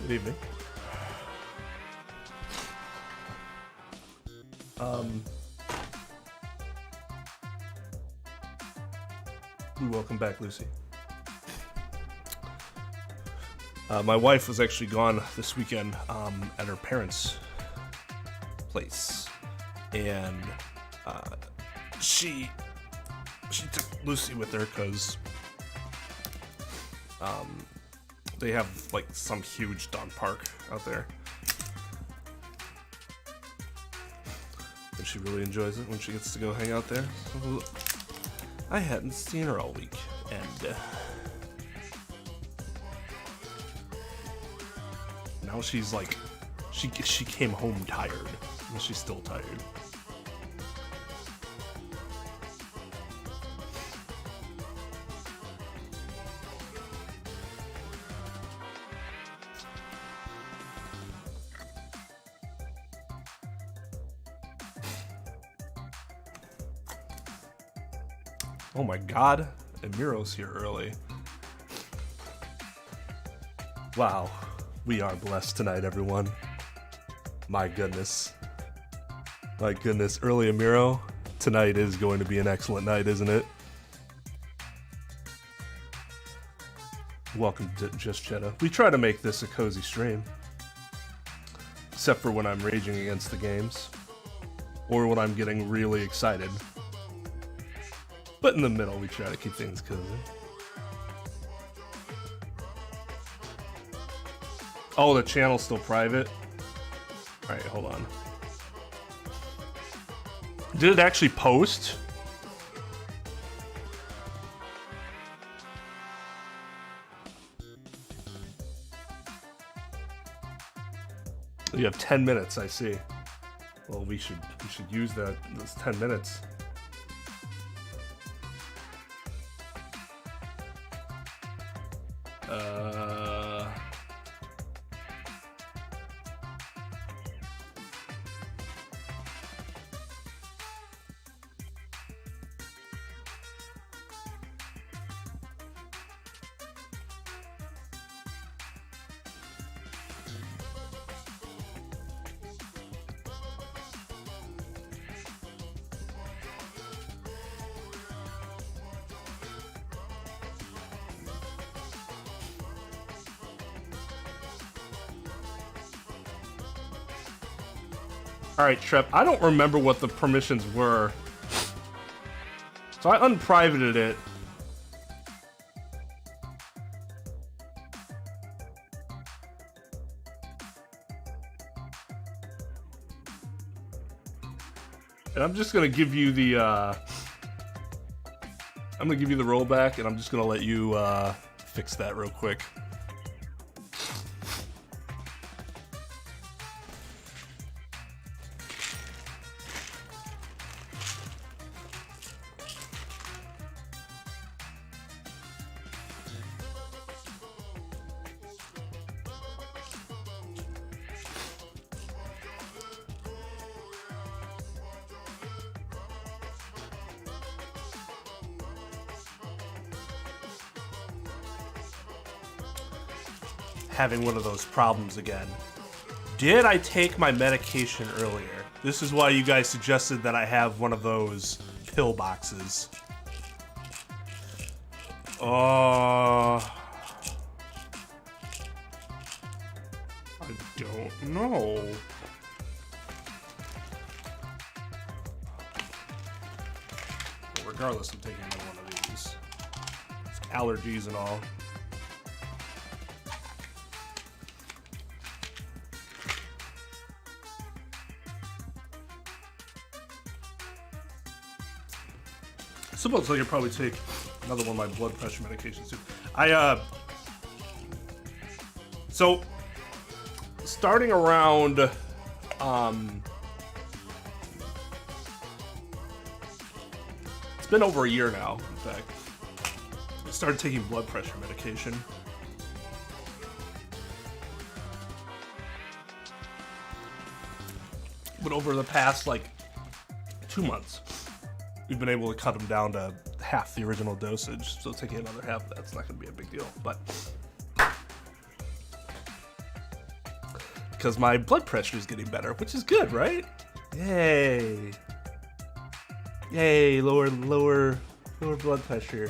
Good evening. Welcome back, Lucy. My wife was actually gone this weekend at her parents' place, and she took Lucy with her because they have like some huge dog park out there, and she really enjoys it when she gets to go hang out there. So I hadn't seen her all week, and now she's like, she came home tired, and she's still tired. Oh my god, Emiro's here early. Wow, we are blessed tonight, everyone. My goodness. My goodness, early Emiro. Tonight is going to be an excellent night, isn't it? Welcome to Just Jeddah. We try to make this a cozy stream. Except for when I'm raging against the games. Or when I'm getting really excited. But in the middle, we try to keep things cozy. Oh, the channel's still private? Alright, hold on. Did it actually post? You have 10 minutes, I see. Well, we should use those 10 minutes. Alright, Trep, I don't remember what the permissions were. So I unprivated it. And I'm just gonna give you the I'm gonna give you the rollback, and I'm just gonna let you fix that real quick. Having one of those problems again. Did I take my medication earlier? This is why you guys suggested that I have one of those pill boxes. I don't know. Well, regardless, I'm taking another one of these. It's allergies and all. I suppose I could probably take another one of my blood pressure medications too. So starting around it's been over a year now, in fact. I started taking blood pressure medication. But over the past like 2 months, we've been able to cut them down to half the original dosage, so taking another half, that's not going to be a big deal. But because my blood pressure is getting better, which is good, right? Yay. Yay, lower blood pressure.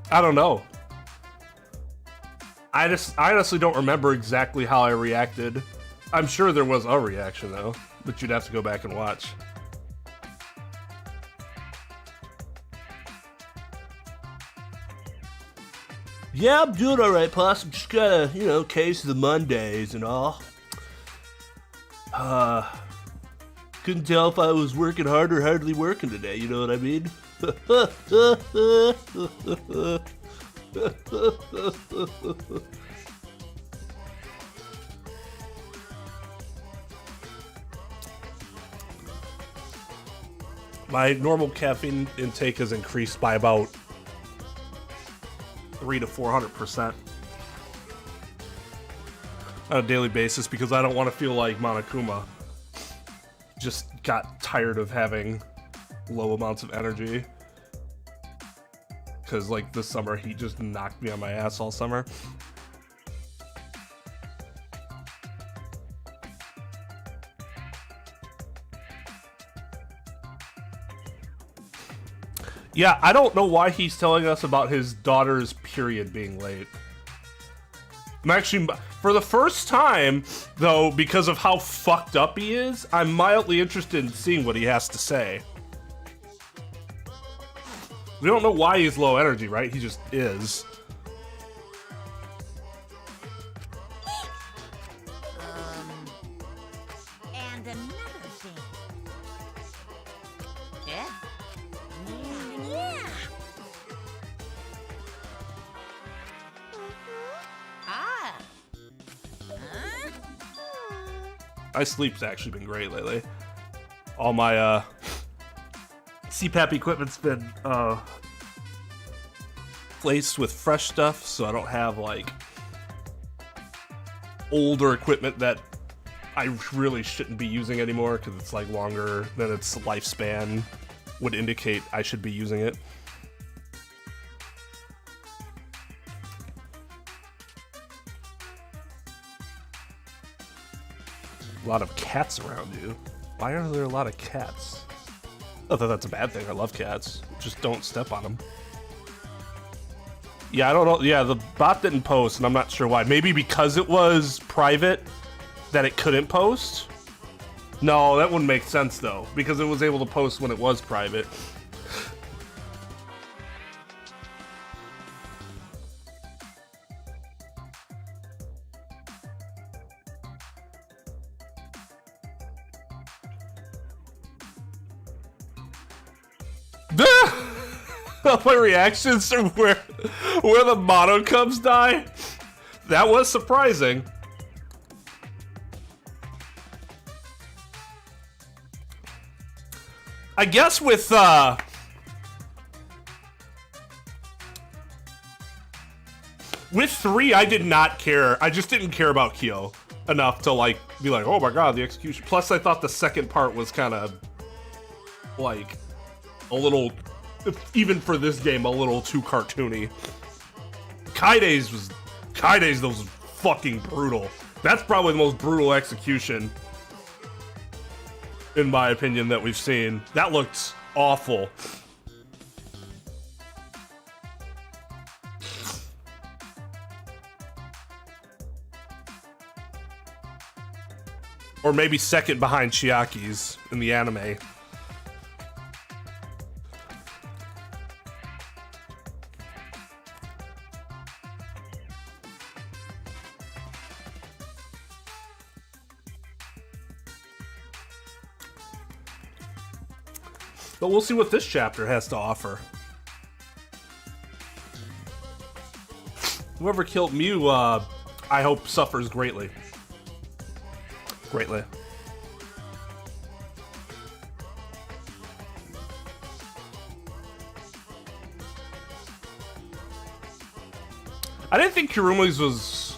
I don't know. I honestly don't remember exactly how I reacted. I'm sure there was a reaction though, but you'd have to go back and watch. Yeah, I'm doing all right, Plus. I'm just gotta, you know, case the Mondays and all. Couldn't tell if I was working hard or hardly working today, you know what I mean? My normal caffeine intake has increased by about 300 to 400% on a daily basis because I don't want to feel like Monokuma. Just got tired of having low amounts of energy because like this summer he just knocked me on my ass all summer. Yeah, I don't know why he's telling us about his daughter's period being late. I'm actually, for the first time, though, because of how fucked up he is, I'm mildly interested in seeing what he has to say. We don't know why he's low energy, right? He just is. And another thing. Yeah? Yeah. Ah. Huh? My sleep's actually been great lately. All my CPAP equipment's been placed with fresh stuff, so I don't have like older equipment that I really shouldn't be using anymore because it's like longer than its lifespan would indicate I should be using it. A lot of cats around you. Why are there a lot of cats? I thought that's a bad thing. I love cats. Just don't step on them. Yeah, I don't know. Yeah, the bot didn't post, and I'm not sure why. Maybe because it was private that it couldn't post? No, that wouldn't make sense, though, because it was able to post when it was private. My reactions to where the mono cubs die? That was surprising. I guess with 3, I did not care. I just didn't care about Kyo enough to like be like, oh my god, the execution. Plus, I thought the second part was kind of like a little, even for this game, a little too cartoony. Kaide's was fucking brutal. That's probably the most brutal execution, in my opinion, that we've seen. That looked awful. Or maybe second behind Chiaki's in the anime. But we'll see what this chapter has to offer. Whoever killed Mew, I hope suffers greatly. Greatly. I didn't think Kirumi's was...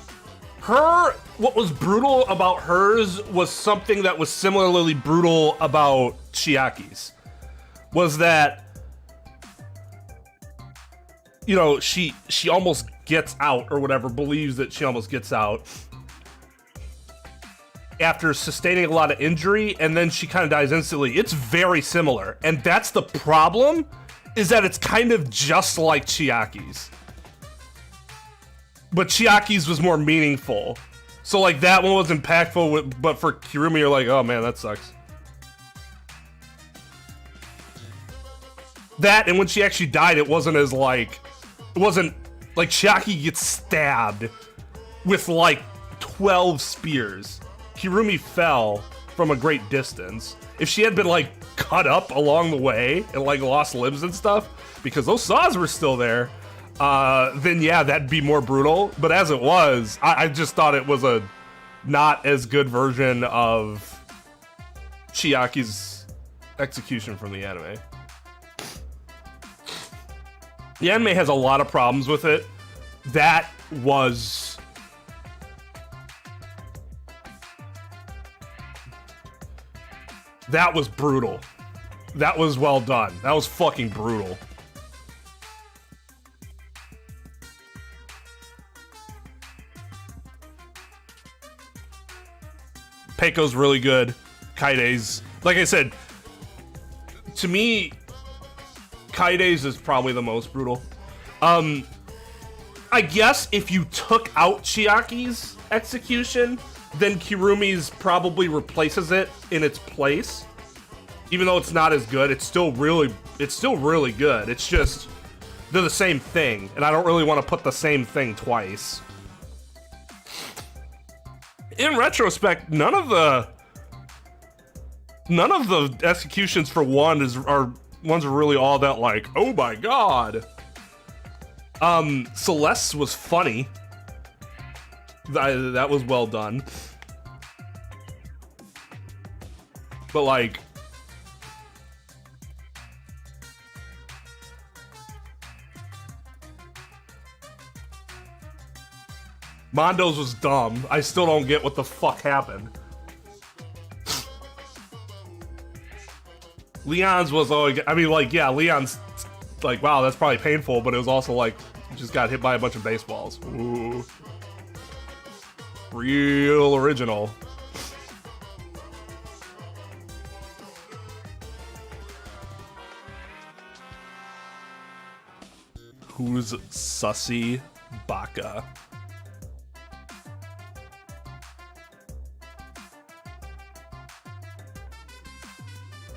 What was brutal about hers was something that was similarly brutal about Chiaki's. Was that... You know, she almost gets out, or whatever, believes that she almost gets out after sustaining a lot of injury, and then she kind of dies instantly. It's very similar, and that's the problem, is that it's kind of just like Chiaki's. But Chiaki's was more meaningful. So, like, that one was impactful, but for Kirumi, you're like, oh man, that sucks. That, and when she actually died, it wasn't as, like... It wasn't... Like, Chiaki gets stabbed with, like, 12 spears. Kirumi fell from a great distance. If she had been, like, cut up along the way and, like, lost limbs and stuff, because those saws were still there, then yeah, that'd be more brutal. But as it was, I just thought it was a not as good version of Chiaki's execution from the anime. The anime has a lot of problems with it. That was... That was brutal. That was well done. That was fucking brutal. Peiko's really good. Kaide's, like I said, to me, Kaide's is probably the most brutal. I guess if you took out Chiaki's execution, then Kirumi's probably replaces it in its place. Even though it's not as good, it's still really good. It's just, they're the same thing, and I don't really want to put the same thing twice. In retrospect, none of the executions for one are really all that like, oh my god. Celeste's was funny. That was well done. But like, Mondo's was dumb. I still don't get what the fuck happened. Leon's was, I mean, like, yeah, Leon's, like, wow, that's probably painful, but it was also, like, just got hit by a bunch of baseballs. Ooh. Real original. Who's Sussy Baka?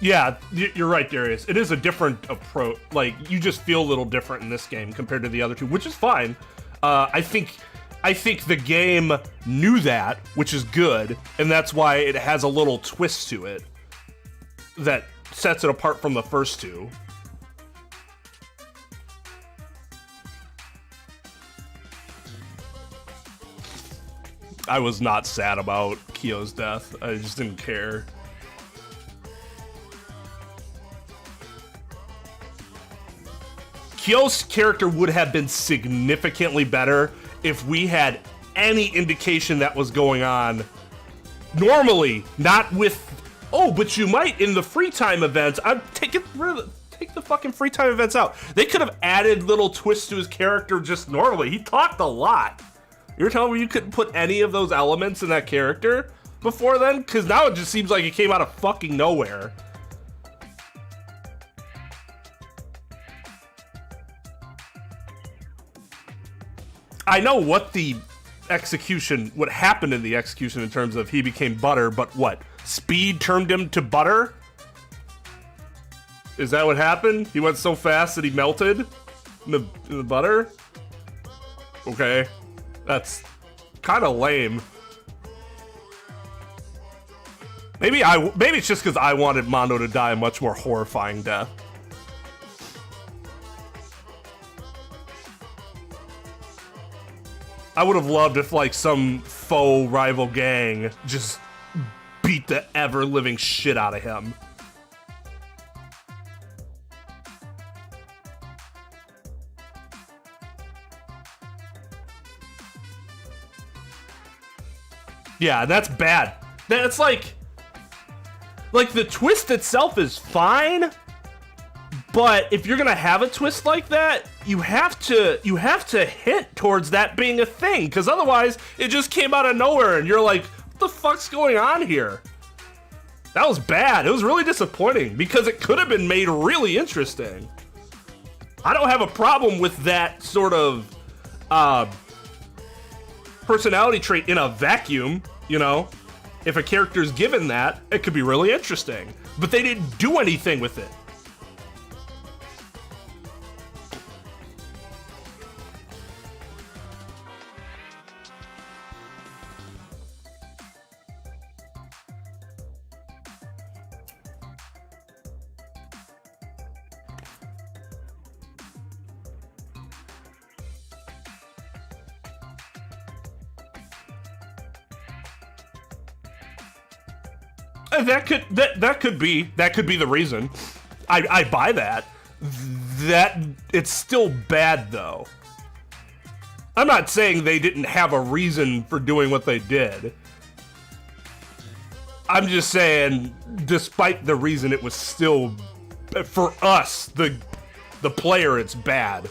Yeah, you're right, Darius. It is a different approach. Like, you just feel a little different in this game compared to the other two, which is fine. I think the game knew that, which is good, and that's why it has a little twist to it that sets it apart from the first two. I was not sad about Kyo's death. I just didn't care. Kyo's character would have been significantly better if we had any indication that was going on. Normally, not with, oh, but you might in the free time events. Take the fucking free time events out. They could have added little twists to his character just normally. He talked a lot. You're telling me you couldn't put any of those elements in that character before then? Because now it just seems like it came out of fucking nowhere. I know what the execution, what happened in the execution in terms of he became butter, but what? Speed turned him to butter? Is that what happened? He went so fast that he melted in the butter? Okay. That's kind of lame. Maybe it's just because I wanted Mondo to die a much more horrifying death. I would have loved if like some faux rival gang just beat the ever-living shit out of him. Yeah, that's bad. That's like the twist itself is fine, but if you're gonna have a twist like that, you have to hint towards that being a thing, because otherwise it just came out of nowhere and you're like, what the fuck's going on here? That was bad. It was really disappointing because it could have been made really interesting. I don't have a problem with that sort of personality trait in a vacuum, you know? If a character's given that, it could be really interesting. But they didn't do anything with it. That could be the reason. I buy that. That it's still bad though. I'm not saying they didn't have a reason for doing what they did. I'm just saying, despite the reason, it was still, for us, the player, it's bad.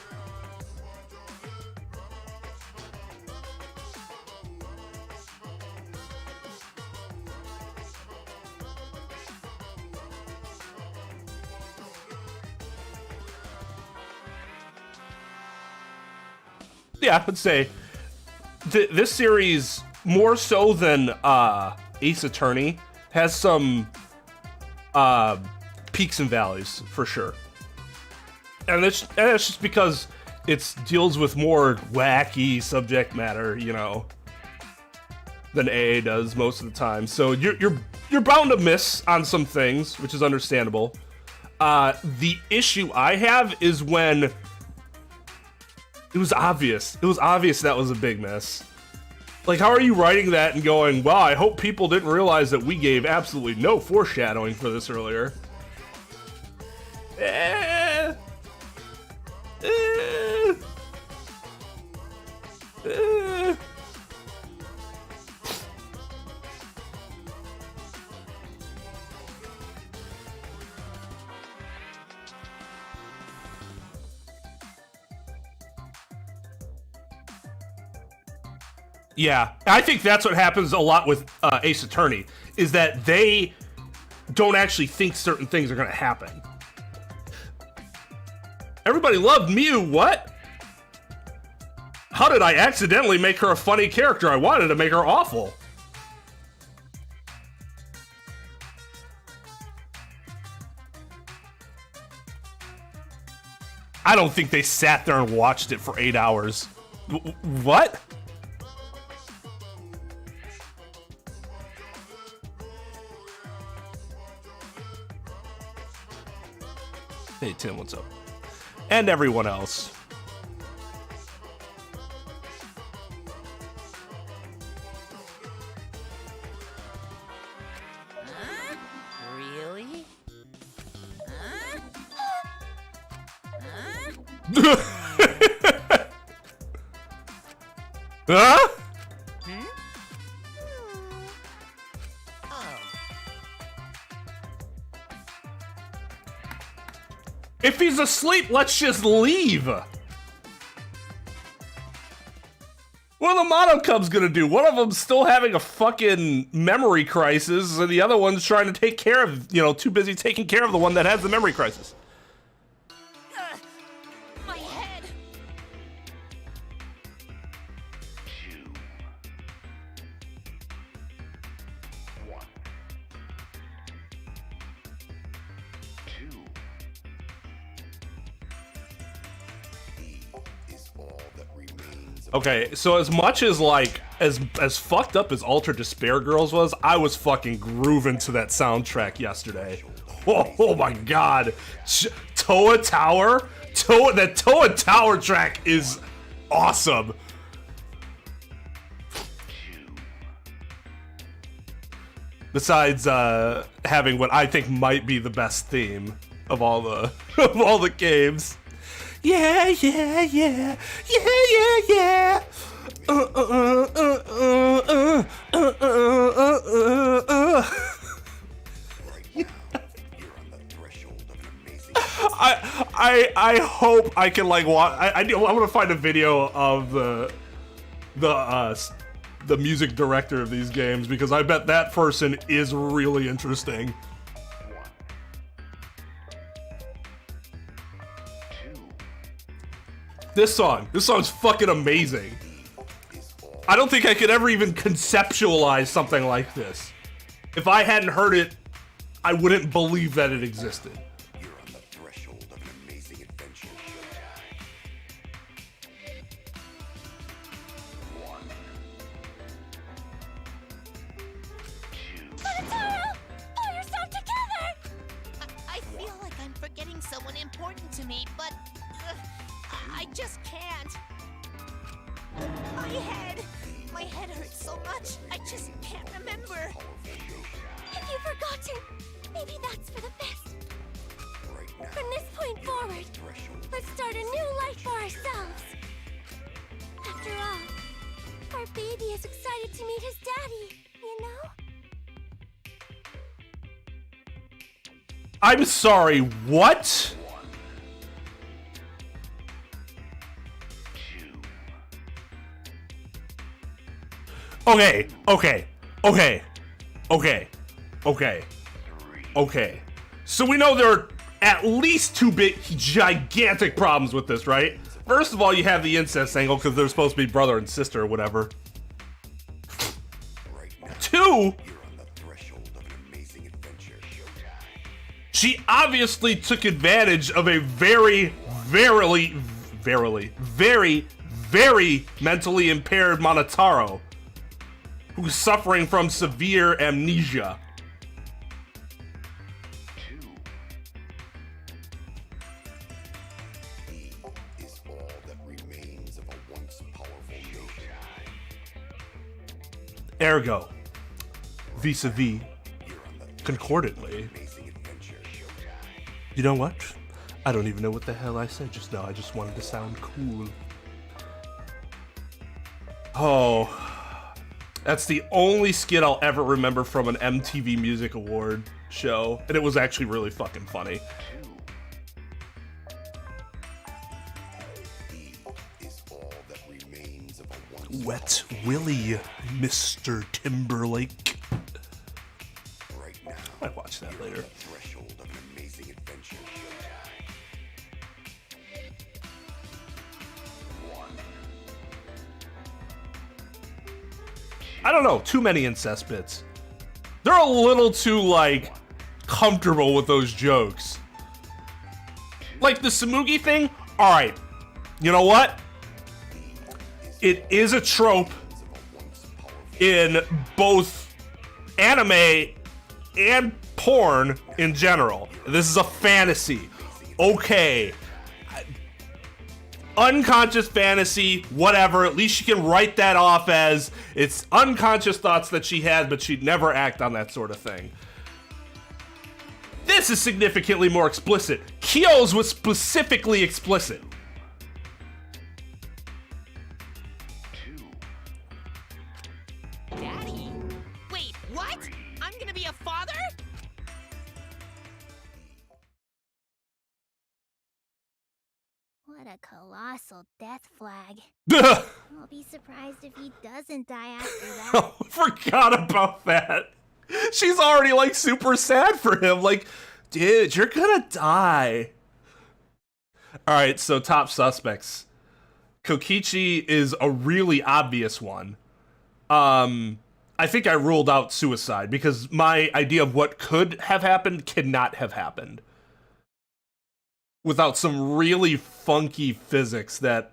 Yeah, I would say this series, more so than Ace Attorney, has some peaks and valleys for sure, and it's just because it deals with more wacky subject matter, you know, than AA does most of the time. So you're bound to miss on some things, which is understandable. The issue I have is when it was obvious. It was obvious that was a big miss. Like, how are you writing that and going, wow, I hope people didn't realize that we gave absolutely no foreshadowing for this earlier. Yeah, I think that's what happens a lot with Ace Attorney, is that they don't actually think certain things are going to happen. Everybody loved Mew, what? How did I accidentally make her a funny character? I wanted to make her awful. I don't think they sat there and watched it for 8 hours. What? Hey Tim, what's up? And everyone else. Really? Huh? If he's asleep, let's just leave. What are the Mono Cubs gonna do? One of them's still having a fucking memory crisis, and the other one's trying to take care of, you know, too busy taking care of the one that has the memory crisis. My head. 2, 1, 2. He is all Okay, so as much as like as fucked up as Ultra Despair Girls was, I was fucking grooving to that soundtrack yesterday. Oh my god, Toa Tower, that Toa Tower track is awesome. Besides having what I think might be the best theme of all the games. Yeah, yeah, yeah, yeah, yeah, yeah. I hope I can like watch. I want to find a video of the music director of these games because I bet that person is really interesting. This song's fucking amazing. I don't think I could ever even conceptualize something like this. If I hadn't heard it, I wouldn't believe that it existed. You're on the threshold of an amazing adventure. One. Donatello! Pull yourself together! I feel like I'm forgetting someone important to me, but I just can't. My head hurts so much, I just can't remember. If you've forgotten, maybe that's for the best. From this point forward, let's start a new life for ourselves. After all, our baby is excited to meet his daddy, you know? I'm sorry, what? Okay. So we know there are at least two big, gigantic problems with this, right? First of all, you have the incest angle because they're supposed to be brother and sister or whatever. Two, she obviously took advantage of a very mentally impaired Monotaro who's suffering from severe amnesia. Ergo, vis-a-vis, concordantly. You know what? I don't even know what the hell I said just now. I just wanted to sound cool. Oh, that's the only skit I'll ever remember from an MTV Music Award show, and it was actually really fucking funny. Wet Willie, Mr. Timberlake. I might watch that later. I don't know, too many incest bits. They're a little too, like, comfortable with those jokes. Like the Samugi thing, alright. You know what? It is a trope in both anime and porn in general. This is a fantasy. Okay. Unconscious fantasy, whatever. At least she can write that off as it's unconscious thoughts that she had, but she'd never act on that sort of thing. This is significantly more explicit. Kyo's was specifically explicit. Daddy? Wait, what? I'm gonna be a father? What a colossal death flag. Ugh. I'll be surprised if he doesn't die after that. Oh, forgot about that. She's already like super sad for him. Like, dude, you're gonna die. All right, so top suspects. Kokichi is a really obvious one. I think I ruled out suicide because my idea of what could have happened cannot have happened without some really funky physics that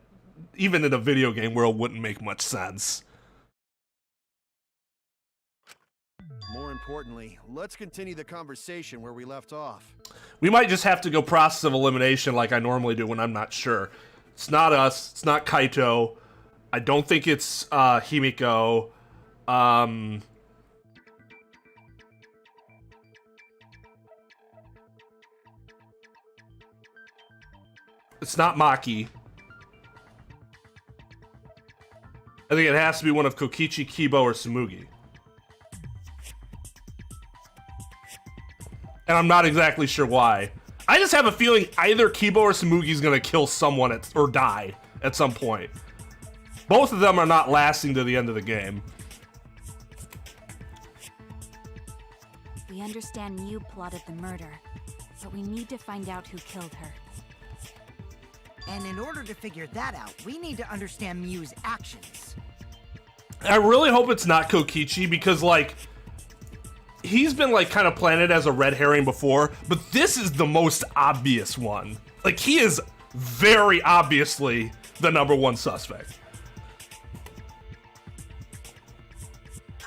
even in a video game world, wouldn't make much sense. More importantly, let's continue the conversation where we left off. We might just have to go process of elimination like I normally do when I'm not sure. It's not us. It's not Kaito. I don't think it's Himiko. It's not Maki. I think it has to be one of Kokichi, Kibo, or Tsumugi. And I'm not exactly sure why. I just have a feeling either Kibo or Tsumugi is gonna kill someone or die at some point. Both of them are not lasting to the end of the game. We understand Mew plotted the murder, but we need to find out who killed her. And in order to figure that out, we need to understand Mew's actions. I really hope it's not Kokichi because, like, he's been, like, kind of planted as a red herring before, but this is the most obvious one. Like, he is very obviously the #1 suspect.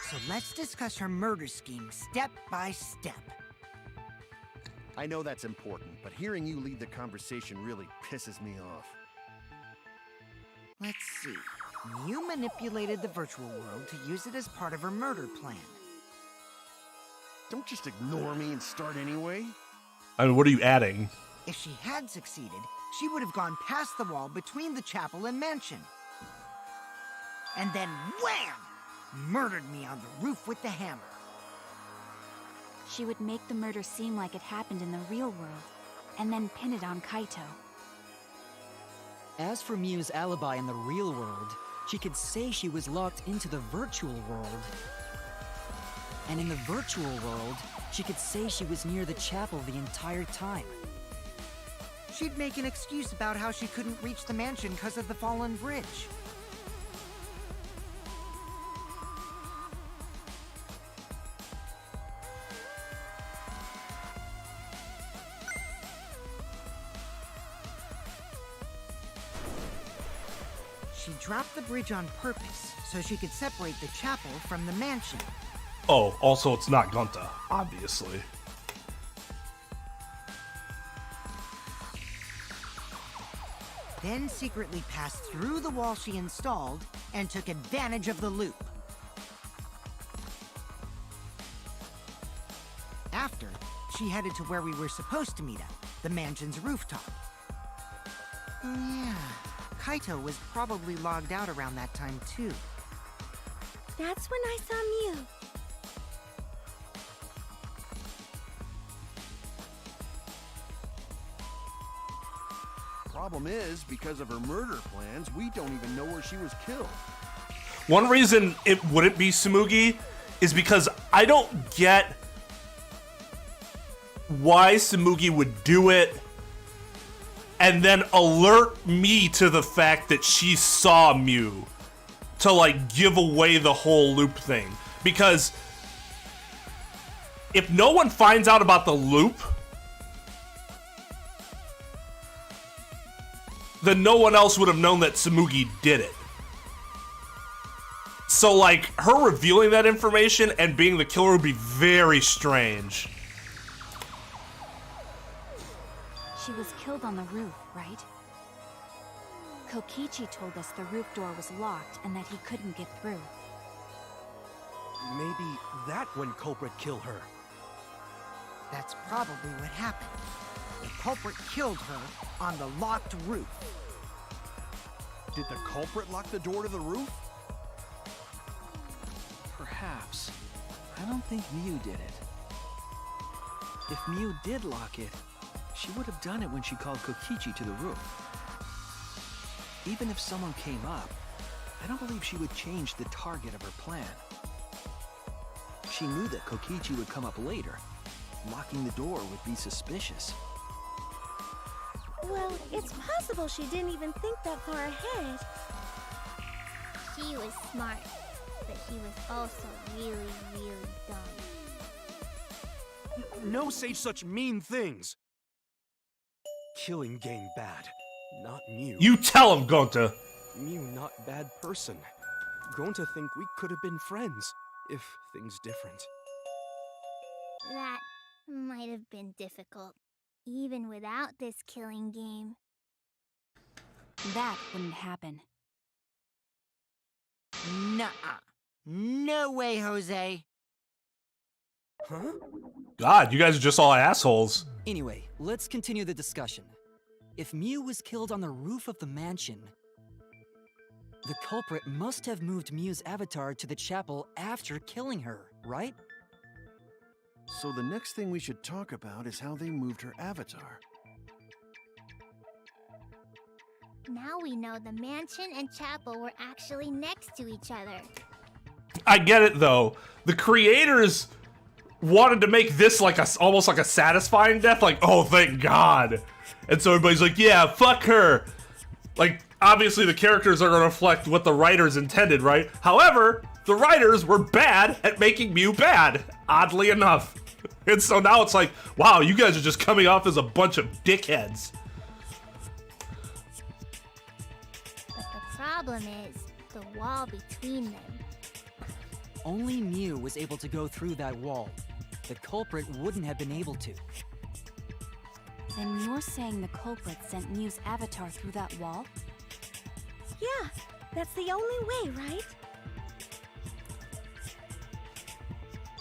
So let's discuss her murder scheme step by step. I know that's important, but hearing you lead the conversation really pisses me off. Let's see. Mew manipulated the virtual world to use it as part of her murder plan. Don't just ignore me and start anyway. I mean, what are you adding? If she had succeeded, she would have gone past the wall between the chapel and mansion. And then wham! Murdered me on the roof with the hammer. She would make the murder seem like it happened in the real world, and then pin it on Kaito. As for Mew's alibi in the real world, she could say she was locked into the virtual world. And in the virtual world, she could say she was near the chapel the entire time. She'd make an excuse about how she couldn't reach the mansion because of the fallen bridge. She dropped the bridge on purpose so she could separate the chapel from the mansion. Oh, also it's not Gunta, obviously. Then secretly passed through the wall she installed and took advantage of the loop. After, she headed to where we were supposed to meet up, the mansion's rooftop. Oh yeah, Kaito was probably logged out around that time too. That's when I saw Mew. Problem is, because of her murder plans, we don't even know where she was killed. One reason it wouldn't be Tsumugi is because I don't get why Tsumugi would do it and then alert me to the fact that she saw Mew to, like, give away the whole loop thing. Because if no one finds out about the loop, then no one else would have known that Tsumugi did it. So, like, her revealing that information and being the killer would be very strange. She was killed on the roof, right? Kokichi told us the roof door was locked and that he couldn't get through. Maybe that when culprit killed her. That's probably what happened. The culprit killed her on the locked roof. Did the culprit lock the door to the roof? Perhaps. I don't think Mew did it. If Mew did lock it, she would have done it when she called Kokichi to the roof. Even if someone came up, I don't believe she would change the target of her plan. She knew that Kokichi would come up later. Locking the door would be suspicious. Well, it's possible she didn't even think that far ahead. He was smart, but he was also really, really dumb. No say such mean things. Killing game bad, not Mew. You tell him, Gunta. Mew not bad person. Going to think we could have been friends, if things different. That might have been difficult, even without this killing game. That wouldn't happen. Nuh-uh. No way, Jose. Huh? God, you guys are just all assholes. Anyway, let's continue the discussion. If Mew was killed on the roof of the mansion, the culprit must have moved Mew's avatar to the chapel after killing her, right? So the next thing we should talk about is how they moved her avatar. Now we know the mansion and chapel were actually next to each other. I get it though. The creators wanted to make this like almost like a satisfying death, like, oh thank God. And so everybody's like, yeah, fuck her. Like, obviously the characters are gonna reflect what the writers intended, right? However, the writers were bad at making Mew bad, oddly enough. And so now it's like, wow, you guys are just coming off as a bunch of dickheads. But the problem is the wall between them. Only Mew was able to go through that wall. The culprit wouldn't have been able to. Then you're saying the culprit sent Mew's avatar through that wall? Yeah, that's the only way, right?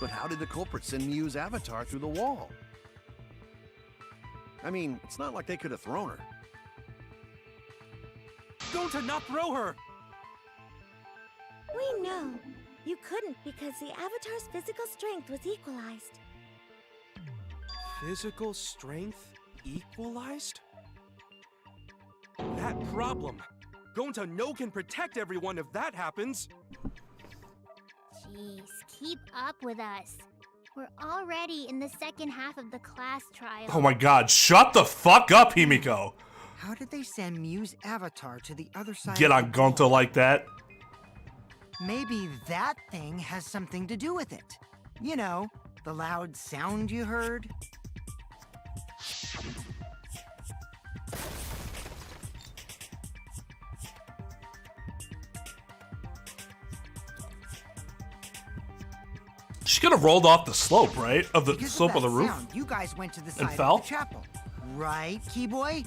But how did the culprit send Mew's avatar through the wall? I mean, it's not like they could have thrown her. Going to not throw her! We know. You couldn't because the avatar's physical strength was equalized. Physical strength equalized? That problem. Going to know can protect everyone if that happens. Jeez, keep up with us. We're already in the second half of the class trial. Oh my God, shut the fuck up, Himiko. How did they send Mew's avatar to the other side? Get of on the wall? Gonto like that. Maybe that thing has something to do with it. You know, the loud sound you heard. She could have rolled off the slope, right? Of the Because slope of that the roof. sound, you guys went to the side fell? of the chapel. Right, Keyboy?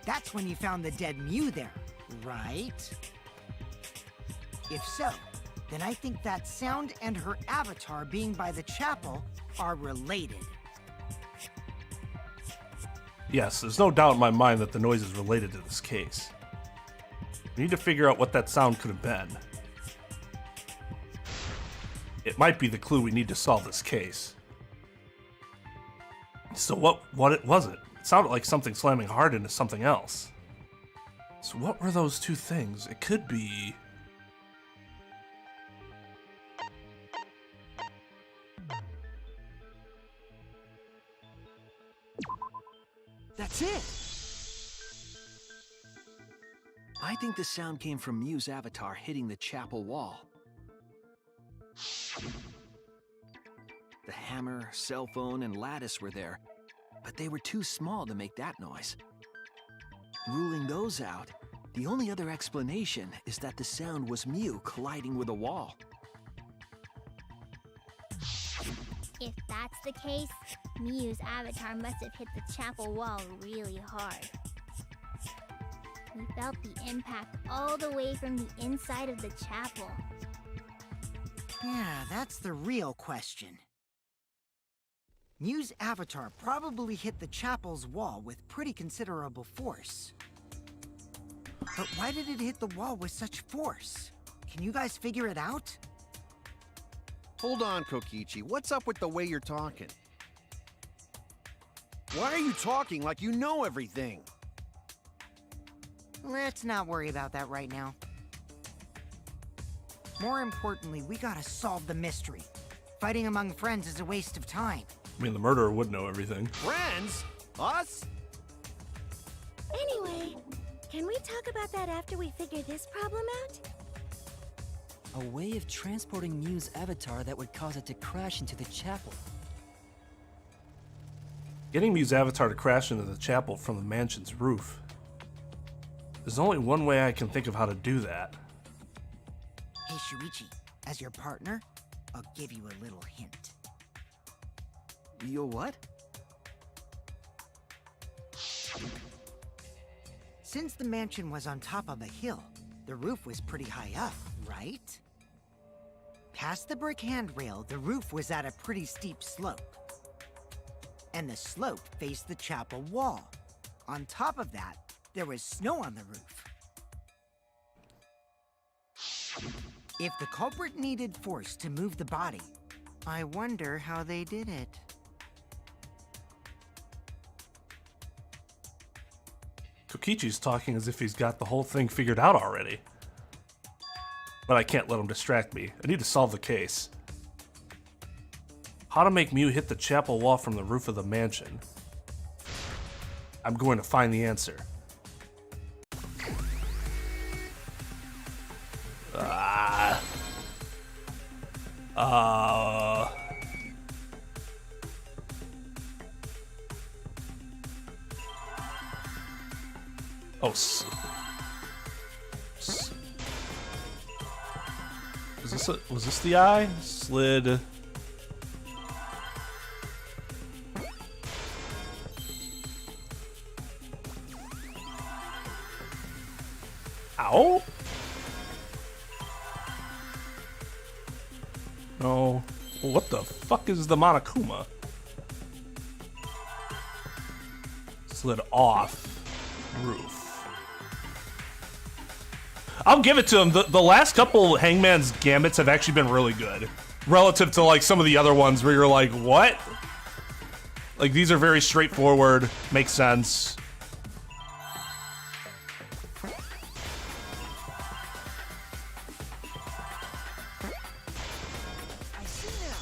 That's when you found the dead Mew there, right? If so, then I think that sound and her avatar being by the chapel are related. Yes, there's no doubt in my mind that the noise is related to this case. We need to figure out what that sound could have been. It might be the clue we need to solve this case. So what was it? It sounded like something slamming hard into something else. So what were those two things? It could be... That's it! I think the sound came from Mew's avatar hitting the chapel wall. The hammer, cell phone, and lattice were there, but they were too small to make that noise. Ruling those out, the only other explanation is that the sound was Mew colliding with a wall. If that's the case, Mew's avatar must have hit the chapel wall really hard. We felt the impact all the way from the inside of the chapel. Yeah, that's the real question. Mew's avatar probably hit the chapel's wall with pretty considerable force. But why did it hit the wall with such force? Can you guys figure it out? Hold on, Kokichi. What's up with the way you're talking? Why are you talking like you know everything? Let's not worry about that right now. More importantly, we gotta solve the mystery. Fighting among friends is a waste of time. I mean, the murderer would know everything. Friends? Us? Anyway, can we talk about that after we figure this problem out? A way of transporting Mew's avatar that would cause it to crash into the chapel. Getting Mew's avatar to crash into the chapel from the mansion's roof. There's only one way I can think of how to do that. Hey, Shuichi, as your partner, I'll give you a little hint. Your what? Since the mansion was on top of a hill, the roof was pretty high up, right? Past the brick handrail, the roof was at a pretty steep slope. And the slope faced the chapel wall. On top of that, there was snow on the roof. If the culprit needed force to move the body, I wonder how they did it. Kokichi's talking as if he's got the whole thing figured out already. But I can't let him distract me. I need to solve the case. How to make Mew hit the chapel wall from the roof of the mansion. I'm going to find the answer. Oh, was this the eye? Slid. Ow? No. What the fuck is the Monokuma? Slid off roof. I'll give it to him. The last couple Hangman's Gambits have actually been really good. Relative to like some of the other ones where you're like, what? Like these are very straightforward, make sense. I see now.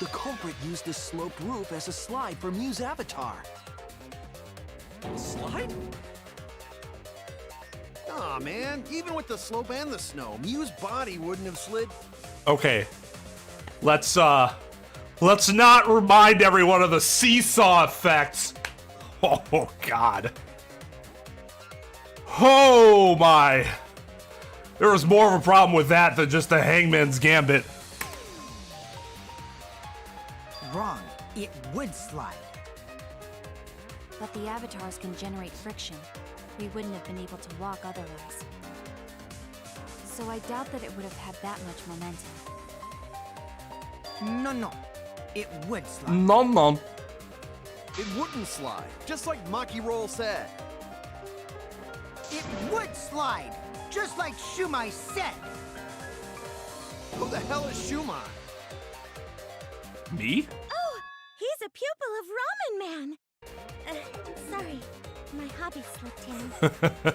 The culprit used the sloped roof as a slide for Mew's avatar. Slide? Aw, man. Even with the slope and the snow, Mew's body wouldn't have slid. Okay. Let's not remind everyone of the seesaw effect. Oh god. Oh my. There was more of a problem with that than just the Hangman's Gambit. Wrong. It would slide. But the avatars can generate friction. We wouldn't have been able to walk otherwise. So I doubt that it would have had that much momentum. No. It would slide. No. It wouldn't slide, just like Maki Roll said. It would slide, just like Shumai said. Who the hell is Shumai? Me? Oh, he's a pupil of Ramen Man. Sorry, my hobby slipped in.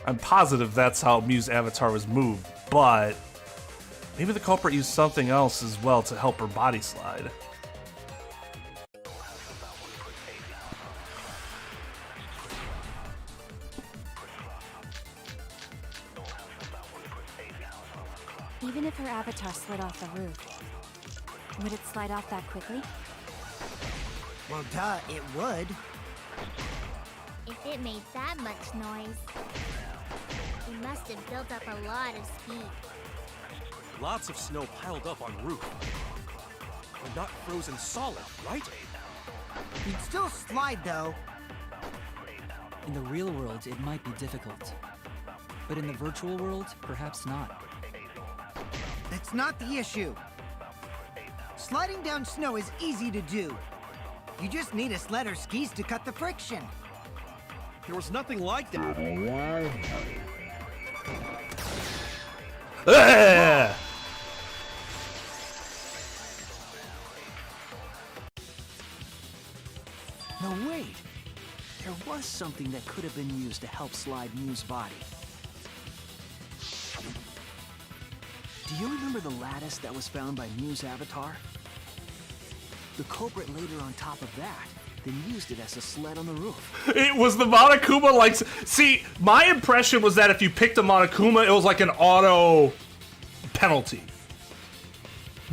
I'm positive that's how Mew's avatar was moved, but maybe the culprit used something else as well to help her body slide. Even if her avatar slid off the roof, would it slide off that quickly? Well, duh, it would. If it made that much noise, it must have built up a lot of speed. Lots of snow piled up on roof. But not frozen solid, right? You'd still slide, though. In the real world, it might be difficult. But in the virtual world, perhaps not. That's not the issue. Sliding down snow is easy to do. You just need a sled or skis to cut the friction. There was nothing like that. Ah! No, wait. There was something that could have been used to help slide Mew's body. Do you remember the lattice that was found by Mew's avatar? The culprit laid her on top of that, then used it as a sled on the roof. It was the Monokuma, like, see, my impression was that if you picked a Monokuma, it was like an auto penalty.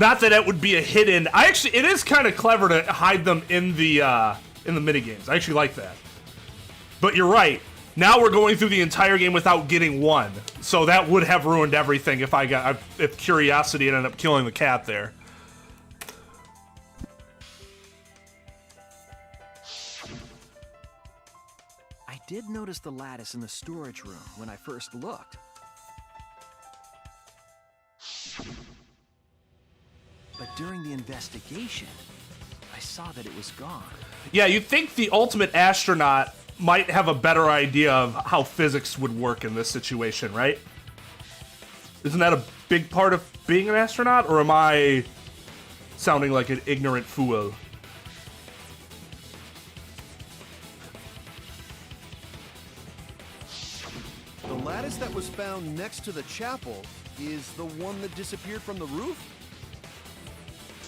Not that it would be a hidden. It is kind of clever to hide them in the mini games. I actually like that. But you're right. Now we're going through the entire game without getting one. So that would have ruined everything if curiosity ended up killing the cat there. I did notice the lattice in the storage room when I first looked. But during the investigation, I saw that it was gone. Yeah, you'd think the ultimate astronaut might have a better idea of how physics would work in this situation, right? Isn't that a big part of being an astronaut, or am I sounding like an ignorant fool? The lattice that was found next to the chapel is the one that disappeared from the roof?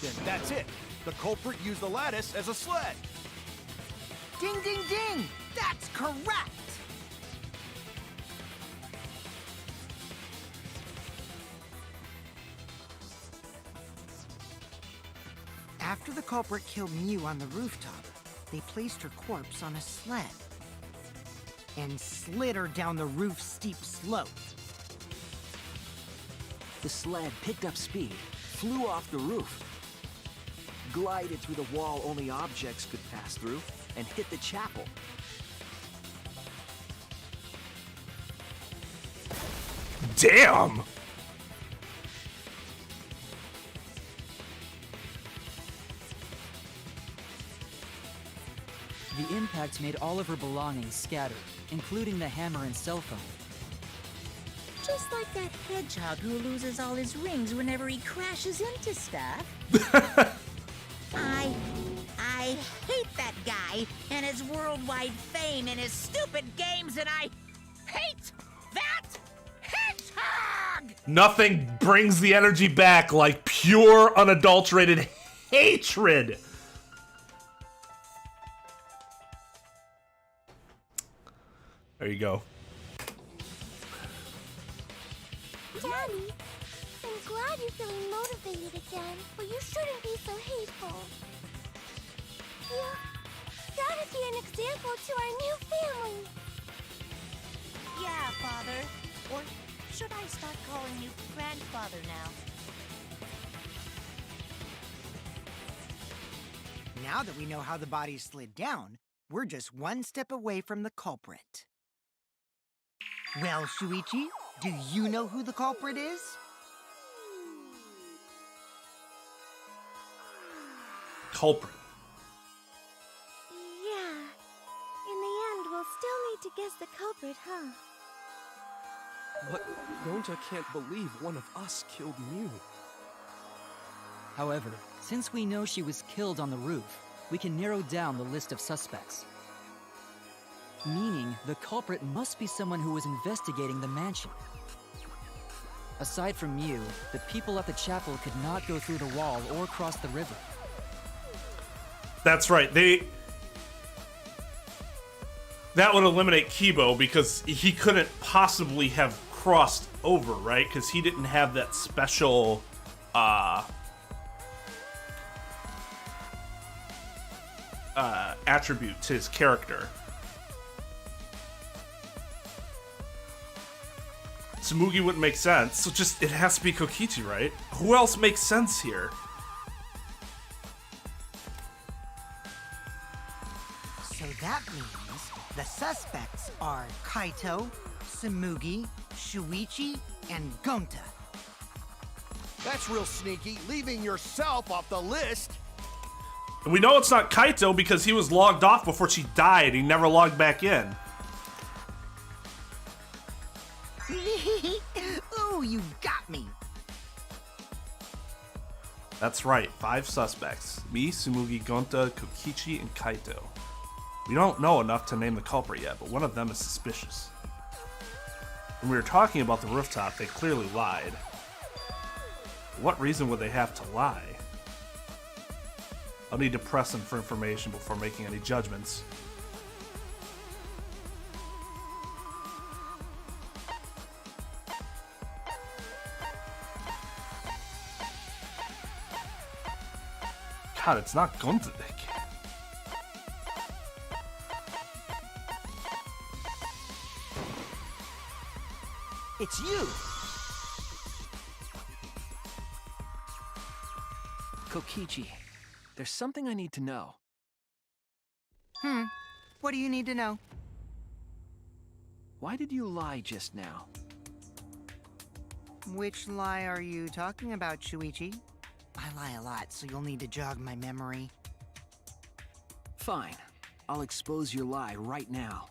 Then that's it. The culprit used the lattice as a sled. Ding, ding, ding! That's correct! After the culprit killed Mew on the rooftop, they placed her corpse on a sled and slid her down the roof's steep slope. The sled picked up speed, flew off the roof, glided through the wall only objects could pass through, and hit the chapel. Damn! The impact made all of her belongings scattered, including the hammer and cell phone. Just like that hedgehog who loses all his rings whenever he crashes into stuff. I hate that guy and his worldwide fame and his stupid games, and I hate that hedgehog! Nothing brings the energy back like pure, unadulterated hatred. There you go. Daddy, I'm glad you're feeling motivated again, but you shouldn't be so hateful. You gotta be an example to our new family. Yeah, Father. Or should I start calling you grandfather now? Now that we know how the body slid down, we're just one step away from the culprit. Well, Shuichi, do you know who the culprit is? Culprit. Yeah. In the end, we'll still need to guess the culprit, huh? But Gonta can't believe one of us killed Mew. However, since we know she was killed on the roof, we can narrow down the list of suspects. Meaning, the culprit must be someone who was investigating the mansion. Aside from Mew, the people at the chapel could not go through the wall or cross the river. That's right. That would eliminate Kibo because he couldn't possibly have crossed over, right? Because he didn't have that special attribute to his character. Tsumugi wouldn't make sense, so it has to be Kokichi, right? Who else makes sense here? So that means the suspects are Kaito, Tsumugi, Shuichi, and Gonta. That's real sneaky, leaving yourself off the list. And we know it's not Kaito because he was logged off before she died. He never logged back in. Ooh, you got me. That's right, 5 suspects. Me, Tsumugi, Gonta, Kokichi, and Kaito. We don't know enough to name the culprit yet, but one of them is suspicious. When we were talking about the rooftop, they clearly lied. What reason would they have to lie? I'll need to press them for information before making any judgments. God, it's not Gunther. It's you! Kokichi, there's something I need to know. What do you need to know? Why did you lie just now? Which lie are you talking about, Shuichi? I lie a lot, so you'll need to jog my memory. Fine. I'll expose your lie right now.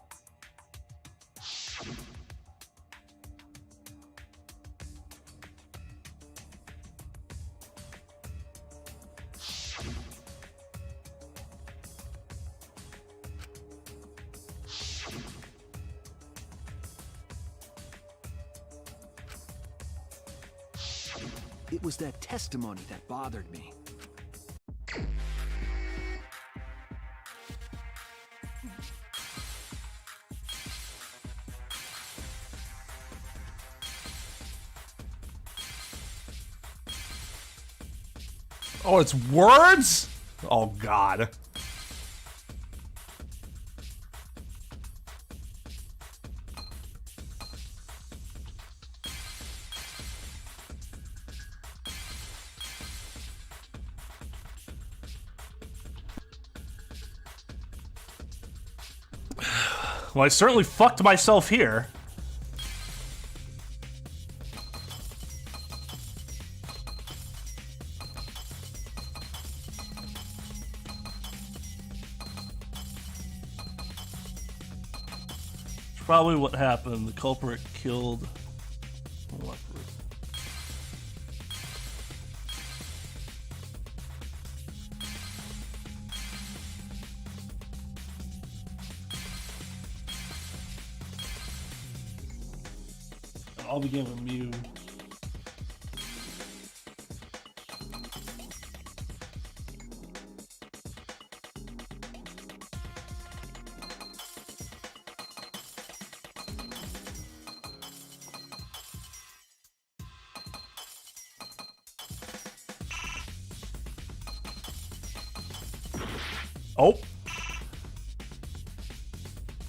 It was that testimony that bothered me. Oh, it's words? Oh, God. Well, I certainly fucked myself here. It's probably what happened. The culprit killed... What? I'll begin with Mew. Oh.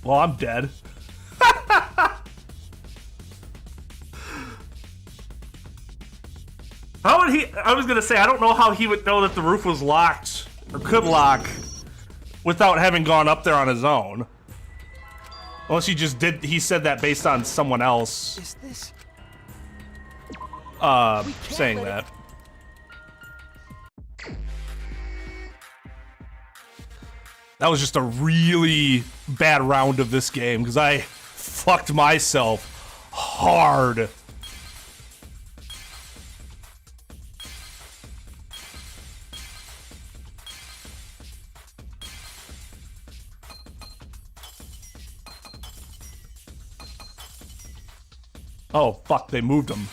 Well, I'm dead. How would he? I was gonna say, I don't know how he would know that the roof was locked or could lock without having gone up there on his own. Unless he just did. He said that based on someone else. Is this? Saying that. That was just a really bad round of this game because I fucked myself hard. Oh, fuck, they moved him.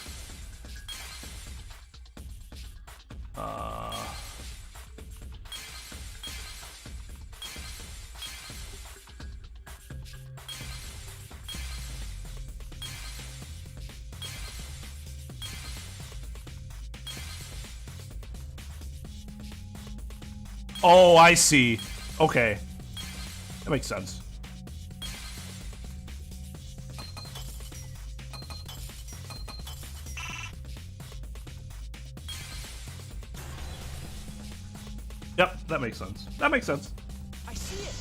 Oh, I see. Okay. That makes sense. Yep, that makes sense. That makes sense. I see it.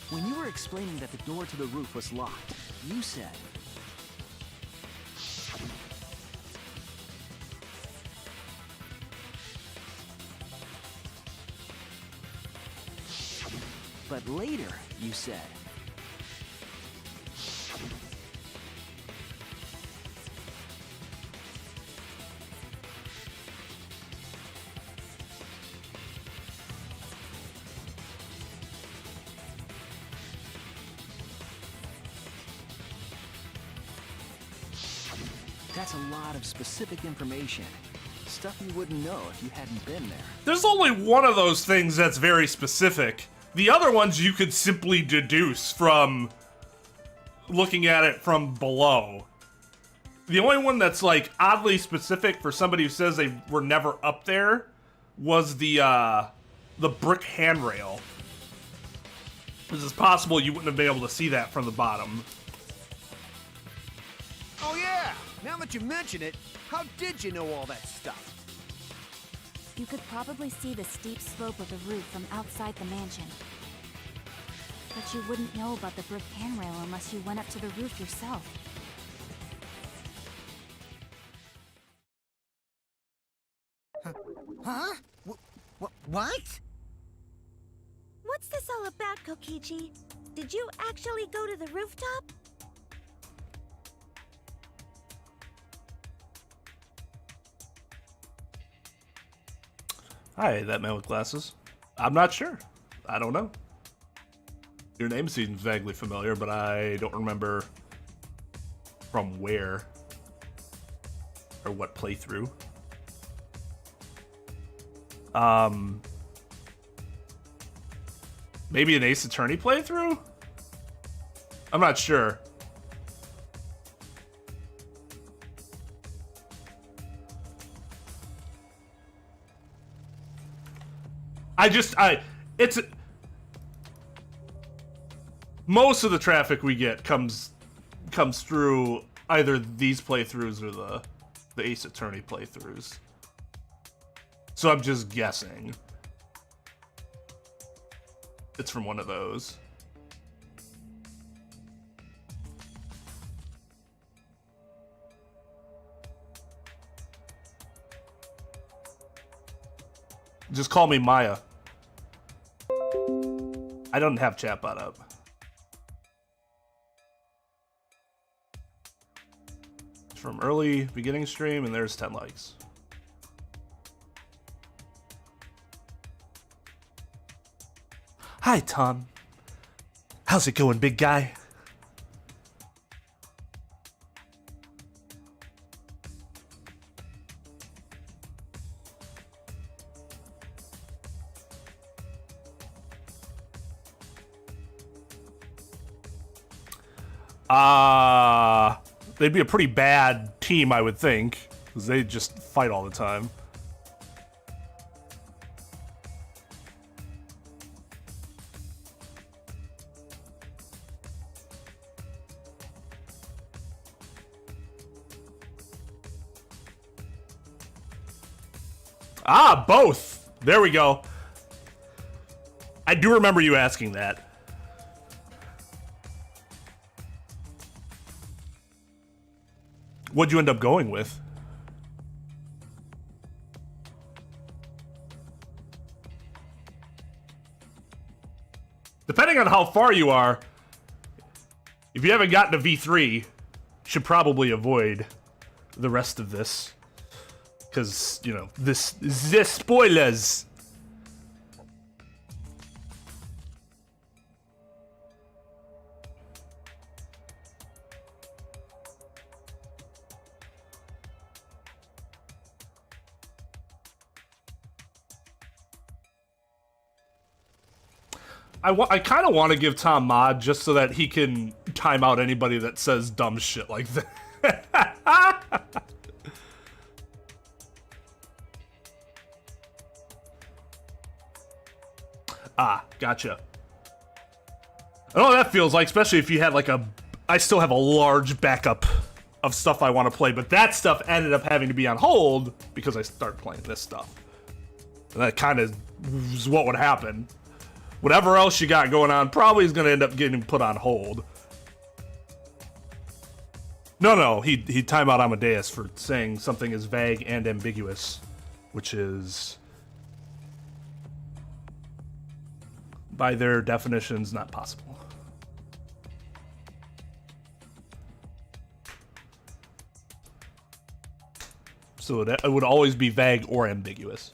When you were explaining that the door to the roof was locked, you said... But later, you said... That's a lot of specific information. Stuff you wouldn't know if you hadn't been there. There's only one of those things that's very specific. The other ones you could simply deduce from looking at it from below. The only one that's like oddly specific for somebody who says they were never up there was the brick handrail. It's possible you wouldn't have been able to see that from the bottom. Oh yeah! Now that you mention it, how did you know all that stuff? You could probably see the steep slope of the roof from outside the mansion. But you wouldn't know about the brick handrail unless you went up to the roof yourself. Huh? What? What's this all about, Kokichi? Did you actually go to the rooftop? Hi, that man with glasses. I'm not sure. I don't know. Your name seems vaguely familiar, but I don't remember from where or what playthrough. Maybe an Ace Attorney playthrough? I'm not sure. Most of the traffic we get comes through either these playthroughs or the Ace Attorney playthroughs. So I'm just guessing it's from one of those. Just call me Maya. I don't have chatbot up. It's from early beginning stream, and there's 10 likes. Hi, Tom. How's it going, big guy? They'd be a pretty bad team, I would think, because they just fight all the time. Ah, both. There we go. I do remember you asking that. What'd you end up going with? Depending on how far you are, if you haven't gotten to V3, you should probably avoid the rest of this. Because, you know, the spoilers. I kind of want to give Tom mod just so that he can time out anybody that says dumb shit like that. Ah, gotcha. I know what that feels like, especially if you had like I still have a large backup of stuff I want to play, but that stuff ended up having to be on hold because I started playing this stuff. And that kind of is what would happen. Whatever else you got going on probably is going to end up getting put on hold. No, he timed out Amadeus for saying something is vague and ambiguous, which is, by their definitions, not possible. So it would always be vague or ambiguous.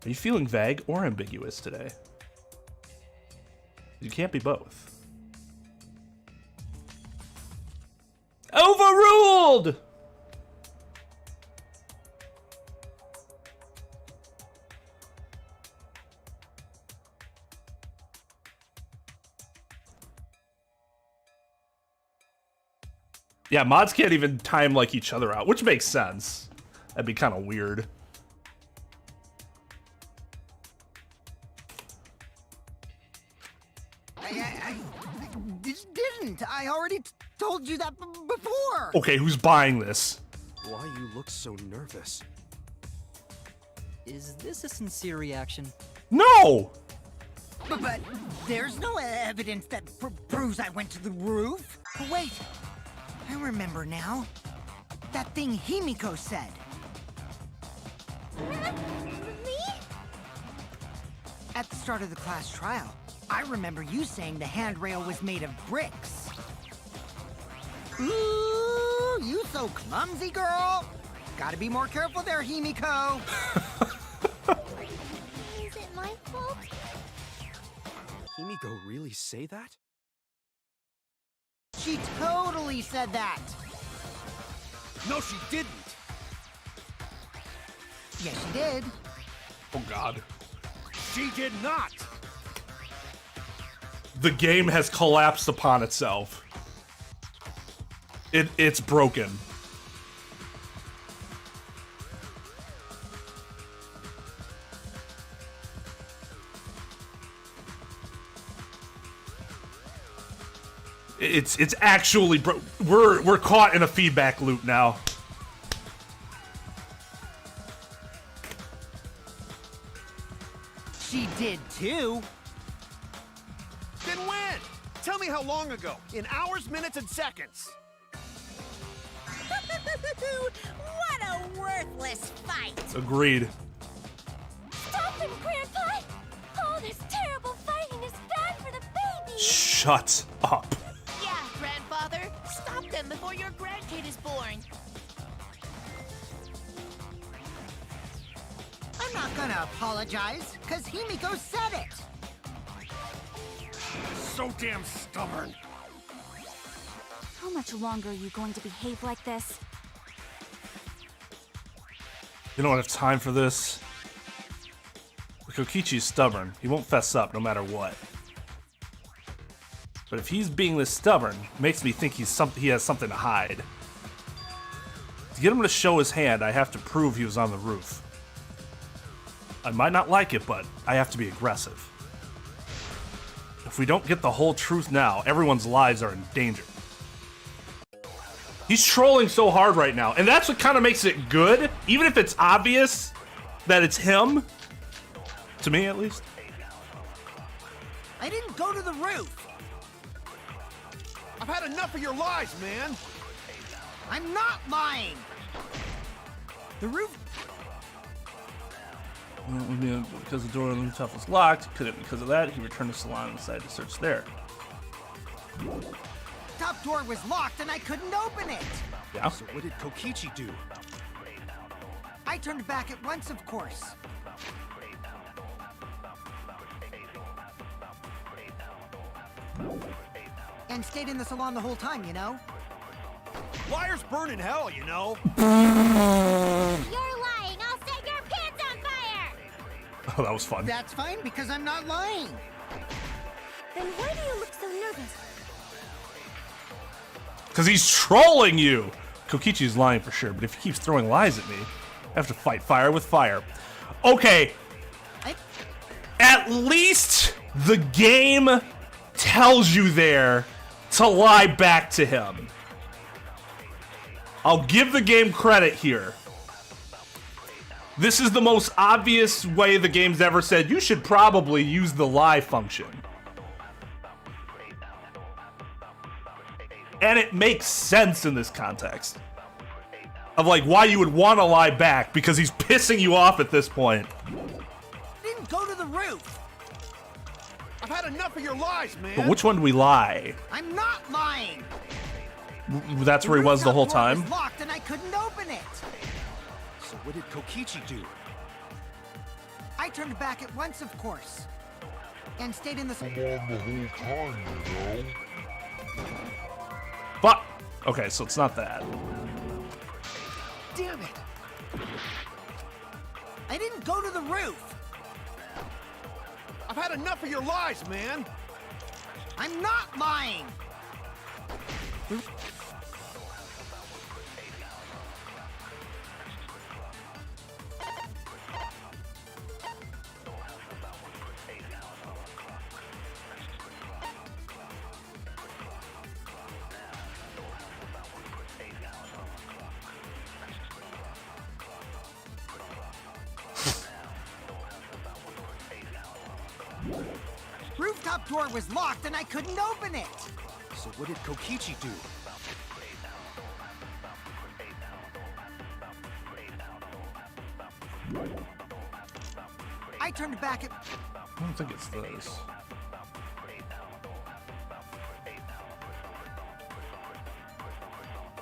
Are you feeling vague or ambiguous today? You can't be both. Overruled! Yeah, mods can't even time like each other out, which makes sense. That'd be kind of weird. I didn't. I already told you that before. Okay, who's buying this? Why you look so nervous? Is this a sincere reaction? No! But there's no evidence that proves I went to the roof. Wait, I remember now. That thing Himiko said. Me? At the start of the class trial, I remember you saying the handrail was made of bricks. Ooh, you so clumsy, girl. Gotta be more careful there, Himiko. Is it my fault? Himiko really say that? She totally said that. No, she didn't. Yes, she did. Oh god. She did not. The game has collapsed upon itself. It's broken. It's actually we're caught in a feedback loop now. She did too. Then when? Tell me how long ago. In hours, minutes, and seconds. What a worthless fight! Agreed. Stop him, Grandpa! All this terrible fighting is bad for the baby! Shut up. Yeah, grandfather, stop them before your grandkid is born. I'm not gonna apologize, because Himiko said it. So damn stubborn. How much longer are you going to behave like this? You don't have time for this. Kokichi's stubborn. He won't fess up no matter what. But if he's being this stubborn, it makes me think he has something to hide. To get him to show his hand, I have to prove he was on the roof. I might not like it, but I have to be aggressive. If we don't get the whole truth now, everyone's lives are in danger. He's trolling so hard right now, and that's what kind of makes it good, even if it's obvious that it's him. To me, at least. I didn't go to the roof. I've had enough of your lies, man. I'm not lying. The roof. Well, because the door on the rooftop was locked, could it be because of that? He returned to the salon and decided to search there. Top door was locked and I couldn't open it. Yeah. So what did Kokichi do? I turned back at once, of course. And stayed in the salon the whole time, you know? Liars burn in hell, you know. You're lying! I'll set your pants on fire! Oh, that was fun. That's fine because I'm not lying. Then why do you look so nervous? Because he's trolling you! Kokichi's lying for sure, but if he keeps throwing lies at me, I have to fight fire with fire. Okay. At least the game tells you there to lie back to him. I'll give the game credit here. This is the most obvious way the game's ever said you should probably use the lie function. And it makes sense in this context. Of like why you would want to lie back, because he's pissing you off at this point. Didn't go to the roof. I've had enough of your lies, man. But which one do we lie? I'm not lying. That's where he was the whole time? Was locked and I couldn't open it. So what did Kokichi do? I turned back at once, of course. And stayed in the salon the whole time, you know. But okay, so it's not that. Damn it. I didn't go to the roof. I've had enough of your lies, man. I'm not lying. rooftop door was locked and I couldn't open it. So what did Kokichi do? I turned back at... I don't think it's this.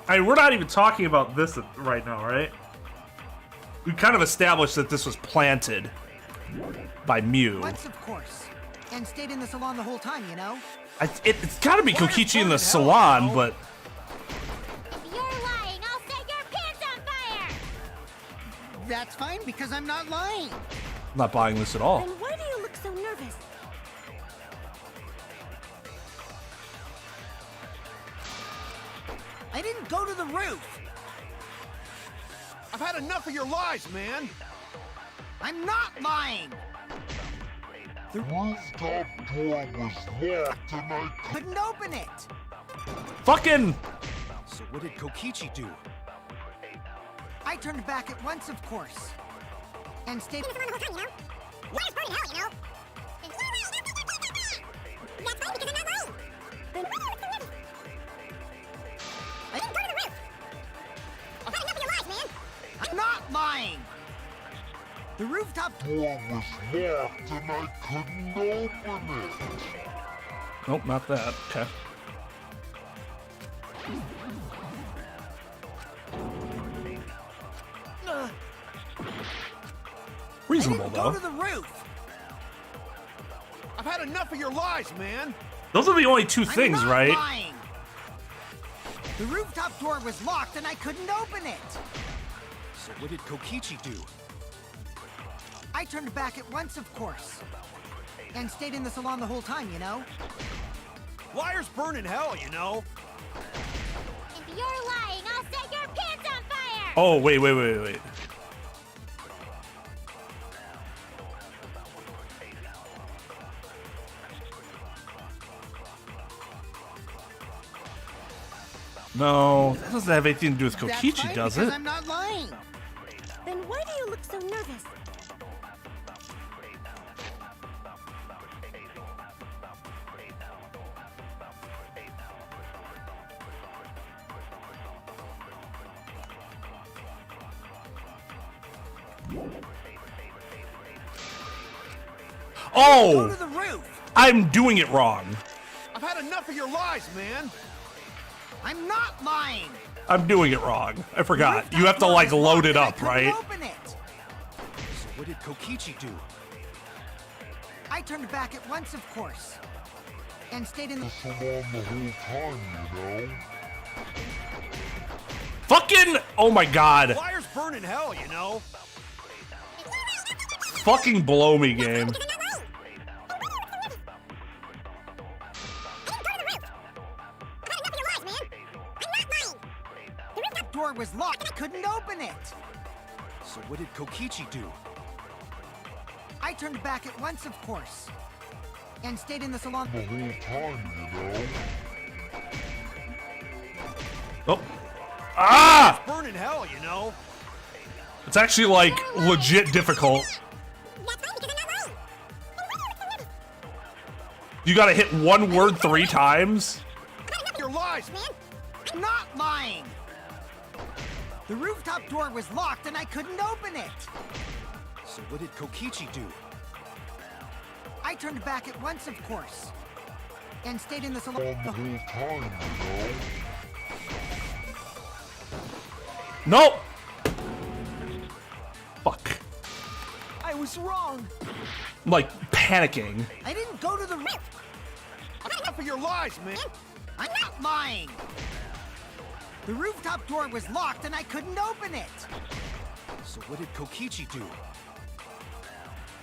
I mean, we're not even talking about this right now, right? We kind of established that this was planted by Mew. Once, of course. And stayed in the salon the whole time, you know? It's gotta be Kokichi in the salon, but... If you're lying, I'll set your pants on fire! That's fine, because I'm not lying. I'm not buying this at all. Then why do you look so nervous? I didn't go to the roof. I've had enough of your lies, man. I'm not lying. The rooftop door was locked and I Couldn't open it. Fucking... So what did Kokichi do? I turned back at once, of course. And stayed... That's fine because I'm not lying. Then why do you look so nervous? I didn't go to the roof. I've had enough of your lies, man. I'm not lying. The rooftop door was locked and I couldn't open it. Nope, not that. Okay. Reasonable, Go to though. the roof. I've had enough of your lies, man. Those are the only two things, I'm not right? lying. The rooftop door was locked and I couldn't open it. So what did Kokichi do? I turned back at once, of course. And stayed in the salon the whole time, you know? Liars burn in hell, you know. If you're lying, I'll set your pants on fire! Oh, wait. No, that doesn't have anything to do with That's Kokichi, fine, does because it? I'm not lying. Then why do you look so nervous? Go to Oh, the roof. I'm doing it wrong. I've had enough of your lies, man. I'm not lying. I'm doing it wrong. I forgot. You have to, like, load it up, right? Open it. So what did Kokichi do? I turned back at once, of course. And stayed in the... Salon the whole time, you know. Fucking... Oh my god. Liars burn in hell, you know. Fucking blow me, game. The door was locked. I couldn't open it. So what did Kokichi do? I turned back at once, of course. And stayed in the salon... The whole time, you know. Oh. Ah! Burn in hell, you know. It's actually, like, legit difficult. You gotta hit one word 3 times? Your lies, man. I'm not lying. The rooftop door was locked and I couldn't open it. So what did Kokichi do? I turned back at once, of course. And stayed in the salon... The whole time, you know. Nope. Fuck. I was wrong. I'm, like, panicking. I didn't go to the roof. I've had enough of your lies, man. I'm not lying. The rooftop door was locked and I couldn't open it. So what did Kokichi do?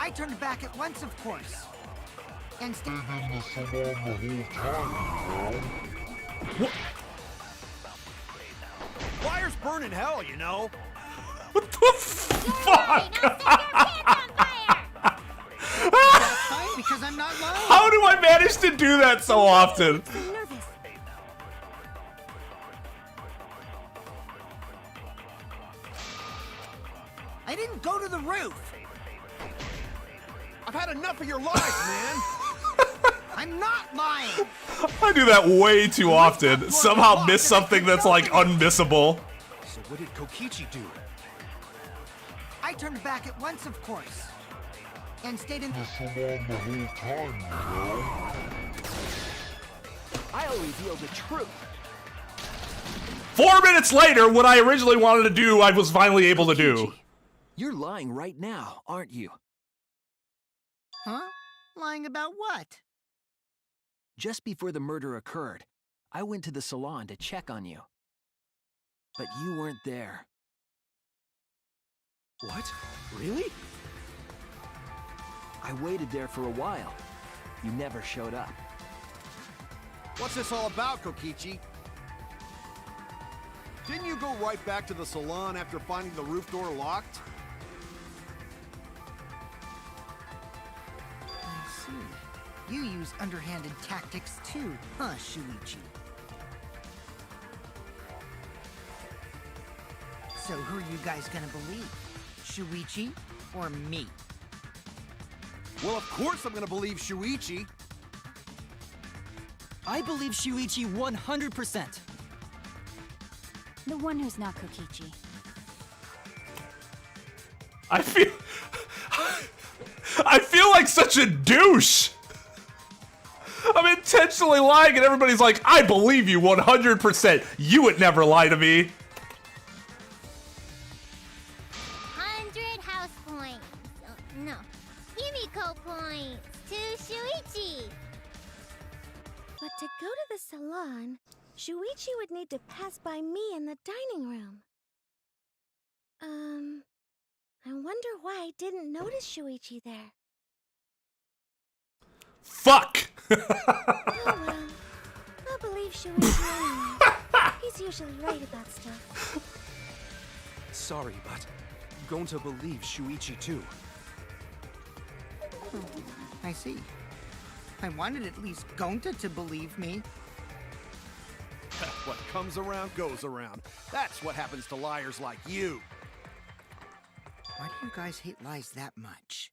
I turned back at once, of course. And Stayed in the salon the whole time, you know. What? Liars burn in hell, you know. What the fuck? That's fine because I'm not lying. How do I manage to do that so often? I'm nervous. I didn't go to the roof. I've had enough of your lies, man. I'm not lying! I do that way too often. Somehow miss something that's like unmissable. So what did Kokichi do? I turned back at once, of course. And stayed in the salon the whole time, you know? I'll reveal the truth. 4 minutes later, what I originally wanted to do, I was finally able to do. You're lying right now, aren't you? Huh? Lying about what? Just before the murder occurred, I went to the salon to check on you. But you weren't there. What? Really? I waited there for a while. You never showed up. What's this all about, Kokichi? Didn't you go right back to the salon after finding the roof door locked? I see. You use underhanded tactics too, huh, Shuichi? So who are you guys gonna believe? Shuichi or me? Well, of course I'm gonna believe Shuichi. I believe Shuichi 100%. The one who's not Kokichi. I feel like such a douche. I'm intentionally lying and everybody's like, I believe you 100%. You would never lie to me. 100 house points. Oh, no. Himiko points to Shuichi. But to go to the salon, Shuichi would need to pass by me in the dining room. I wonder why I didn't notice Shuichi there. Fuck! Oh well, I'll believe Shuichi anyway. He's usually right about stuff. Sorry, but I'm going to believe Shuichi too. Oh, I see. I wanted at least Gonta to believe me. What comes around goes around. That's what happens to liars like you. Why do you guys hate lies that much?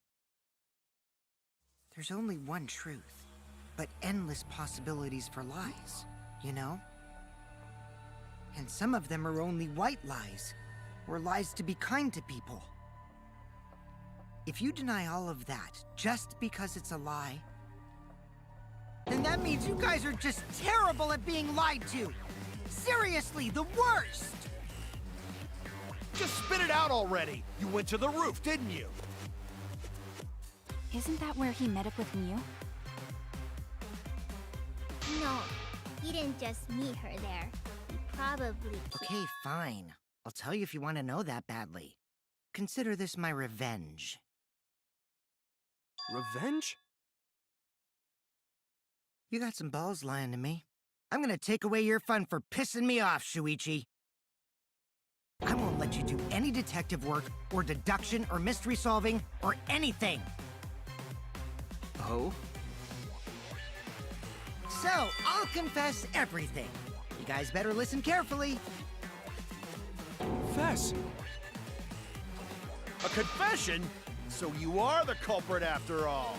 There's only one truth, but endless possibilities for lies, you know? And some of them are only white lies, or lies to be kind to people. If you deny all of that just because it's a lie, then that means you guys are just terrible at being lied to. Seriously, the worst! Just spit it out already. You went to the roof, didn't you? Isn't that where he met up with Miu? No, he didn't just meet her there. He probably... Okay, fine. I'll tell you if you want to know that badly. Consider this my revenge. Revenge? You got some balls lying to me. I'm gonna take away your fun for pissing me off, Shuichi. I won't let you do any detective work, or deduction, or mystery solving, or anything. Oh? So, I'll confess everything. You guys better listen carefully. Fess! A confession? So you are the culprit after all.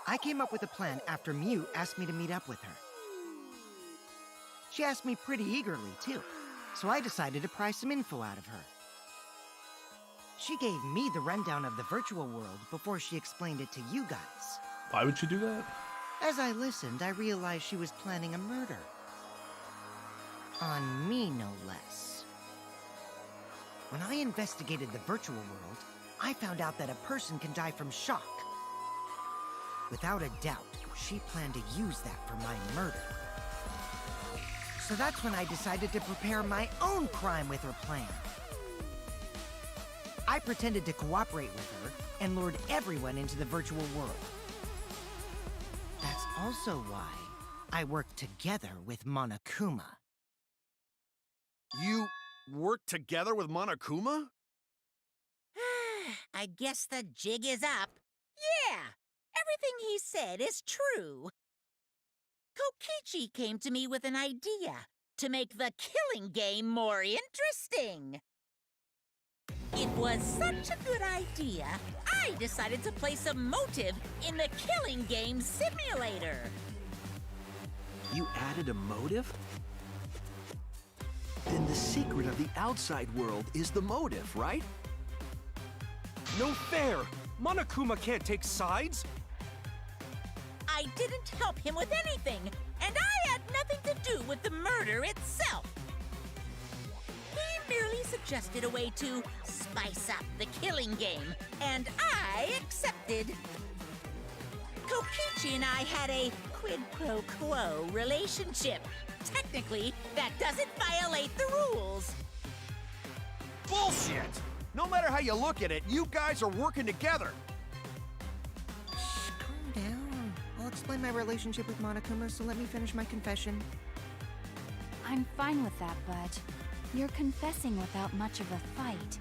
I came up with a plan after Miu asked me to meet up with her. She asked me pretty eagerly, too, so I decided to pry some info out of her. She gave me the rundown of the virtual world before she explained it to you guys. Why would you do that? As I listened, I realized she was planning a murder. On me, no less. When I investigated the virtual world, I found out that a person can die from shock. Without a doubt, she planned to use that for my murder. So that's when I decided to prepare my own crime with her plan. I pretended to cooperate with her and lured everyone into the virtual world. That's also why I worked together with Monokuma. You worked together with Monokuma? I guess the jig is up. Yeah, everything he said is true. Kokichi came to me with an idea to make the killing game more interesting. It was such a good idea, I decided to place a motive in the killing game simulator. You added a motive? Then the secret of the outside world is the motive, right? No fair! Monokuma can't take sides! I didn't help him with anything, and I had nothing to do with the murder itself. He merely suggested a way to spice up the killing game, and I accepted. Kokichi and I had a quid pro quo relationship. Technically, that doesn't violate the rules. Bullshit! No matter how you look at it, you guys are working together. Shh, calm down. I'll explain my relationship with Monokuma, so let me finish my confession. I'm fine with that, but you're confessing without much of a fight.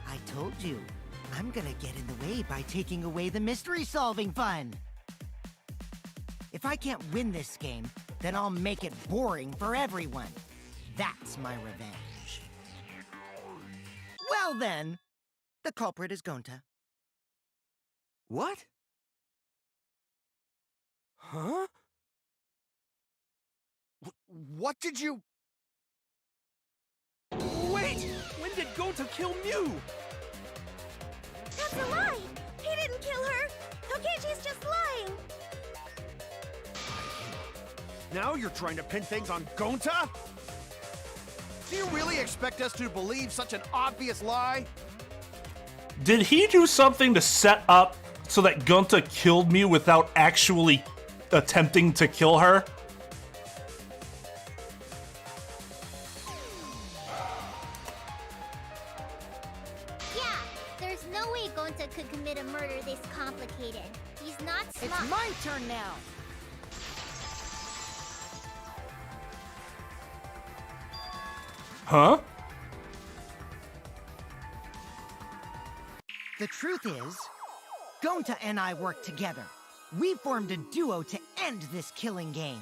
I told you. I'm gonna get in the way by taking away the mystery-solving fun. If I can't win this game, then I'll make it boring for everyone. That's my revenge. Well then, the culprit is Gonta. What? Huh? What did you... Wait! When did Gonta kill Mew? That's a lie! He didn't kill her! Kokichi's just lying! Now you're trying to pin things on Gonta? Do you really expect us to believe such an obvious lie? Did he do something to set up so that Gonta killed me without actually attempting to kill her? Yeah, there's no way Gonta could commit a murder this complicated. He's not smart. It's my turn now! Huh? The truth is, Gonta and I worked together. We formed a duo to end this killing game.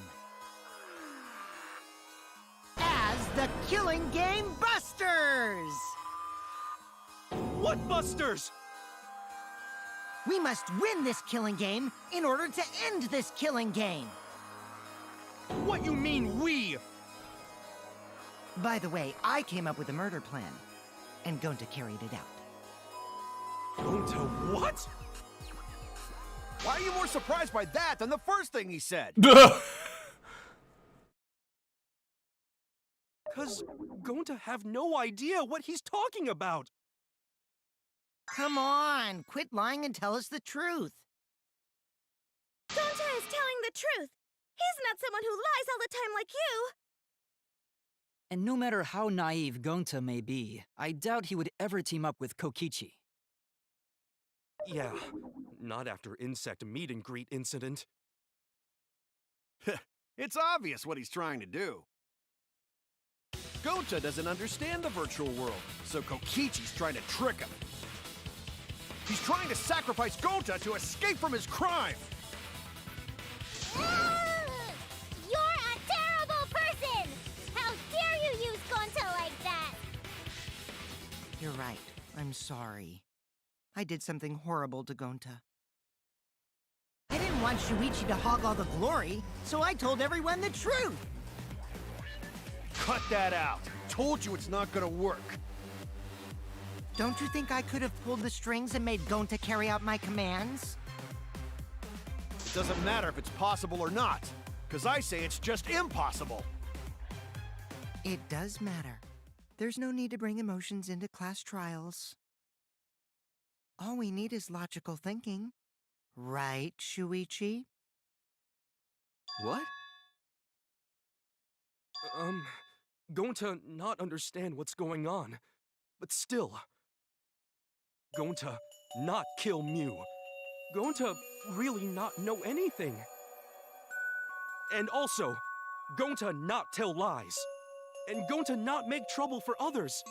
As the Killing Game Busters! What busters? We must win this killing game in order to end this killing game. What you mean, we? By the way, I came up with a murder plan, and Gonta carried it out. Gonta what? Why are you more surprised by that than the first thing he said? Cause Gonta have no idea what he's talking about. Come on, quit lying and tell us the truth. Gonta is telling the truth! He's not someone who lies all the time like you! And no matter how naive Gonta may be, I doubt he would ever team up with Kokichi. Yeah, not after insect meet and greet incident. It's obvious what he's trying to do. Gonta doesn't understand the virtual world, so Kokichi's trying to trick him. He's trying to sacrifice Gonta to escape from his crime! You're a terrible person! How dare you use Gonta like that? You're right. I'm sorry. I did something horrible to Gonta. I didn't want Shuichi to hog all the glory, so I told everyone the truth! Cut that out! Told you it's not gonna work! Don't you think I could have pulled the strings and made Gonta carry out my commands? It doesn't matter if it's possible or not, because I say it's just impossible! It does matter. There's no need to bring emotions into class trials. All we need is logical thinking. Right, Shuichi? What? Gonta not understand what's going on, but still. Gonta not kill Mew. Gonta really not know anything. And also, Gonta not tell lies. And Gonta not make trouble for others.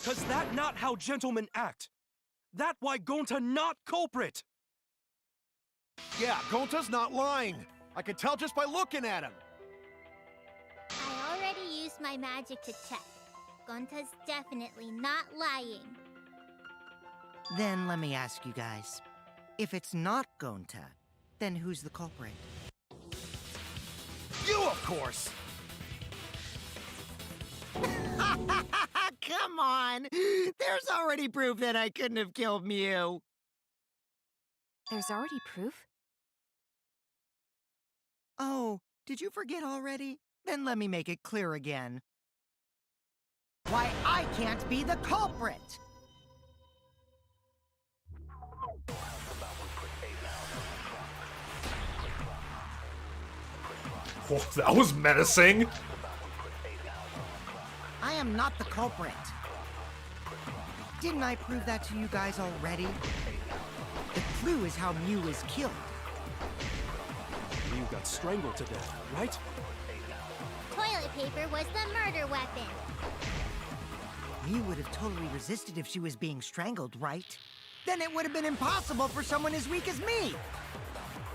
'Cause that not how gentlemen act. That why Gonta not culprit. Yeah, Gonta's not lying. I can tell just by looking at him. I already used my magic to check. Gonta's definitely not lying. Then let me ask you guys. If it's not Gonta, then who's the culprit? You, of course! Come on! There's already proof that I couldn't have killed Mew. There's already proof? Oh, did you forget already? Then let me make it clear again. Why I can't be the culprit! Oh, that was menacing. I am not the culprit. Didn't I prove that to you guys already? The clue is how Mew is killed. Mew got strangled to death, right? Toilet paper was the murder weapon. Mew would have totally resisted if she was being strangled, right? Then it would have been impossible for someone as weak as me!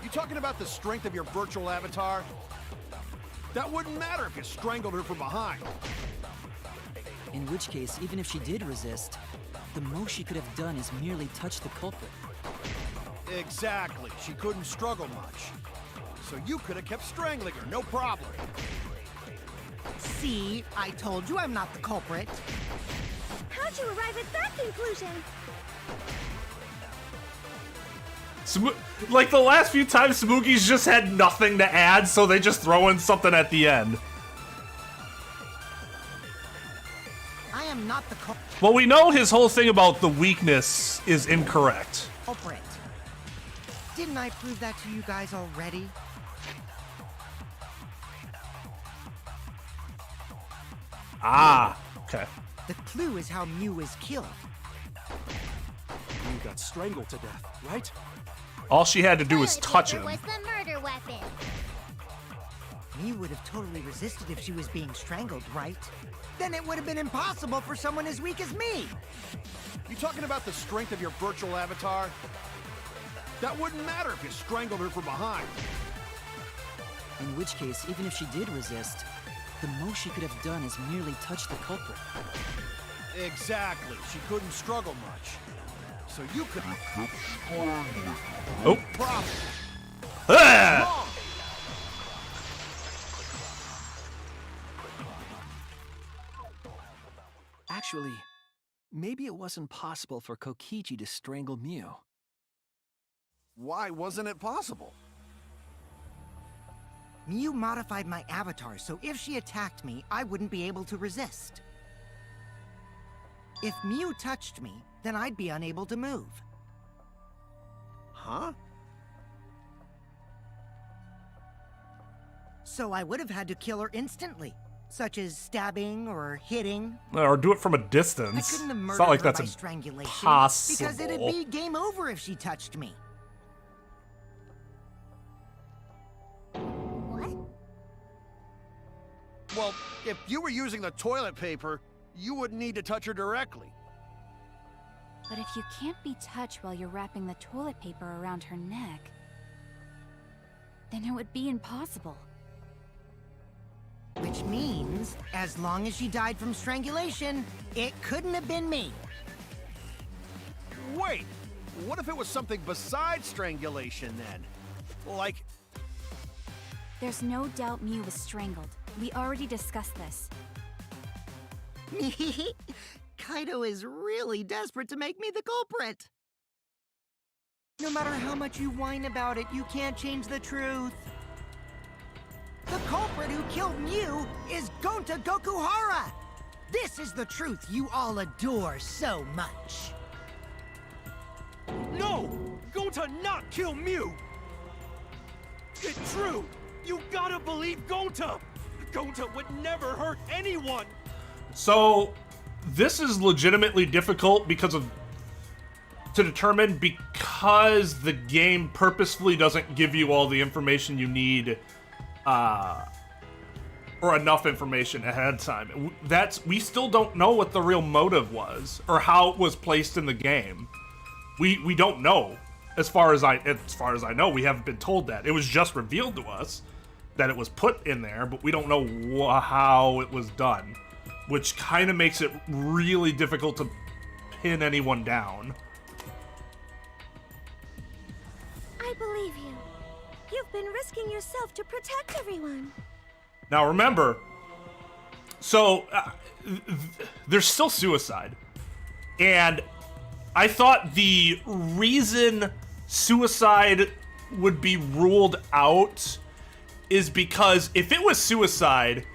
You talking about the strength of your virtual avatar? That wouldn't matter if you strangled her from behind. In which case, even if she did resist, the most she could have done is merely touch the culprit. Exactly. She couldn't struggle much. So you could have kept strangling her, no problem. See, I told you I'm not the culprit. How'd you arrive at that conclusion? Like the last few times, Smoogies just had nothing to add, so they just throw in something at the end. I am not the culprit. Well, we know his whole thing about the weakness is incorrect. Didn't I prove that to you guys already? Ah, okay. The clue is how Mew is killed. Mew got strangled to death, right? All she had to do was touch him. Was the murder weapon. Mew would have totally resisted if she was being strangled, right? Then it would have been impossible for someone as weak as me! You talking about the strength of your virtual avatar? That wouldn't matter if you strangled her from behind. In which case, even if she did resist, the most she could have done is merely touch the culprit. Exactly. She couldn't struggle much. So you could have kept strangling. Oh. Problem. Ah! Actually, maybe it wasn't possible for Kokichi to strangle Mew. Why wasn't it possible? Mew modified my avatar, so if she attacked me, I wouldn't be able to resist. If Mew touched me, then I'd be unable to move. Huh? So I would have had to kill her instantly, such as stabbing or hitting. Or do it from a I distance. couldn't have It's murdered not like her that's by strangulation, impossible. because it'd be game over if she touched me. What? Well, if you were using the toilet paper, you wouldn't need to touch her directly. But if you can't be touched while you're wrapping the toilet paper around her neck, then it would be impossible. Which means, as long as she died from strangulation, it couldn't have been me. Wait, what if it was something besides strangulation then? Like... There's no doubt Mew was strangled. We already discussed this. Kaido is really desperate to make me the culprit. No matter how much you whine about it, you can't change the truth. The culprit who killed Mew is Gonta Gokuhara! This is the truth you all adore so much. No! Gonta not kill Mew! It's true! You gotta believe Gonta! Gonta would never hurt anyone! So, this is legitimately difficult to determine because the game purposefully doesn't give you all the information you need, or enough information ahead of time. We still don't know what the real motive was, or how it was placed in the game. We don't know. As far as I know, we haven't been told that. It was just revealed to us that it was put in there, but we don't know how it was done. which kind of makes it really difficult to pin anyone down. I believe you. You've been risking yourself to protect everyone. Now remember, so there's still suicide. And I thought the reason suicide would be ruled out is because if it was suicide,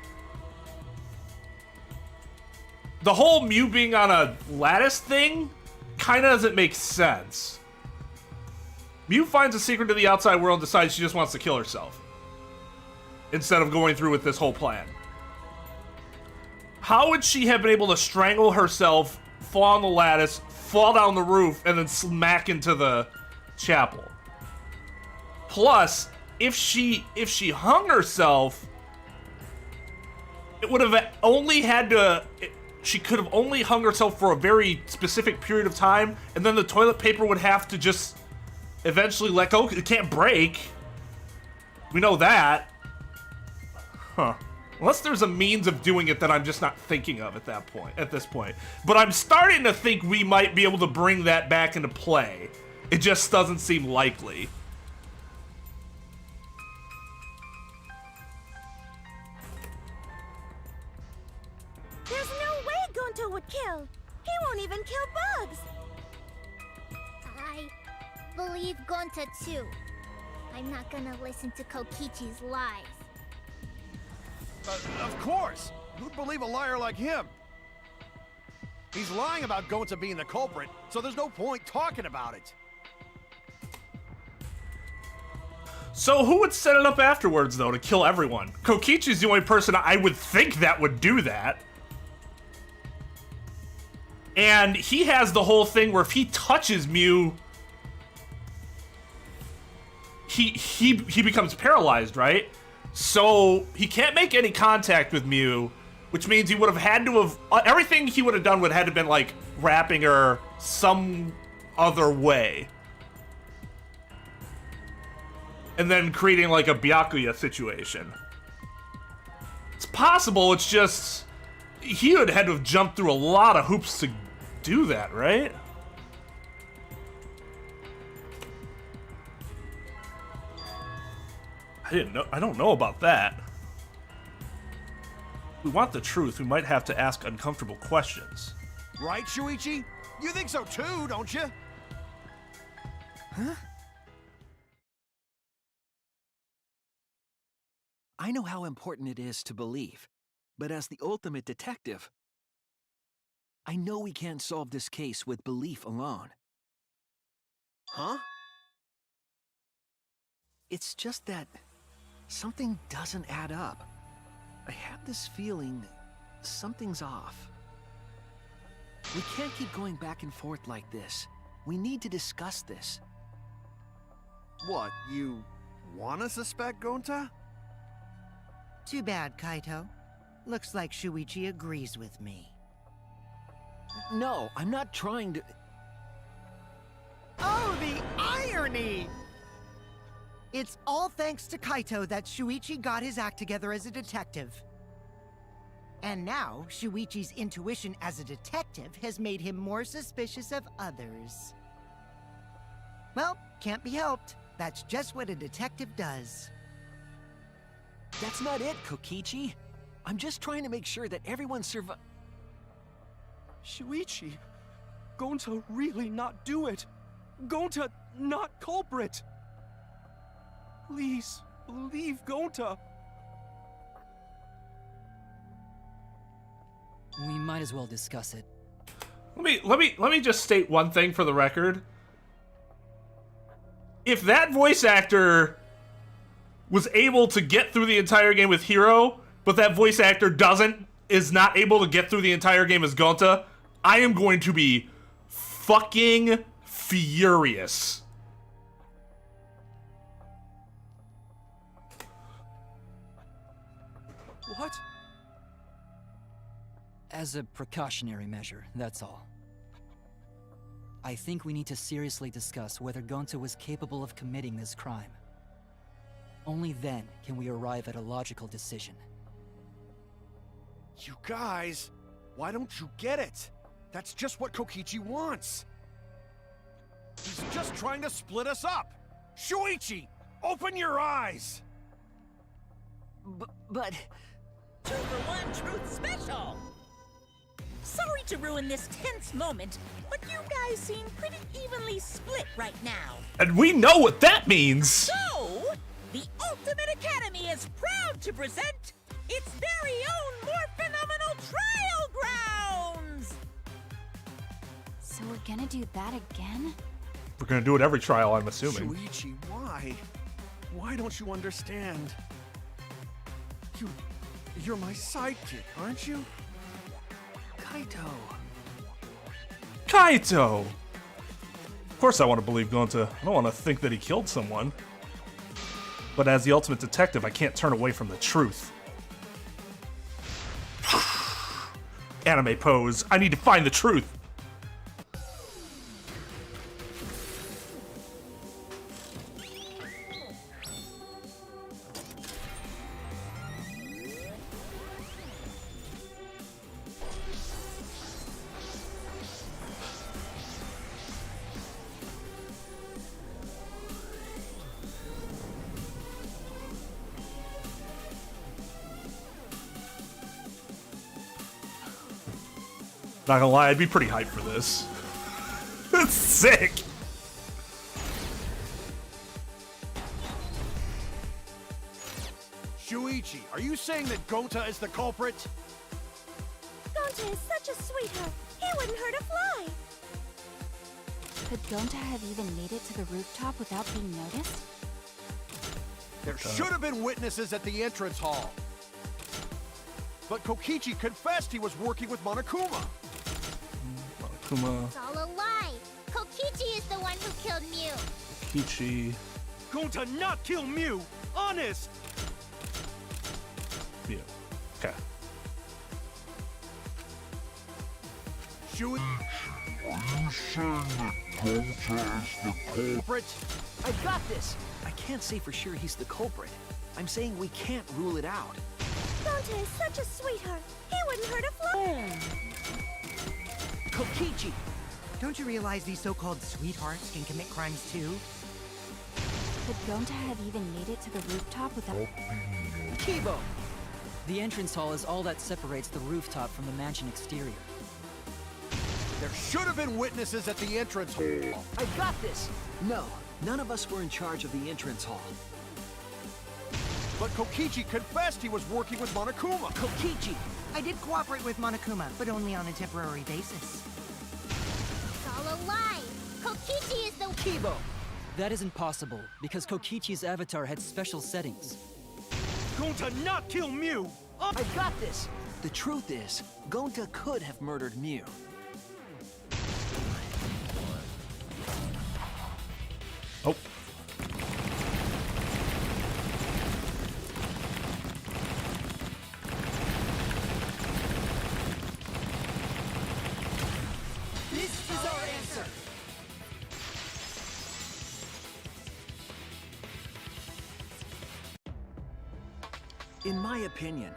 the whole Mew being on a lattice thing kind of doesn't make sense. Mew finds a secret to the outside world and decides she just wants to kill herself instead of going through with this whole plan. How would she have been able to strangle herself, fall on the lattice, fall down the roof, and then smack into the chapel? Plus, if she hung herself, it would have only had to... She could have only hung herself for a very specific period of time, and then the toilet paper would have to just eventually let go. It can't break. We know that. Huh. Unless there's a means of doing it that I'm just not thinking of at this point. But I'm starting to think we might be able to bring that back into play. It just doesn't seem likely. There's no way Gonta would kill. He won't even kill bugs. I believe Gonta too. I'm not gonna listen to Kokichi's lies. Of course! Who'd believe a liar like him? He's lying about Gonta being the culprit, so there's no point talking about it. So who would set it up afterwards, though, to kill everyone? Kokichi's the only person I would think that would do that. And he has the whole thing where if he touches Mew, he becomes paralyzed, right? So he can't make any contact with Mew, which means he would have had to have... everything he would have done would have had to been, like, wrapping her some other way. And then creating, like, a Byakuya situation. It's possible, it's just... He would have had to have jumped through a lot of hoops to do that, right? I don't know about that. If we want the truth, we might have to ask uncomfortable questions. Right, Shuichi? You think so too, don't you? Huh? I know how important it is to believe, but as the ultimate detective, I know we can't solve this case with belief alone. Huh? It's just that something doesn't add up. I have this feeling something's off. We can't keep going back and forth like this. We need to discuss this. What, you wanna suspect Gonta? Too bad, Kaito. Looks like Shuichi agrees with me. No, I'm not trying to... Oh, the irony! It's all thanks to Kaito that Shuichi got his act together as a detective. And now, Shuichi's intuition as a detective has made him more suspicious of others. Well, can't be helped. That's just what a detective does. That's not it, Kokichi. I'm just trying to make sure that everyone Shuichi, Gonta really not do it. Gonta not culprit. Please, believe Gonta. We might as well discuss it. Let me just state one thing for the record. If that voice actor was able to get through the entire game with Hiro, but that voice actor is not able to get through the entire game as Gonta, I am going to be fucking furious. What? As a precautionary measure, that's all. I think we need to seriously discuss whether Gonta was capable of committing this crime. Only then can we arrive at a logical decision. You guys, Why don't you get it? That's just what Kokichi wants. He's just trying to split us up. Shuichi, open your eyes. But... 2 for 1 truth special! Sorry to ruin this tense moment, but you guys seem pretty evenly split right now. And we know what that means! So, the Ultimate Academy is proud to present its very own more phenomenal trial grounds! So we're gonna do that again? We're gonna do it every trial, I'm assuming. Shuichi, why? Why don't you understand? You're my sidekick, aren't you? Kaito! Of course I want to believe Gonta. I don't want to think that he killed someone. But as the ultimate detective, I can't turn away from the truth. Anime pose. I need to find the truth. Not gonna lie, I'd be pretty hyped for this. That's sick! Shuichi, are you saying that Gonta is the culprit? Gonta is such a sweetheart. He wouldn't hurt a fly. Could Gonta have even made it to the rooftop without being noticed? There should have been witnesses at the entrance hall. But Kokichi confessed he was working with Monokuma. Monokuma. It's all a lie. Kokichi is the one who killed Mew. Kokichi. Gonta not kill Mew! Honest! Mew. Okay. Shuichi, Are you saying that Gonta is the culprit? I got this! I can't say for sure he's the culprit. I'm saying we can't rule it out. Gonta is such a sweetheart. He wouldn't hurt a fly. Kokichi! Don't you realize these so-called sweethearts can commit crimes too? Could Gonta have even made it to the rooftop without... Kibo! The entrance hall is all that separates the rooftop from the mansion exterior. There should have been witnesses at the entrance hall. I got this! No, none of us were in charge of the entrance hall. But Kokichi confessed he was working with Monokuma. Kokichi! I did cooperate with Monokuma, but only on a temporary basis. It's all a lie. Kokichi is the... Kibo! That isn't possible, because Kokichi's avatar had special settings. Gonta not kill Mew! I got this! The truth is, Gonta could have murdered Mew. Oh. This is our answer! In my opinion,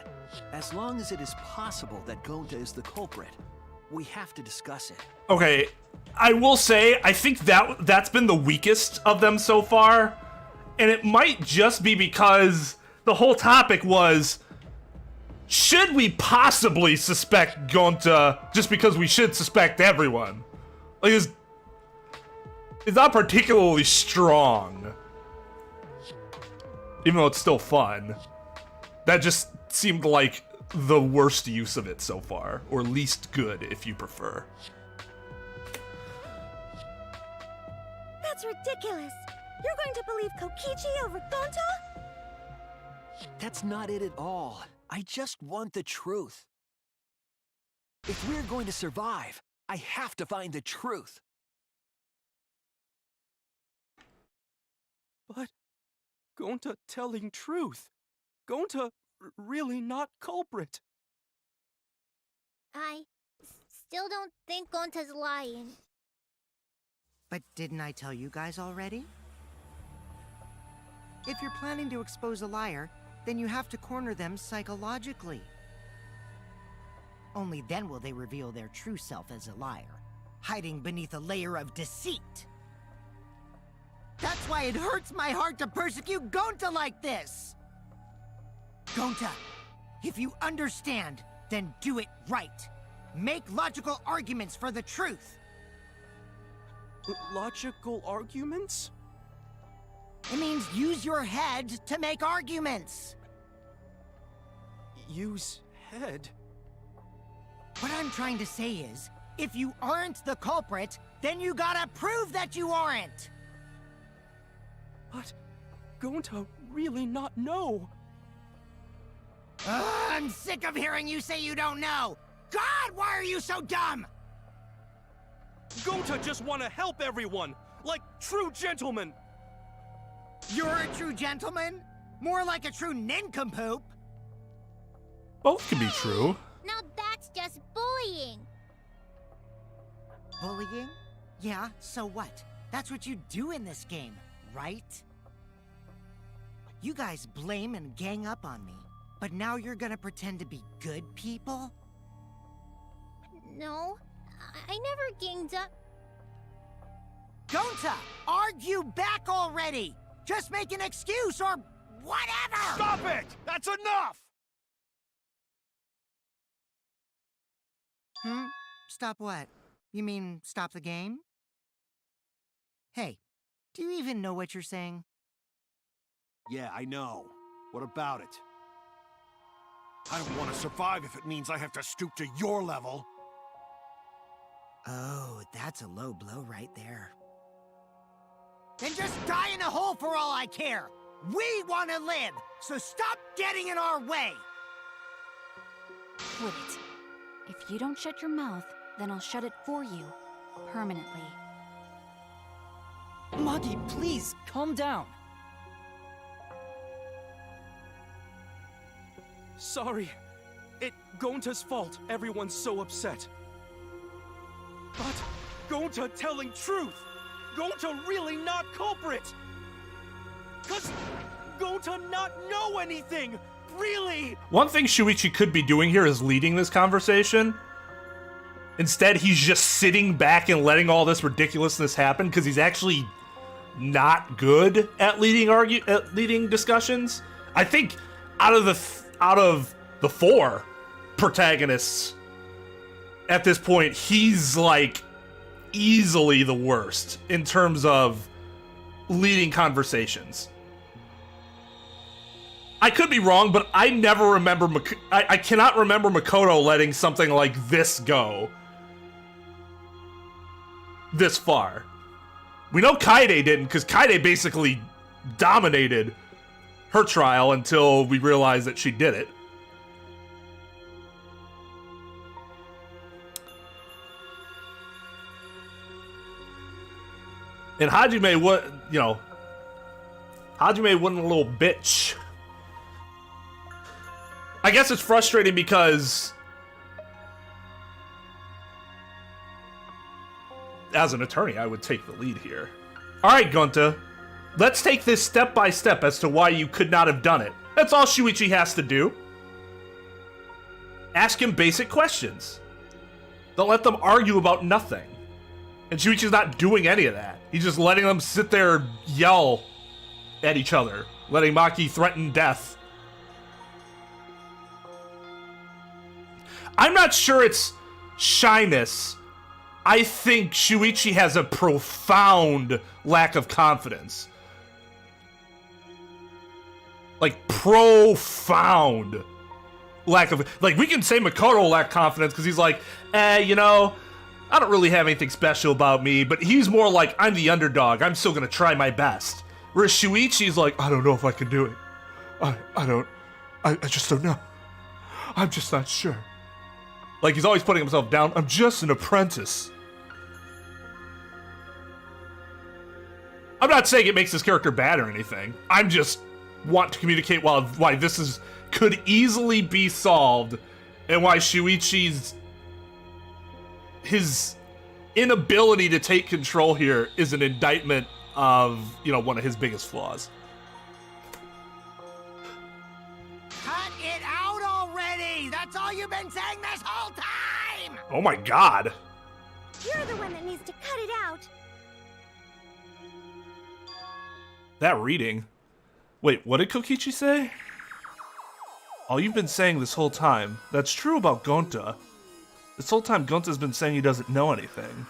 as long as it is possible that Gonta is the culprit, we have to discuss it. Okay, I will say, I think that's been the weakest of them so far. And it might just be because the whole topic was, should we possibly suspect Gonta just because we should suspect everyone? Like, it's not particularly strong. Even though it's still fun. That just seemed like the worst use of it so far. Or least good, if you prefer. That's ridiculous. You're going to believe Kokichi over Gonta? That's not it at all. I just want the truth. If we're going to survive, I have to find the truth. But Gonta telling truth. Gonta really not culprit. I still don't think Gonta's lying. But didn't I tell you guys already? If you're planning to expose a liar, then you have to corner them psychologically. Only then will they reveal their true self as a liar, hiding beneath a layer of deceit. That's why it hurts my heart to persecute Gonta like this! Gonta, if you understand, then do it right. Make logical arguments for the truth. Logical arguments? It means use your head to make arguments. Use head? What I'm trying to say is, if you aren't the culprit, then you gotta prove that you aren't! But Gonta really not know. I'm sick of hearing you say you don't know! God, why are you so dumb? Gonta just want to help everyone, like true gentlemen. You're a true gentleman? More like a true nincompoop. Both can be true. Now that's just bullying. Bullying? Yeah, so what? That's what you do in this game, right? You guys blame and gang up on me, but now you're gonna pretend to be good people? No, I never ganged up. Gonta, argue back already! Just make an excuse or whatever! Stop it! That's enough! Stop what? You mean stop the game? Hey, do you even know what you're saying? Yeah, I know. What about it? I don't want to survive if it means I have to stoop to your level. Oh, that's a low blow right there. Then just die in a hole for all I care! We want to live, so stop getting in our way! Quit it. If you don't shut your mouth, then I'll shut it for you. Permanently. Maki, please, calm down. Sorry. It Gonta's fault everyone's so upset. But Gonta telling truth! Gonta really not culprit! 'Cause Gonta not know anything! Really! One thing Shuichi could be doing here is leading this conversation. Instead, he's just sitting back and letting all this ridiculousness happen because he's actually not good at leading discussions. I think out of the four protagonists at this point, he's like easily the worst in terms of leading conversations. I could be wrong, but I never remember I cannot remember Makoto letting something like this go this far. We know Kaede didn't, because Kaede basically dominated her trial until we realized that she did it. And Hajime Hajime wasn't a little bitch. I guess it's frustrating because as an attorney, I would take the lead here. Alright, Gonta. Let's take this step by step as to why you could not have done it. That's all Shuichi has to do. Ask him basic questions. Don't let them argue about nothing. And Shuichi's not doing any of that. He's just letting them sit there yell at each other. Letting Maki threaten death. I'm not sure it's shyness. I think Shuichi has a profound lack of confidence. Like, profound lack of... Like, we can say Makoto lacked confidence because he's like, I don't really have anything special about me, but he's more like, I'm the underdog. I'm still gonna try my best. Whereas Shuichi's like, I don't know if I can do it. I just don't know. I'm just not sure. Like, he's always putting himself down. I'm just an apprentice. I'm not saying it makes this character bad or anything. I'm just want to communicate why this could easily be solved and why Shuichi's his inability to take control here is an indictment of, one of his biggest flaws. Cut it out already! That's all all you've been saying this whole time! Oh my god. You're the one that needs to cut it out. That reading. Wait, what did Kokichi say? All you've been saying this whole time. That's true about Gonta. This whole time Gonta's been saying he doesn't know anything.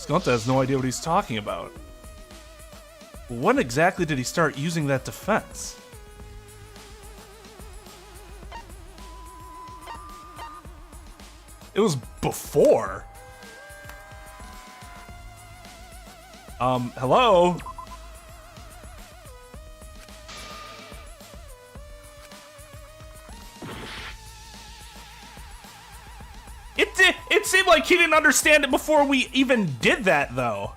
Gonta has no idea what he's talking about. When exactly did he start using that defense? It was before. Hello? It seemed like he didn't understand it before we even did that, though.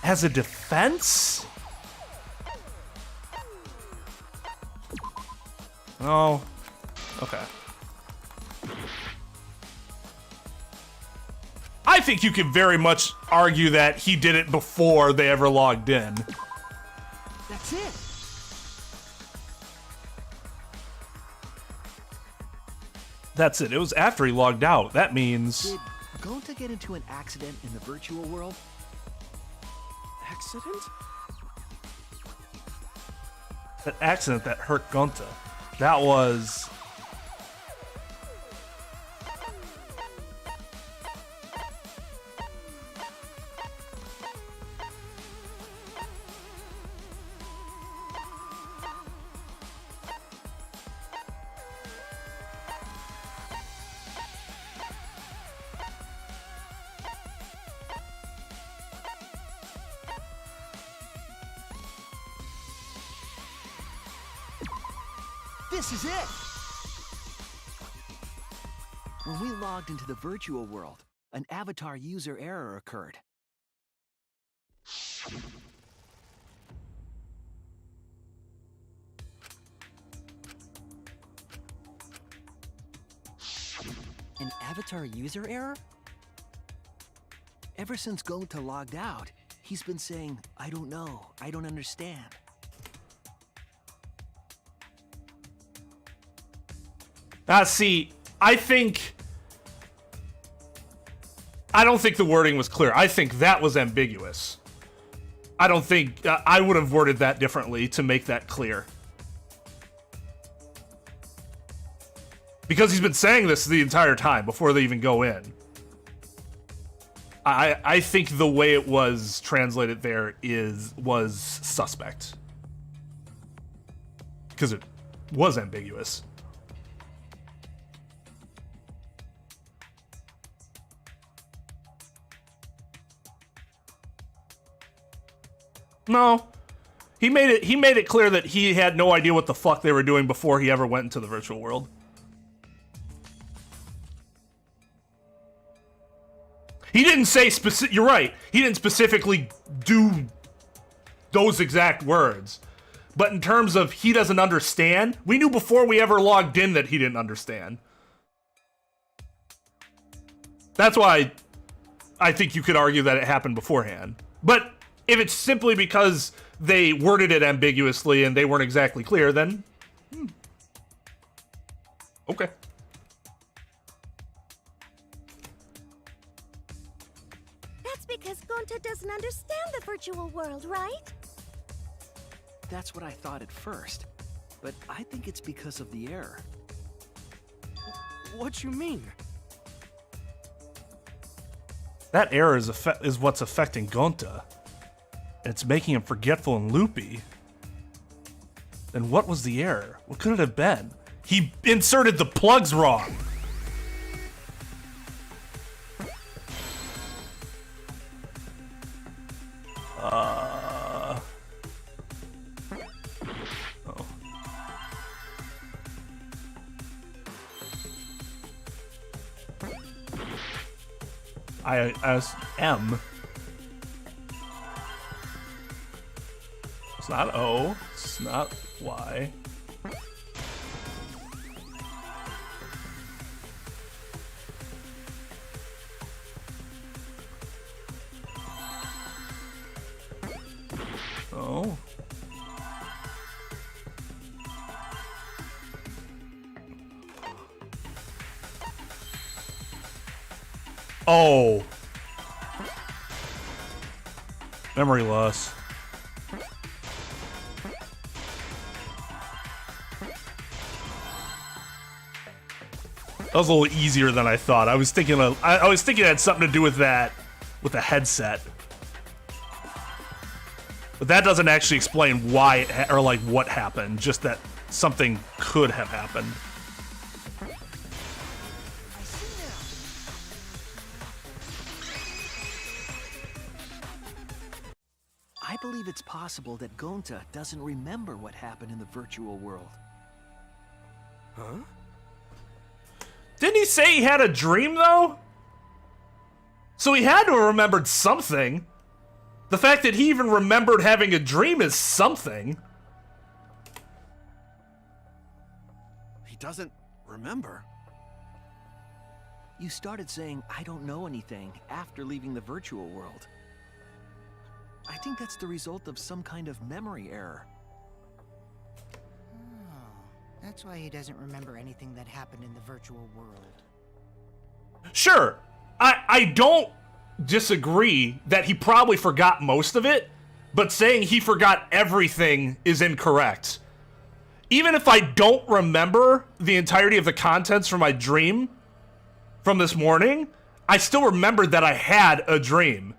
As a defense? Oh. Okay. I think you could very much argue that he did it before they ever logged in. That's it. That's it. It was after he logged out. That means... Did Gonta get into an accident in the virtual world? Accident? That accident that hurt Gonta. That was... This is it! When we logged into the virtual world, an avatar user error occurred. An avatar user error? Ever since Gonta logged out, he's been saying, I don't know, I don't understand. See, I don't think the wording was clear. I think that was ambiguous. I don't think... I would have worded that differently to make that clear. Because he's been saying this the entire time before they even go in. I think the way it was translated there was suspect. Because it was ambiguous. No. He made it clear that he had no idea what the fuck they were doing before he ever went into the virtual world. He didn't say specific. You're right. He didn't specifically do those exact words. But in terms of he doesn't understand, we knew before we ever logged in that he didn't understand. That's why I think you could argue that it happened beforehand. But if it's simply because they worded it ambiguously and they weren't exactly clear, then... Okay. That's because Gonta doesn't understand the virtual world, right? That's what I thought at first, but I think it's because of the error. What you mean? That error is what's affecting Gonta. It's making him forgetful and loopy. Then what was the error? What could it have been? He inserted the plugs wrong. Oh. M. It's not O. It's not Y. Oh. Oh. Memory loss. That was a little easier than I thought. I was thinking it had something to do with that, with the headset. But that doesn't actually explain why or like what happened. Just that something could have happened. I believe it's possible that Gonta doesn't remember what happened in the virtual world. Huh? Didn't he say he had a dream, though? So he had to have remembered something. The fact that he even remembered having a dream is something. He doesn't remember. You started saying, I don't know anything, after leaving the virtual world. I think that's the result of some kind of memory error. Oh, that's why he doesn't remember anything that happened in the virtual world. Sure, I don't disagree that he probably forgot most of it, but saying he forgot everything is incorrect. Even if I don't remember the entirety of the contents from my dream from this morning, I still remembered that I had a dream.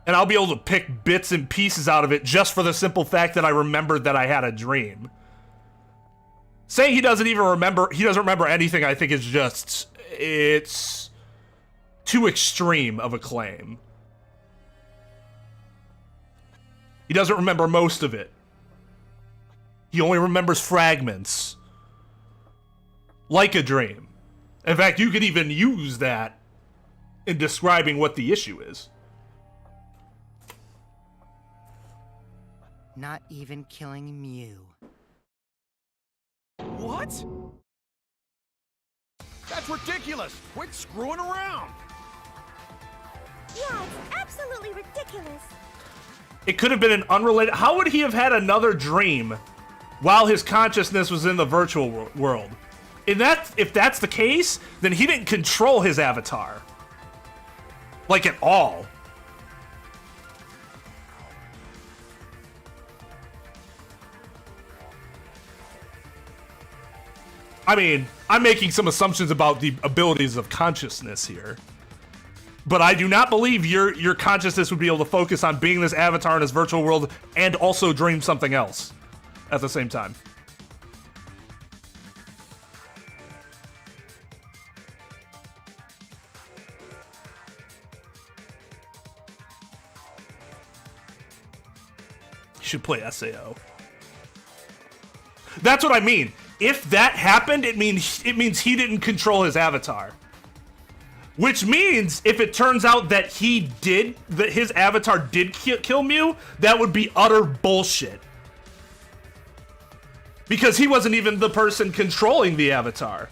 And I'll be able to pick bits and pieces out of it just for the simple fact that I remembered that I had a dream. Saying he doesn't remember anything, I think is just, it's too extreme of a claim. He doesn't remember most of it. He only remembers fragments. Like a dream. In fact, you could even use that in describing what the issue is. Not even killing Mew. What? That's ridiculous! Quit screwing around! Yeah, it's absolutely ridiculous. It could have been an unrelated... How would he have had another dream while his consciousness was in the virtual world? If that's the case, then he didn't control his avatar. Like, at all. I mean, I'm making some assumptions about the abilities of consciousness here. But I do not believe your consciousness would be able to focus on being this avatar in this virtual world and also dream something else at the same time. You should play SAO. That's what I mean. If that happened, it means he didn't control his avatar. Which means if it turns out that his avatar did kill Mew, that would be utter bullshit. Because he wasn't even the person controlling the avatar.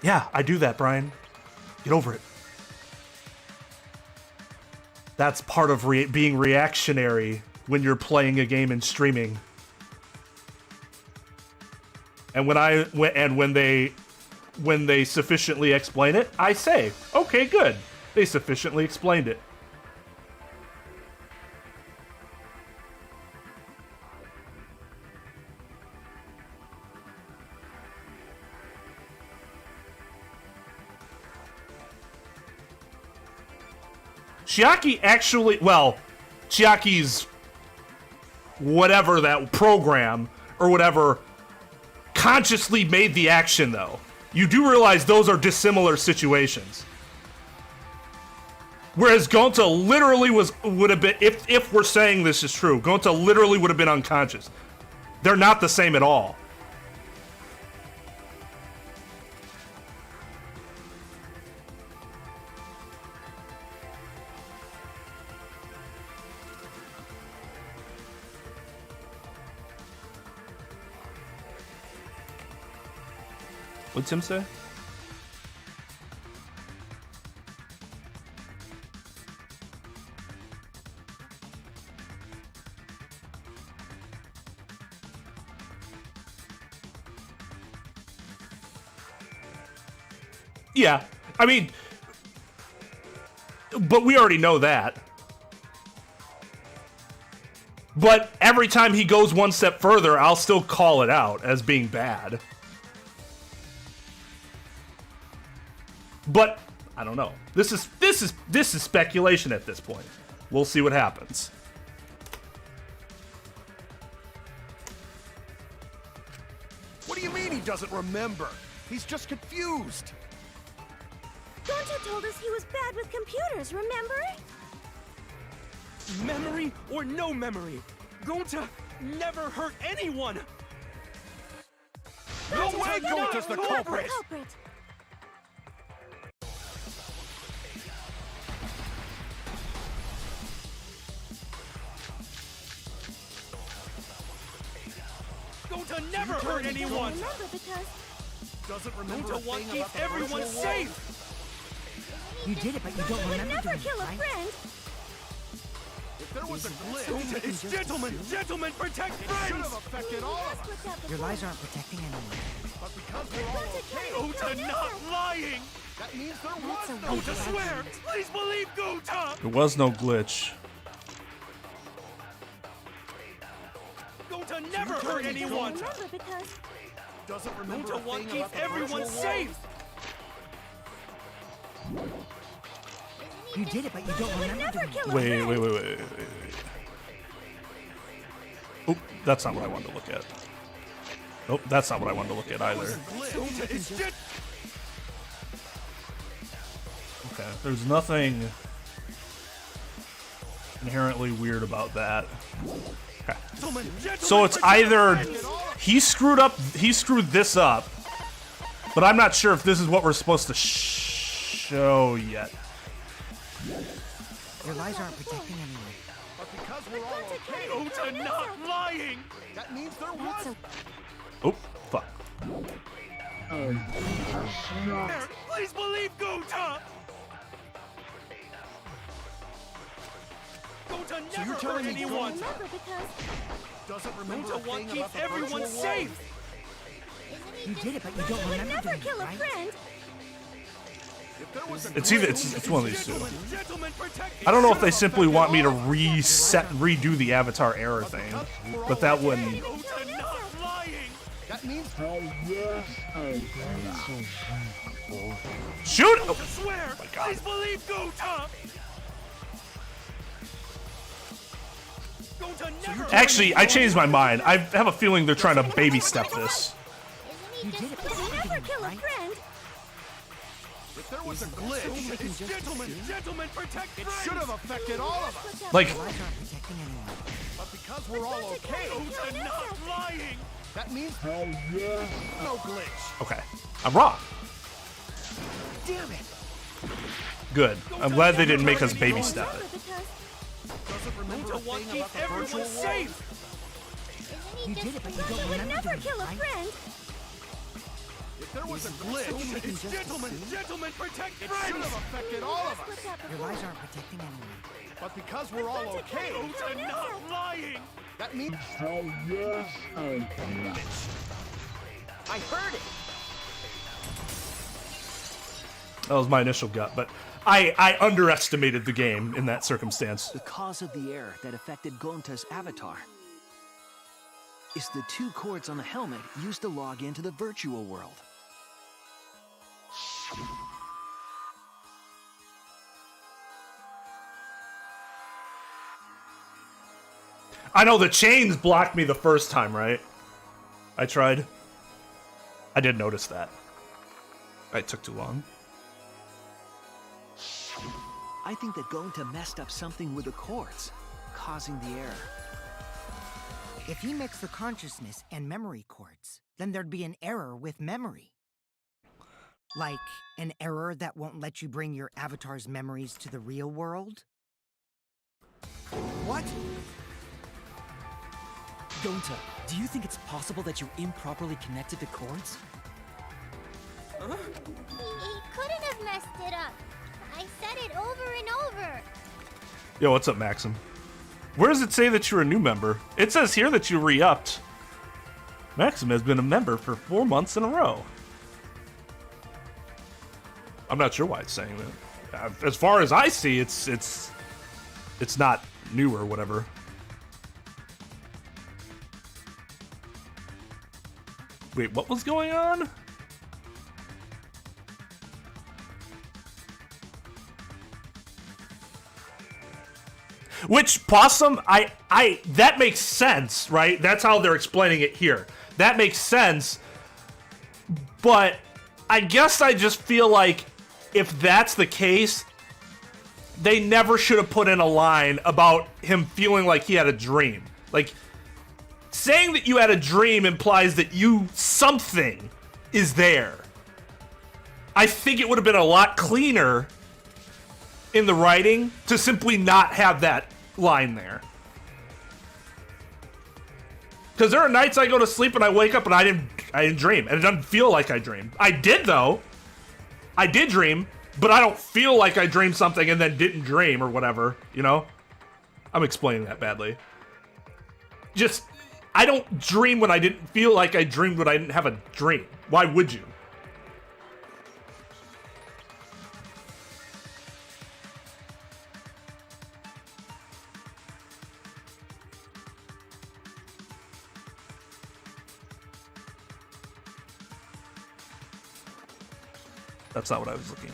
Yeah, I do that, Brian. Get over it. That's part of being reactionary when you're playing a game and streaming. And when they sufficiently explain it, I say, okay, good. They sufficiently explained it. Chiaki actually, well, Chiaki's whatever that program or whatever consciously made the action, though. You do realize those are dissimilar situations. Whereas Gonta literally would have been, if we're saying this is true, Gonta literally would have been unconscious. They're not the same at all. What'd Tim say? Yeah, I mean, but we already know that. But every time he goes one step further, I'll still call it out as being bad. But I don't know. This is speculation at this point. We'll see what happens. What do you mean he doesn't remember? He's just confused. Gonta told us he was bad with computers, remember? Memory or no memory, Gonta never hurt anyone! No way Gonta's the culprit! Gonta never hurt anyone! Remember because Doesn't remember Gonta wants to keep everyone safe! You did it, but you don't remember never doing it, kill a right? friend. If there was a glitch, Gonta is gentlemen! Gentlemen protect should friends! have affected all of us. Your lies aren't protecting anyone. But because we're all okay, Gonta not lying! that means there That's was a no weak Gonta swear! Please believe Gonta! There was no glitch. Gonta never hurt anyone! Remember because Doesn't remember a Gonta wants to thing keep about the everyone virtual safe! You did it, but you don't remember doing it. Wait. Oh, that's not what I wanted to look at. Oh, that's not what I wanted to look at either. Gonta is just... Okay, there's nothing inherently weird about that. Okay. So it's either he screwed this up, but I'm not sure if this is what we're supposed to show yet. Your lies aren't protecting anyone. But because we're all okay, Gonta not lying! that means there was. Oh, fuck. Please believe Gonta! Gonta never hurt telling me anyone! remember because Doesn't remember a Gonta wants thing to about keep the everyone virtual safe! You did it, but you don't remember never doing it, kill a right? friend. If there was a It's one of these two. Gentlemen protect... I don't know if they simply want me to redo the avatar error thing, but that wouldn't. Gonta not lying! that means Shoot! Oh, I swear! my God. Please believe Gonta! Gonta never... Actually, I changed my mind. I have a feeling they're trying to baby step this. You did it, but you Never didn't, kill a right? friend. if there was a glitch, Gentlemen protect it friends! should have affected all of us. Like, Your lies aren't protecting anyone. But because we're all okay, Gonta not lying! that means no glitch. okay, I'm wrong. Damn it! Good. I'm glad they didn't make us baby step it. Doesn't remember a Gonta wants to thing keep about the everyone virtual world. safe! You did it, but you don't remember Never doing it, kill a right? friend. If there was a glitch, Gentlemen protect it should friends! have affected all of us. Your lies aren't protecting anyone. But because we're all okay, Gonta not lying! that means I heard it. That was my initial gut, but I underestimated the game in that circumstance. The cause of the error that affected Gonta's avatar is the 2 cords on the helmet used to log into the virtual world. I know the chains blocked me the first time, right? I tried. I did notice that. It took too long. I think that Gonta messed up something with the cords, causing the error. If he mixed the consciousness and memory cords, then there'd be an error with memory. Like an error that won't let you bring your avatar's memories to the real world? What? Gonta, do you think it's possible that you improperly connected the cords? He couldn't have messed it up. I said it over and over. Yo, what's up, Maxim? Where does it say that you're a new member? It says here that you re-upped. Maxim has been a member for 4 months in a row. I'm not sure why it's saying that. As far as I see, it's not new or whatever. Wait, what was going on? Which Possum, that makes sense, right? That's how they're explaining it here. That makes sense. But I guess I just feel like if that's the case, they never should have put in a line about him feeling like he had a dream. Like, saying that you had a dream implies that something is there. I think it would have been a lot cleaner in the writing to simply not have that line there. Because there are nights I go to sleep and I wake up and I didn't dream, and it doesn't feel like I dreamed. I did though. I did dream, but I don't feel like I dreamed something and then didn't dream or whatever, you know? I'm explaining that badly. Just, I don't dream when I didn't feel like I dreamed when I didn't have a dream. Why would you? That's not what I was looking.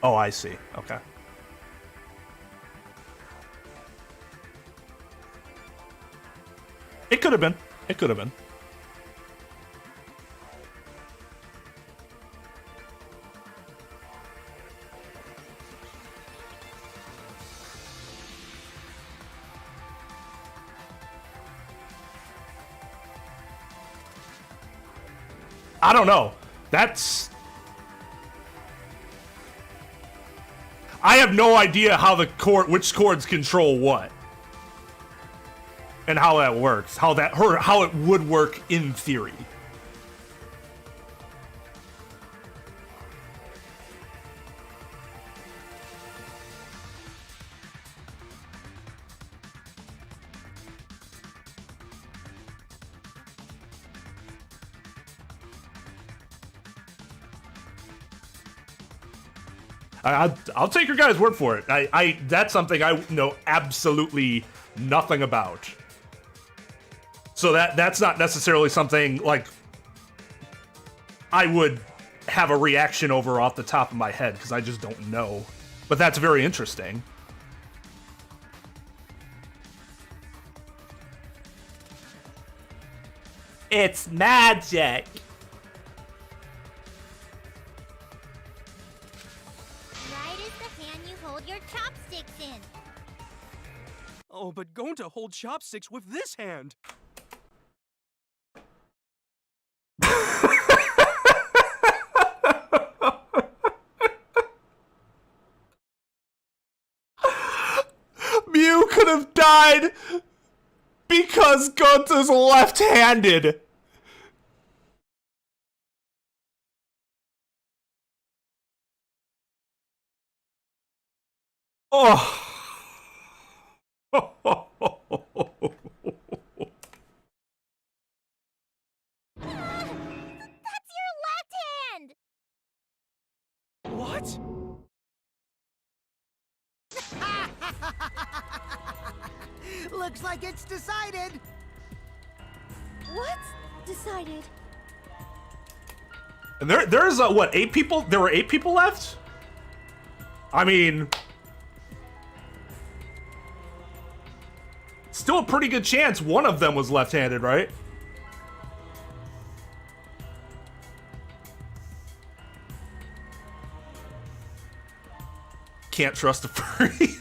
Oh, I see. Okay. It could have been. It could have been. I don't know. I have no idea how which chords control what, and how that works. How it would work in theory. I'll take your guys' word for it. That's something I know absolutely nothing about. So that's not necessarily something like I would have a reaction over off the top of my head, because I just don't know. But that's very interesting. It's magic. Oh, but Gonta hold chopsticks with this hand. Mew could have died because Gonta's left-handed. Oh. That's your left hand! What? Looks like it's decided. What? Decided? And there's what, 8 people? There were 8 people left? I mean, still a pretty good chance one of them was left-handed, right? Can't trust a furry.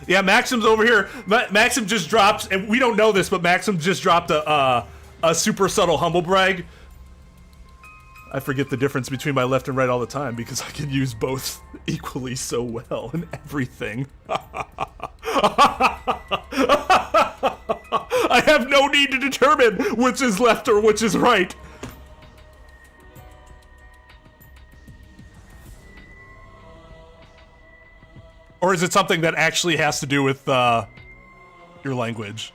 Yeah, Maxim's over here. Maxim just dropped, and we don't know this, but Maxim just dropped a super subtle humble brag. I forget the difference between my left and right all the time because I can use both equally so well in everything. I have no need to determine which is left or which is right. Or is it something that actually has to do with your language?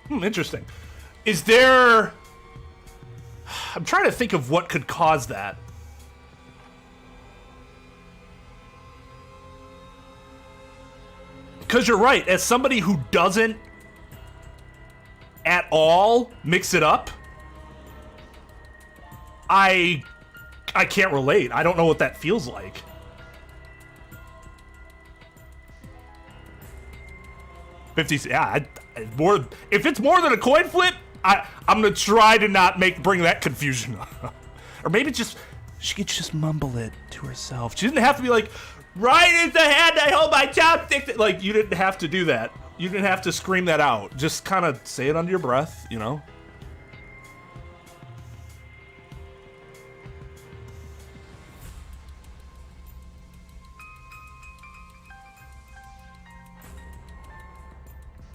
Interesting. Is there... I'm trying to think of what could cause that. Because you're right, as somebody who doesn't at all mix it up, I can't relate. I don't know what that feels like. Yeah, more. If it's more than a coin flip, I'm gonna try to not bring that confusion up. Or maybe she could just mumble it to herself. She didn't have to be like, right is the hand I hold my chopsticks. Like, you didn't have to do that. You didn't have to scream that out. Just kind of say it under your breath, you know?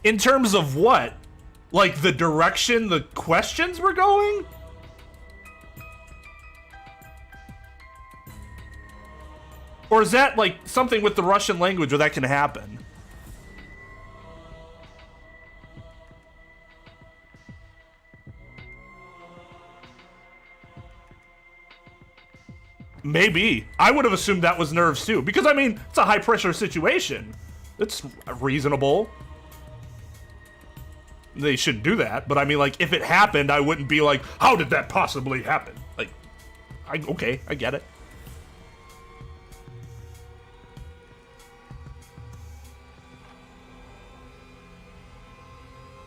In terms of what? Like the direction the questions were going? Or is that like something with the Russian language where that can happen? Maybe. I would have assumed that was nerves too. Because, I mean, it's a high pressure situation. It's reasonable. They shouldn't do that. But I mean, like, if it happened, I wouldn't be like, how did that possibly happen? Like, okay, I get it.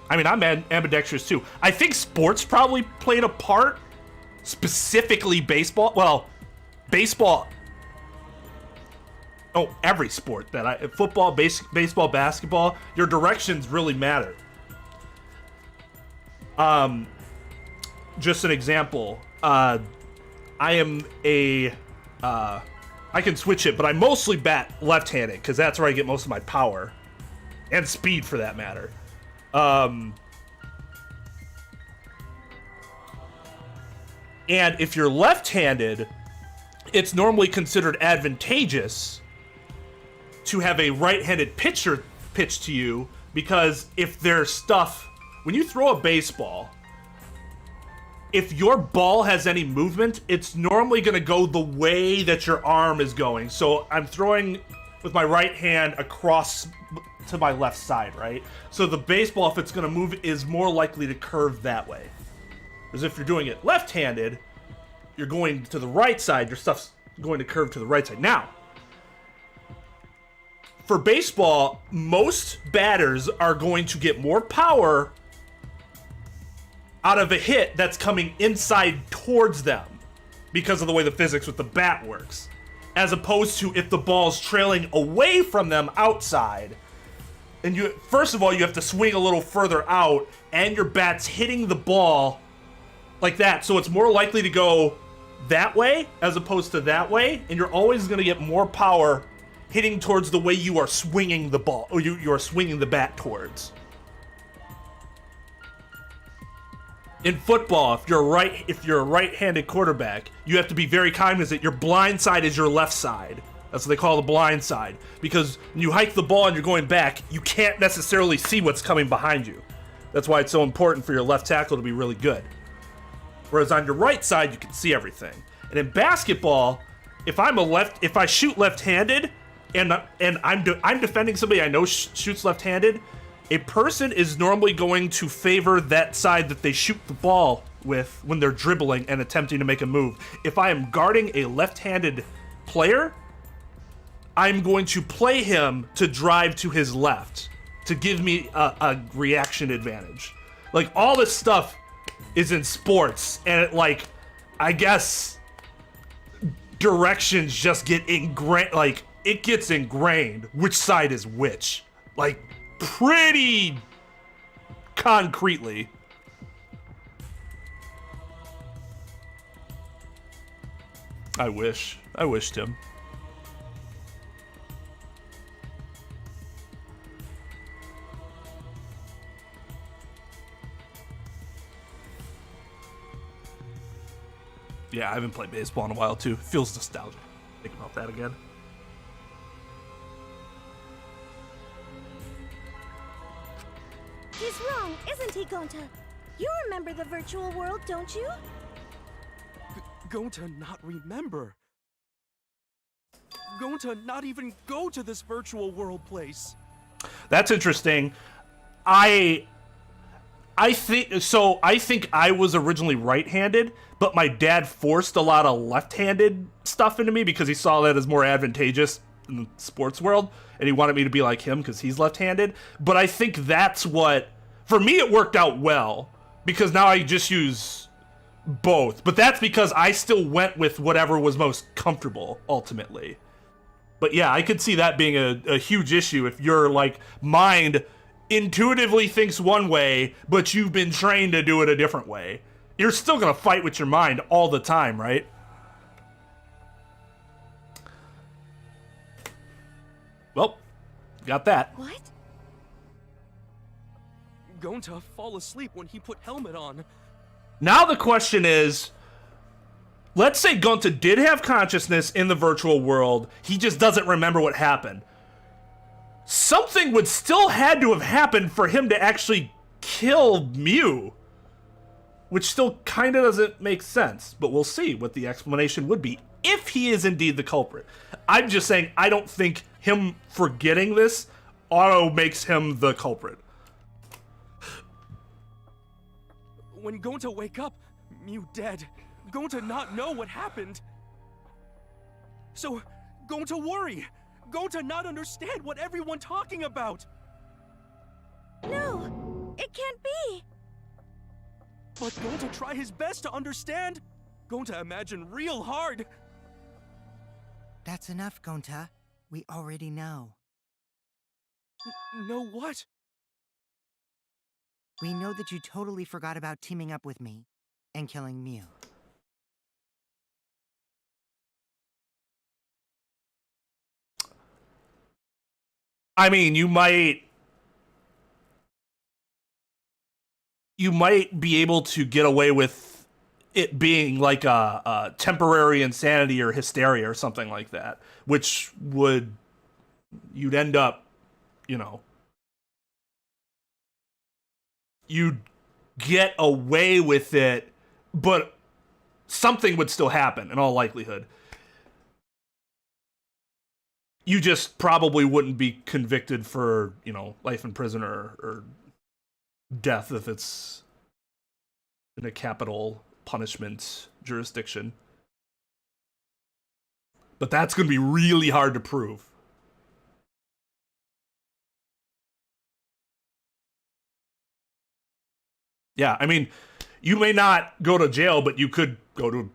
I mean, I'm ambidextrous too. I think sports probably played a part. Specifically baseball. Well, baseball. Oh, every sport that football, baseball, basketball, your directions really matter. Just an example. I am I can switch it, but I mostly bat left-handed because that's where I get most of my power and speed, for that matter. And if you're left-handed, it's normally considered advantageous to have a right-handed pitcher pitch to you, because if there's stuff, when you throw a baseball, if your ball has any movement, it's normally going to go the way that your arm is going. So I'm throwing with my right hand across to my left side, right? So the baseball, if it's going to move, is more likely to curve that way. Whereas if you're doing it left-handed, you're going to the right side, your stuff's going to curve to the right side. Now, for baseball, most batters are going to get more power out of a hit that's coming inside towards them because of the way the physics with the bat works, as opposed to if the ball's trailing away from them outside. And you, first of all, you have to swing a little further out, and your bat's hitting the ball like that, so it's more likely to go that way as opposed to that way, and you're always going to get more power hitting towards the way you are swinging the ball, or you are swinging the bat towards. In football, if you're a right-handed quarterback, you have to be very cognizant. Your blind side is your left side. That's what they call the blind side. Because when you hike the ball and you're going back, you can't necessarily see what's coming behind you. That's why it's so important for your left tackle to be really good. Whereas on your right side, you can see everything. And in basketball, if I shoot left-handed, and I'm defending somebody I know shoots left-handed, a person is normally going to favor that side that they shoot the ball with when they're dribbling and attempting to make a move. If I am guarding a left-handed player, I'm going to play him to drive to his left to give me a reaction advantage. Like, all this stuff is in sports, and it, like, I guess directions just get ingrained. Like, it gets ingrained which side is which, like, pretty concretely. I wished him. Yeah, I haven't played baseball in a while too. Feels nostalgic. Think about that again. He's wrong, isn't he, Gonta? You remember the virtual world, don't you? Gonta not remember. Gonta not even go to this virtual world place. That's interesting. I think I was originally right-handed, but my dad forced a lot of left-handed stuff into me because he saw that as more advantageous in the sports world, and he wanted me to be like him because he's left-handed. But I think that's what, for me, it worked out well because now I just use both. But that's because I still went with whatever was most comfortable ultimately. But yeah, I could see that being a huge issue if your like mind intuitively thinks one way, but you've been trained to do it a different way. You're still gonna fight with your mind all the time, right? Well, got that. What? Gonta fall asleep when he put helmet on. Now the question is, let's say Gonta did have consciousness in the virtual world, he just doesn't remember what happened. Something would still had to have happened for him to actually kill Mew, which still kind of doesn't make sense, but we'll see what the explanation would be if he is indeed the culprit. I'm just saying I don't think him forgetting this auto makes him the culprit. When Gonta wake up, Mew dead. Gonta not know what happened. So, Gonta worry. Gonta not understand what everyone talking about. No, it can't be. But Gonta try his best to understand. Gonta imagine real hard. That's enough, Gonta. We already know. Know what? We know that you totally forgot about teaming up with me and killing Mew. I mean, you might be able to get away with it being like a temporary insanity or hysteria or something like that, which you'd end up, you'd get away with it, but something would still happen in all likelihood. You just probably wouldn't be convicted for, life in prison or death if it's in a capital punishment jurisdiction. But that's going to be really hard to prove. Yeah, I mean, you may not go to jail, but you could go to,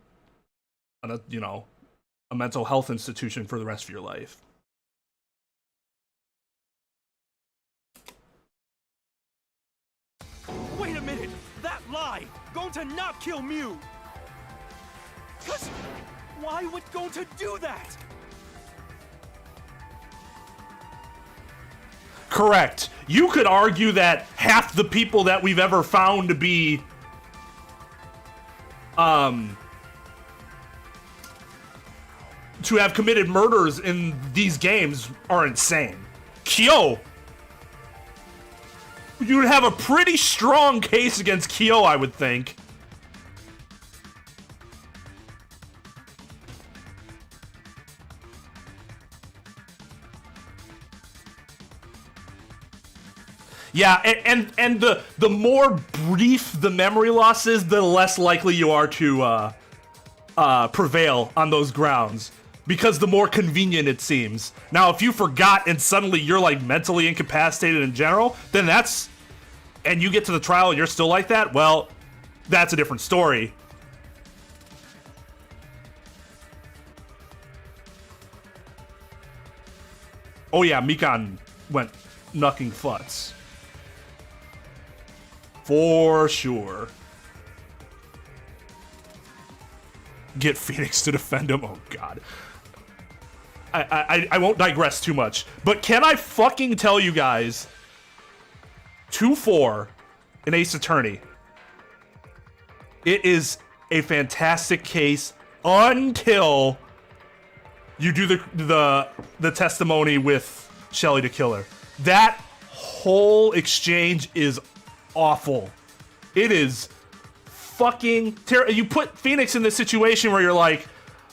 a mental health institution for the rest of your life. Wait a minute! That lie! Gonta not kill Mew! Cause why would Gonta do that? Correct. You could argue that half the people that we've ever found to be to have committed murders in these games are insane. Kyo you'd have a pretty strong case against Kyo, I would think. Yeah, and the more brief the memory loss is, the less likely you are to prevail on those grounds, because the more convenient it seems. Now, if you forgot and suddenly you're like mentally incapacitated in general, then that's, and you get to the trial and you're still like that, well, that's a different story. Oh yeah, Mikan went knucking futs. For sure. Get Phoenix to defend him. Oh god. I won't digress too much. But can I fucking tell you guys, 2-4 in Ace Attorney. It is a fantastic case until you do the testimony with Shelly the Killer. That whole exchange is awful. It is fucking terrible. You put Phoenix in this situation where you're like,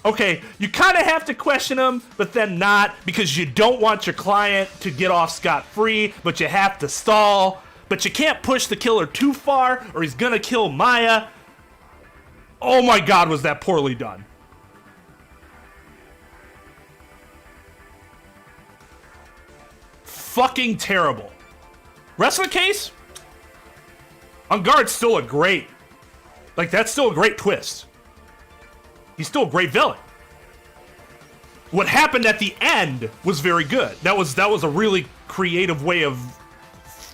okay, you kind of have to question him, but then not, because you don't want your client to get off scot-free, but you have to stall. But you can't push the killer too far, or he's gonna kill Maya. Oh my god, was that poorly done. Fucking terrible. Rest of the case? On guard's still a great, like, that's still a great twist. He's still a great villain. What happened at the end was very good. That was a really creative way of,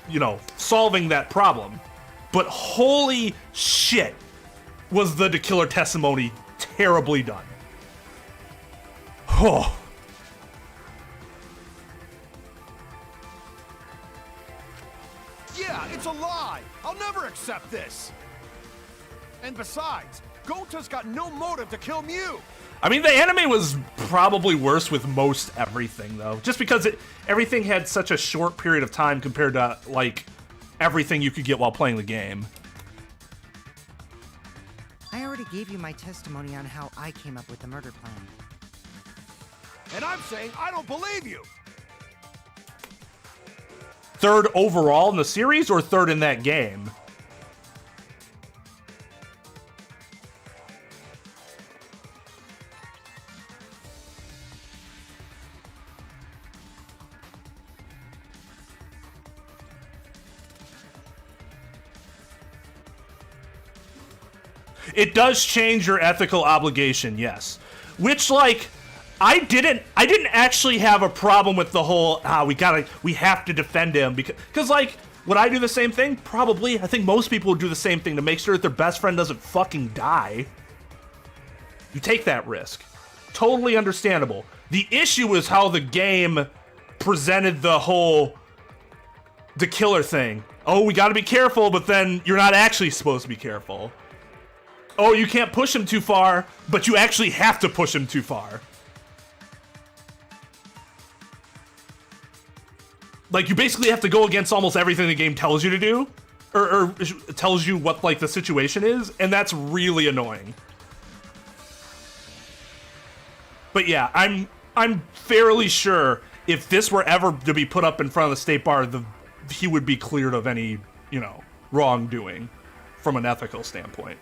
you know, solving that problem. But holy shit, was the killer testimony terribly done. Oh. Yeah, it's a lie! I'll never accept this! And besides, Gota's got no motive to kill Mew! I mean, the anime was probably worse with most everything, though. Just because everything had such a short period of time compared to, like, everything you could get while playing the game. I already gave you my testimony on how I came up with the murder plan. And I'm saying I don't believe you! Third overall in the series, or third in that game? It does change your ethical obligation, yes. Which, like, I didn't actually have a problem with the whole, we have to defend him, because like, would I do the same thing? Probably. I think most people would do the same thing to make sure that their best friend doesn't fucking die. You take that risk. Totally understandable. The issue is how the game presented the killer thing. Oh, we gotta be careful, but then you're not actually supposed to be careful. Oh, you can't push him too far, but you actually have to push him too far. Like, you basically have to go against almost everything the game tells you to do, or tells you what, like, the situation is, and that's really annoying. But yeah, I'm fairly sure if this were ever to be put up in front of the state bar, he would be cleared of any, you know, wrongdoing from an ethical standpoint.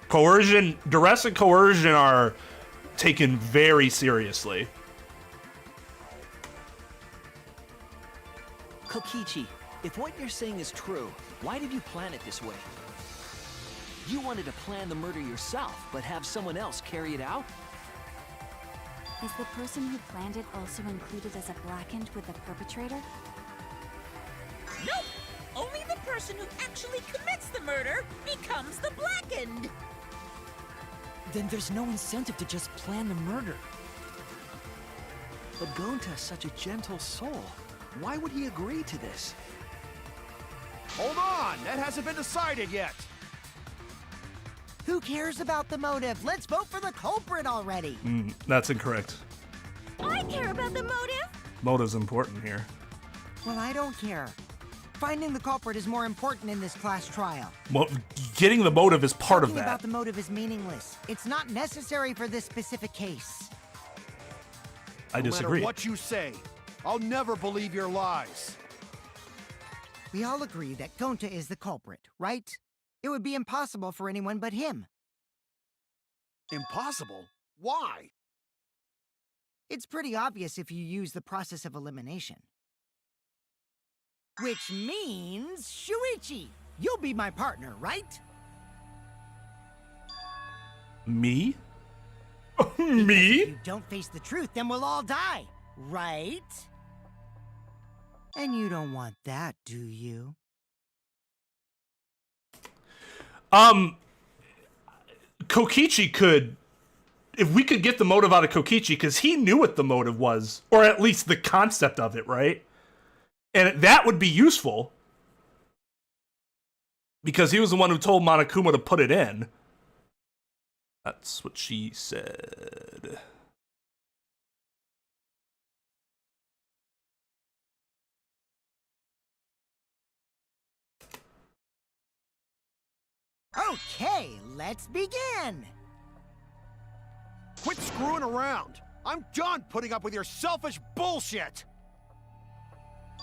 Coercion, duress and coercion are taken very seriously. Kokichi, if what you're saying is true, why did you plan it this way? You wanted to plan the murder yourself, but have someone else carry it out? Is the person who planned it also included as a blackened with the perpetrator? Nope! Only the person who actually commits the murder becomes the blackened! Then there's no incentive to just plan the murder. But Gonta's such a gentle soul. Why would he agree to this? Hold on! That hasn't been decided yet! Who cares about the motive? Let's vote for the culprit already! That's incorrect. I care about the motive! Motive's important here. Well, I don't care. Finding the culprit is more important in this class trial. Well, getting the motive is part of Talking that. about the motive is meaningless. It's not necessary for this specific case. I disagree. No matter what you say, I'll never believe your lies. We all agree that Gonta is the culprit, right? It would be impossible for anyone but him. Impossible? Why? It's pretty obvious if you use the process of elimination. Which means, Shuichi, you'll be my partner, right? Me? Me? If you don't face the truth, then we'll all die, right? And you don't want that, do you? Kokichi could, if we could get the motive out of Kokichi, because he knew what the motive was, or at least the concept of it, right? And that would be useful, because he was the one who told Monokuma to put it in. That's what she said. Okay, let's begin! Quit screwing around! I'm done putting up with your selfish bullshit!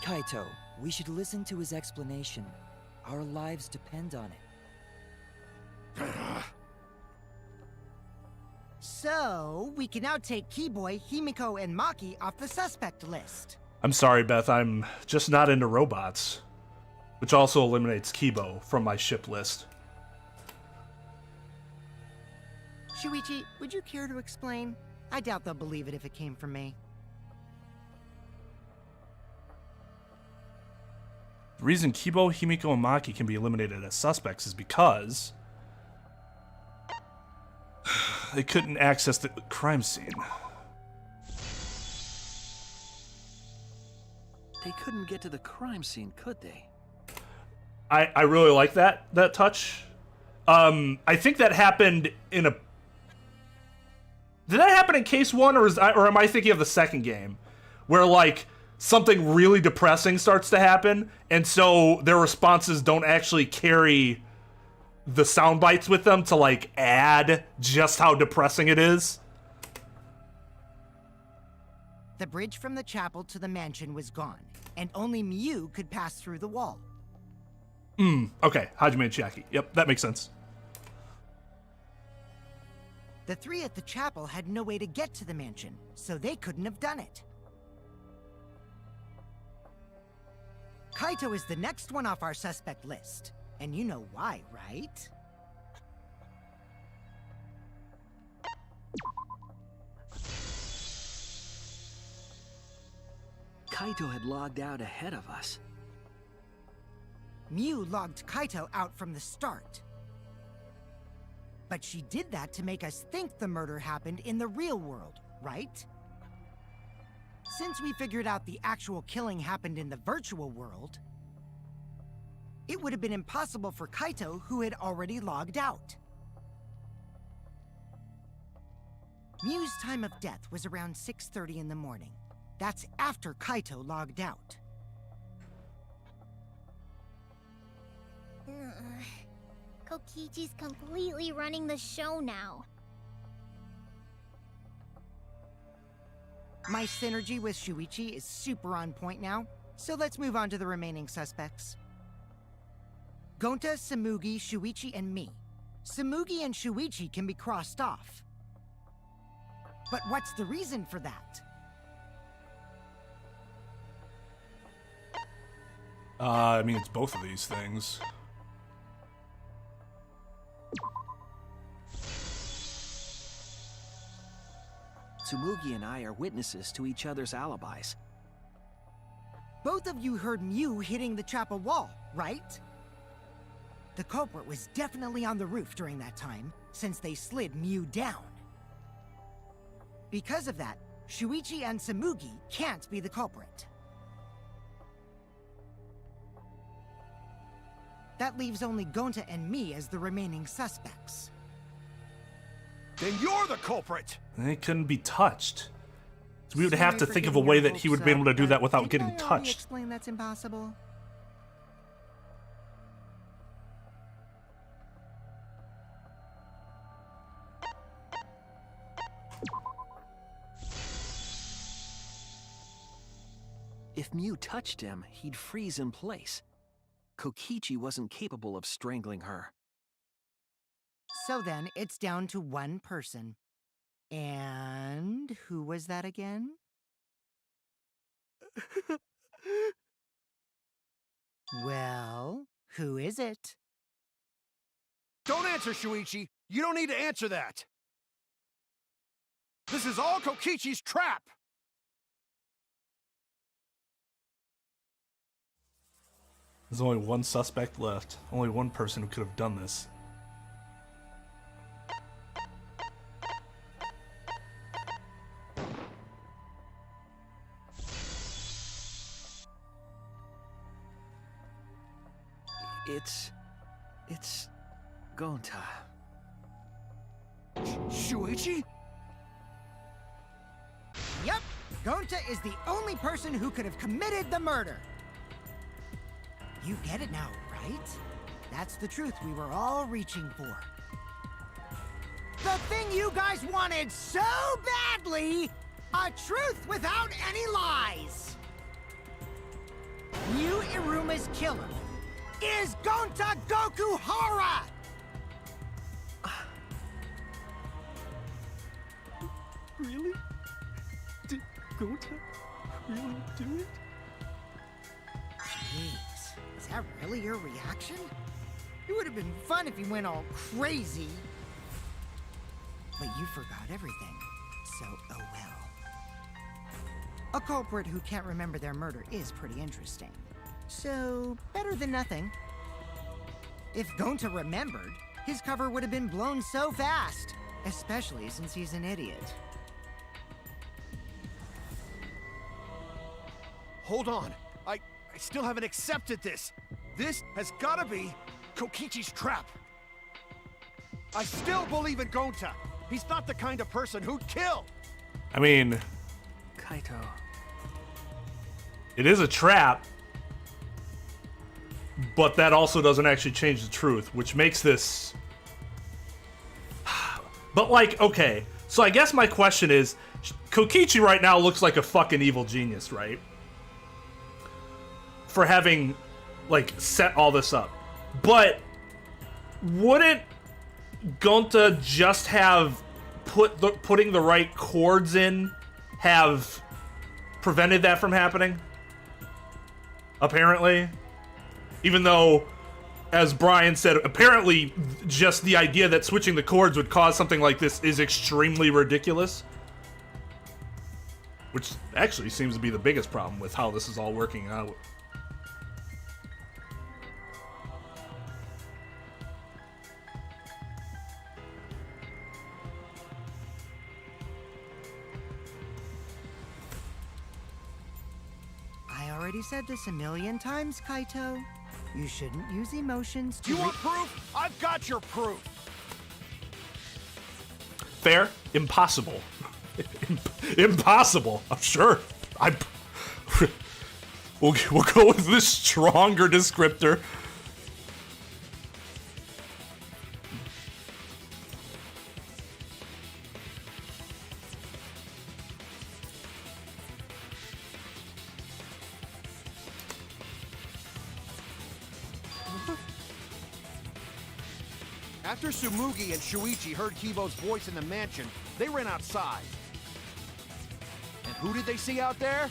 Kaito, we should listen to his explanation. Our lives depend on it. So, we can now take Keyboy, Himiko, and Maki off the suspect list. I'm sorry, Beth, I'm just not into robots. Which also eliminates Kibo from my ship list. Shuichi, would you care to explain? I doubt they'll believe it if it came from me. The reason Kibo, Himiko, and Maki can be eliminated as suspects is because they couldn't access the crime scene. They couldn't get to the crime scene, could they? I really like that touch. I think that happened in a... Did that happen in case 1, or am I thinking of the second game? Where, like, something really depressing starts to happen, and so their responses don't actually carry the sound bites with them to, like, add just how depressing it is? The bridge from the chapel to the mansion was gone, and only Miu could pass through the wall. Okay, Hajime and Chiaki. Yep, that makes sense. The three at the chapel had no way to get to the mansion, so they couldn't have done it. Kaito is the next one off our suspect list, and you know why, right? Kaito had logged out ahead of us. Miu logged Kaito out from the start. But she did that to make us think the murder happened in the real world, right? Since we figured out the actual killing happened in the virtual world, it would have been impossible for Kaito, who had already logged out. Miu's time of death was around 6:30 in the morning. That's after Kaito logged out. Kokichi's completely running the show now. My synergy with Shuichi is super on point now, so let's move on to the remaining suspects. Gonta, Samugi, Shuichi, and me. Samugi and Shuichi can be crossed off. But what's the reason for that? I mean, it's both of these things. Tsumugi and I are witnesses to each other's alibis. Both of you heard Miu hitting the chapel wall, right? The culprit was definitely on the roof during that time, since they slid Miu down. Because of that, Shuichi and Samugi can't be the culprit. That leaves only Gonta and me as the remaining suspects. Then you're the culprit! They couldn't be touched. So we would have to think of a way that he would be able to do that without getting Didn't I already touched. explain that's impossible? If Mew touched him, he'd freeze in place. Kokichi wasn't capable of strangling her. So then, it's down to one person. And who was that again? Well, who is it? Don't answer, Shuichi. You don't need to answer that. This is all Kokichi's trap. There's only one suspect left. Only one person who could have done this. It's Gonta. Shuichi? Yep, Gonta is the only person who could have committed the murder. You get it now, right? That's the truth we were all reaching for. The thing you guys wanted so badly! A truth without any lies! Mew Iruma's killer is Gonta Gokuhara! Really? Did Gonta really do it? Jeez, is that really your reaction? It would have been fun if you went all crazy. But you forgot everything, so oh well. A culprit who can't remember their murder is pretty interesting. So, better than nothing. If Gonta remembered, his cover would have been blown so fast. Especially since he's an idiot. Hold on. I still haven't accepted this. This has gotta be Kokichi's trap. I still believe in Gonta. He's not the kind of person who'd kill. I mean, Kaito. it is a trap, but that also doesn't actually change the truth, which makes this... But like, okay, so I guess my question is, Kokichi right now looks like a fucking evil genius, right? For having, like, set all this up. But wouldn't Gonta just have putting the right chords in have prevented that from happening? Apparently. Even though, as Brian said, apparently just the idea that switching the chords would cause something like this is extremely ridiculous. Which actually seems to be the biggest problem with how this is all working out. I already said this a million times, Kaito. You shouldn't use emotions to... You want proof? I've got your proof. Fair? Impossible. Impossible. I'm sure. We'll go with this stronger descriptor. After Tsumugi and Shuichi heard Kibo's voice in the mansion, they ran outside. And who did they see out there?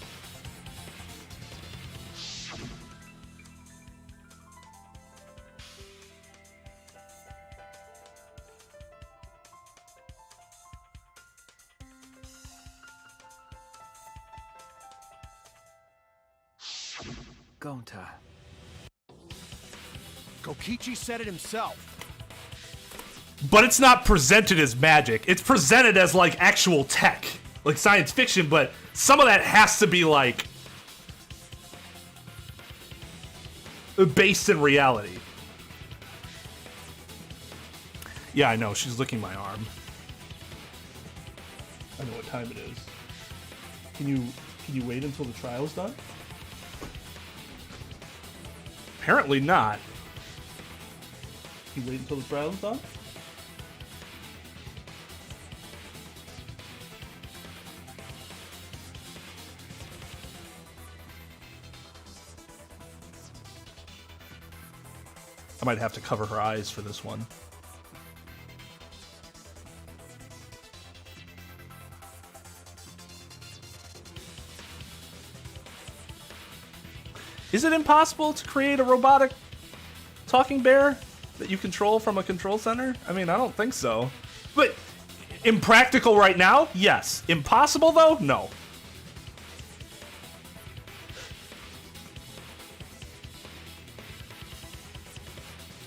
Gonta. Kokichi said it himself. But it's not presented as magic. It's presented as, like, actual tech. Like, science fiction, but some of that has to be, like, based in reality. Yeah, I know. She's licking my arm. I know what time it is. Can you wait until the trial's done? Apparently not. Can you wait until the trial's done? I might have to cover her eyes for this one. Is it impossible to create a robotic talking bear that you control from a control center? I mean, I don't think so. But impractical right now? Yes. Impossible though? No.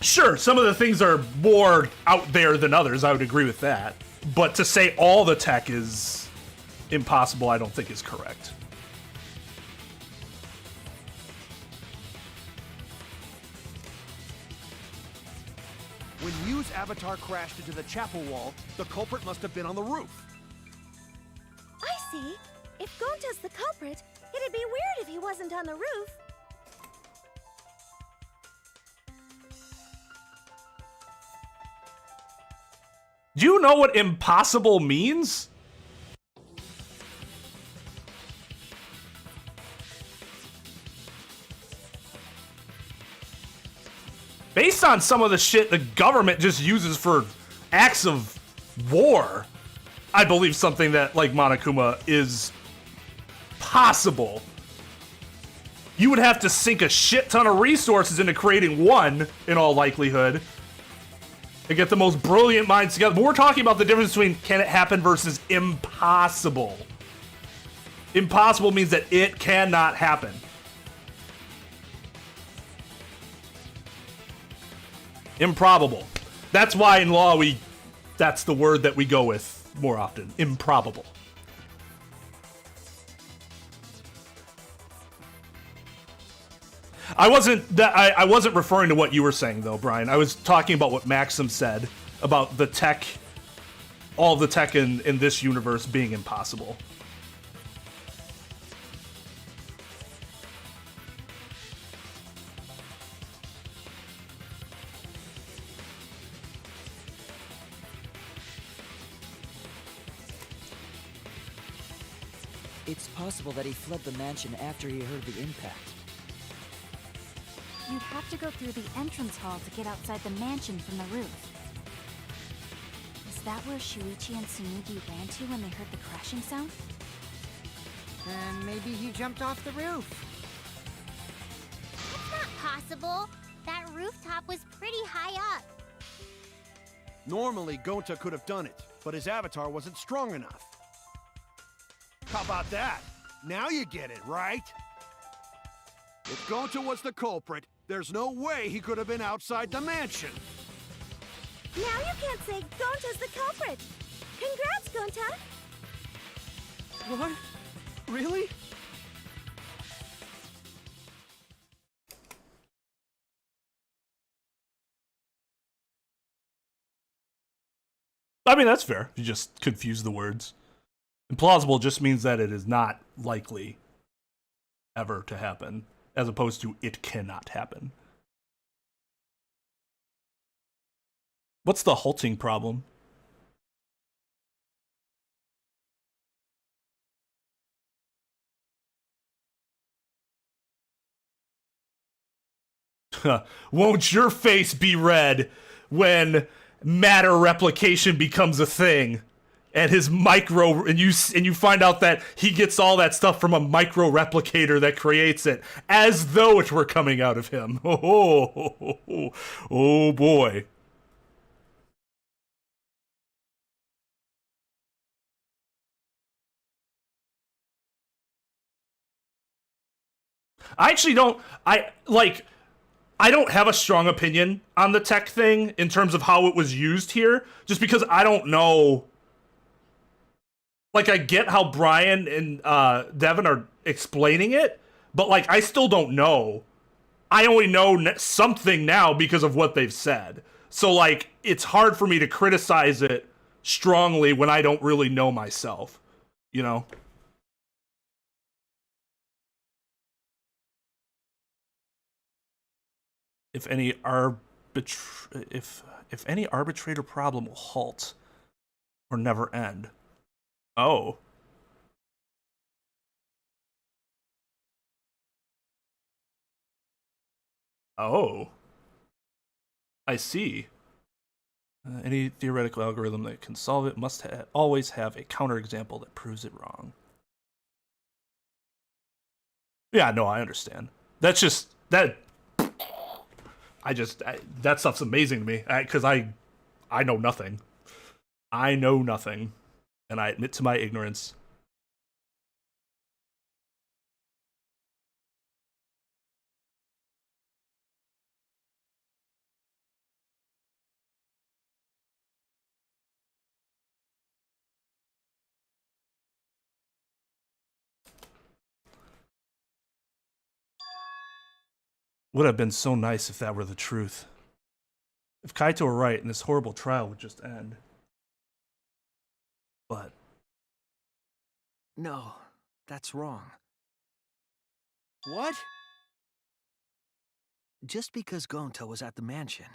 Sure, some of the things are more out there than others, I would agree with that. But to say all the tech is impossible, I don't think is correct. When Mew's avatar crashed into the chapel wall, the culprit must have been on the roof. I see. If Gonta's the culprit, it'd be weird if he wasn't on the roof. Do you know what impossible means? Based on some of the shit the government just uses for acts of war, I believe something that, like Monokuma, is possible. You would have to sink a shit ton of resources into creating one, in all likelihood, and get the most brilliant minds together. But we're talking about the difference between can it happen versus impossible. Impossible means that it cannot happen. Improbable. That's why in law that's the word that we go with more often. Improbable. I wasn't referring to what you were saying though, Brian. I was talking about what Maxim said about the tech, all the tech in this universe being impossible. It's possible that he fled the mansion after he heard the impact. You'd have to go through the entrance hall to get outside the mansion from the roof. Is that where Shuichi and Tsunugi ran to when they heard the crashing sound? Then maybe he jumped off the roof. That's not possible. That rooftop was pretty high up. Normally, Gonta could have done it, but his avatar wasn't strong enough. How about that? Now you get it, right? If Gonta was the culprit, there's no way he could have been outside the mansion. Now you can't say Gonta's the culprit. Congrats, Gonta! What? Really? I mean, that's fair. You just confuse the words. Implausible just means that it is not likely ever to happen, as opposed to it cannot happen. What's the halting problem? Won't your face be red when matter replication becomes a thing? And his micro, and you find out that he gets all that stuff from a micro replicator that creates it, as though it were coming out of him. Oh boy. I actually don't. I don't have a strong opinion on the tech thing in terms of how it was used here, just because I don't know. Like, I get how Brian and Devin are explaining it, but, like, I still don't know. I only know something now because of what they've said. So, like, it's hard for me to criticize it strongly when I don't really know myself, you know? If any if any arbitrator problem will halt or never end. Oh. Oh. I see. Any theoretical algorithm that can solve it must always have a counterexample that proves it wrong. Yeah, no, I understand. That's just that. That stuff's amazing to me because I know nothing. I know nothing, and I admit to my ignorance. Would have been so nice if that were the truth. If Kaito were right and this horrible trial would just end. But... No, that's wrong. What? Just because Gonta was at the mansion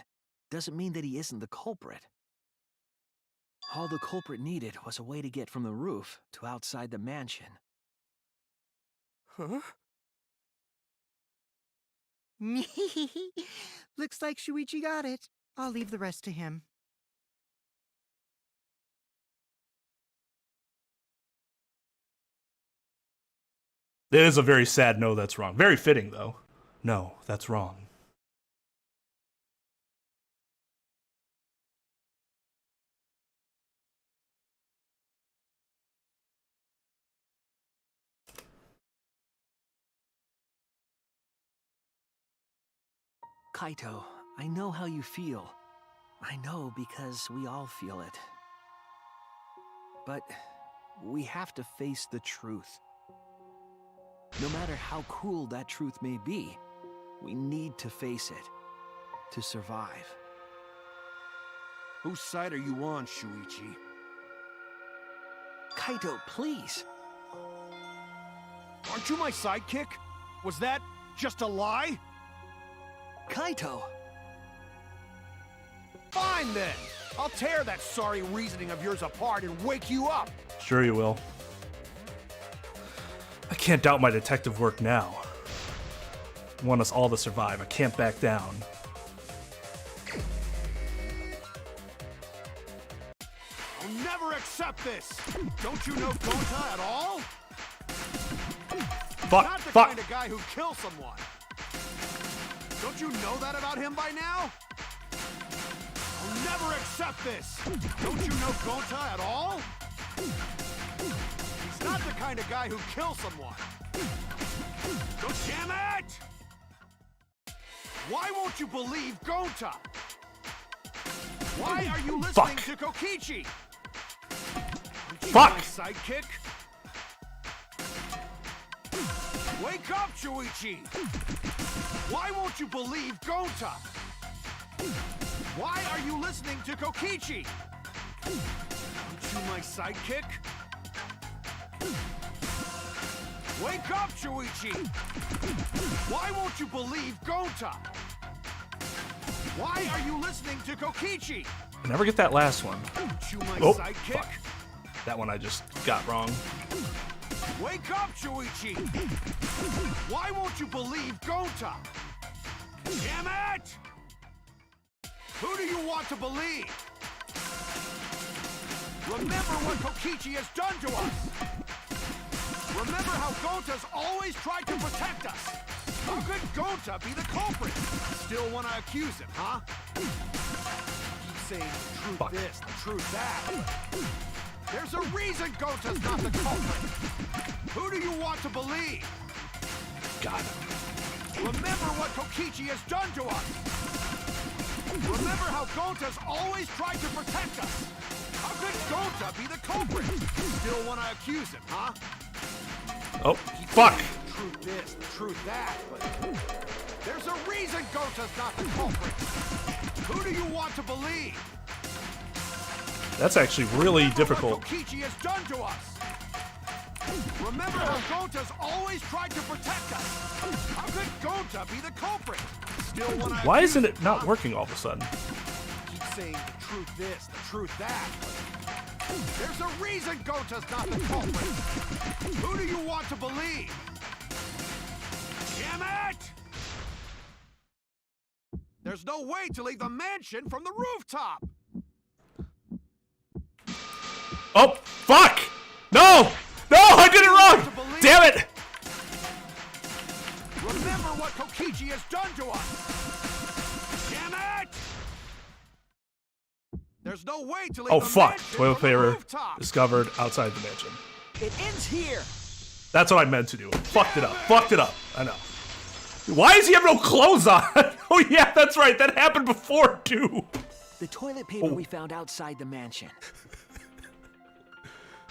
doesn't mean that he isn't the culprit. All the culprit needed was a way to get from the roof to outside the mansion. Huh? Looks like Shuichi got it. I'll leave the rest to him. It is a very sad no, that's wrong. Very fitting, though. No, that's wrong. Kaito, I know how you feel. I know because we all feel it. But we have to face the truth. No matter how cruel that truth may be, we need to face it to survive. Whose side are you on, Shuichi? Kaito, please. Aren't you my sidekick? Was that just a lie? Kaito! Fine then! I'll tear that sorry reasoning of yours apart and wake you up! Sure you will. I can't doubt my detective work now. I want us all to survive. I can't back down. I'll never accept this! Don't you know Gonta at all? Not the kind of guy who kills someone! Don't you know that about him by now? I'll never accept this! Don't you know Gonta at all? He's not the kind of guy who kills someone! Don't damn it! Why won't you believe Gonta? Why are you listening to Kokichi? Fuck! My sidekick? Wake up, Shuichi! Why won't you believe Gonta? Why are you listening to Kokichi? Aren't you my sidekick? Wake up, Shuichi! Why won't you believe Gonta? Why are you listening to Kokichi? I never get that last one. Aren't you my Oh, sidekick? fuck. That one I just got wrong. Wake up, Shuichi! Why won't you believe Gonta? Damn it! Who do you want to believe? Remember what Kokichi has done to us! Remember how Gonta's always tried to protect us! How could Gonta be the culprit? Still want to accuse him, huh? Keep saying the truth this, the truth that. There's a reason Gonta's not the culprit! Who do you want to believe? God. Remember what Kokichi has done to us! Remember how Gonta's always tried to protect us! How could Gonta be the culprit? Still want to accuse him, huh? Oh, fuck! The truth this, the truth that, but there's a reason Gonta's not the culprit! Who do you want to believe? That's actually really Remember difficult. What Kokichi has done to us! Remember how Gonta's always tried to protect us! How could Gonta be the culprit? Still when I Why isn't it not working all of a sudden? keep saying the truth this, the truth that. There's a reason Gonta's not the culprit. Who do you want to believe? Damn it! There's no way to leave the mansion from the rooftop. Oh, fuck! No! No, I did it wrong! Damn it! Remember what Kokichi has done to us! Damn it! There's no way to leave Oh, the fuck. mansion Toilet from the paper rooftop. discovered outside the mansion. It ends here. That's what I meant to do. Fucked it up. Fucked it up. I know. Why does he have no clothes on? Oh, yeah, that's right. That happened before, too. The toilet paper we found outside the mansion.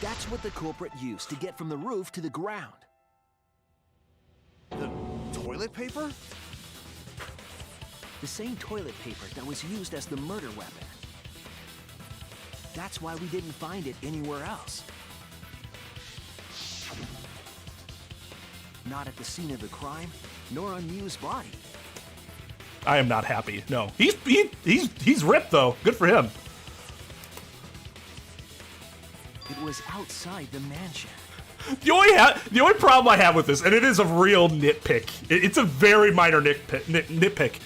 That's what the culprit used to get from the roof to the ground. The toilet paper? The same toilet paper that was used as the murder weapon. That's why we didn't find it anywhere else. Not at the scene of the crime, nor on Mew's body. I am not happy. No. He's ripped, though. Good for him. It was outside the mansion. The only problem I have with this, and it is a real nitpick, it's a very minor nitpick.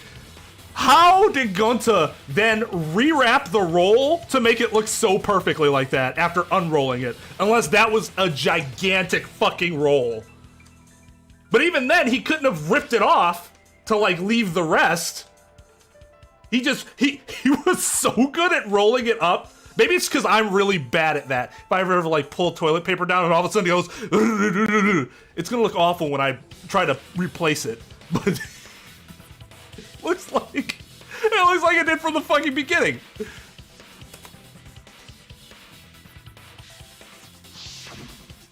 How did Gonta then rewrap the roll to make it look so perfectly like that after unrolling it? Unless that was a gigantic fucking roll. But even then, he couldn't have ripped it off to, like, leave the rest. He was so good at rolling it up. Maybe it's because I'm really bad at that. If I ever, like, pull toilet paper down and all of a sudden it goes, it's gonna look awful when I try to replace it. But it looks like it did from the fucking beginning.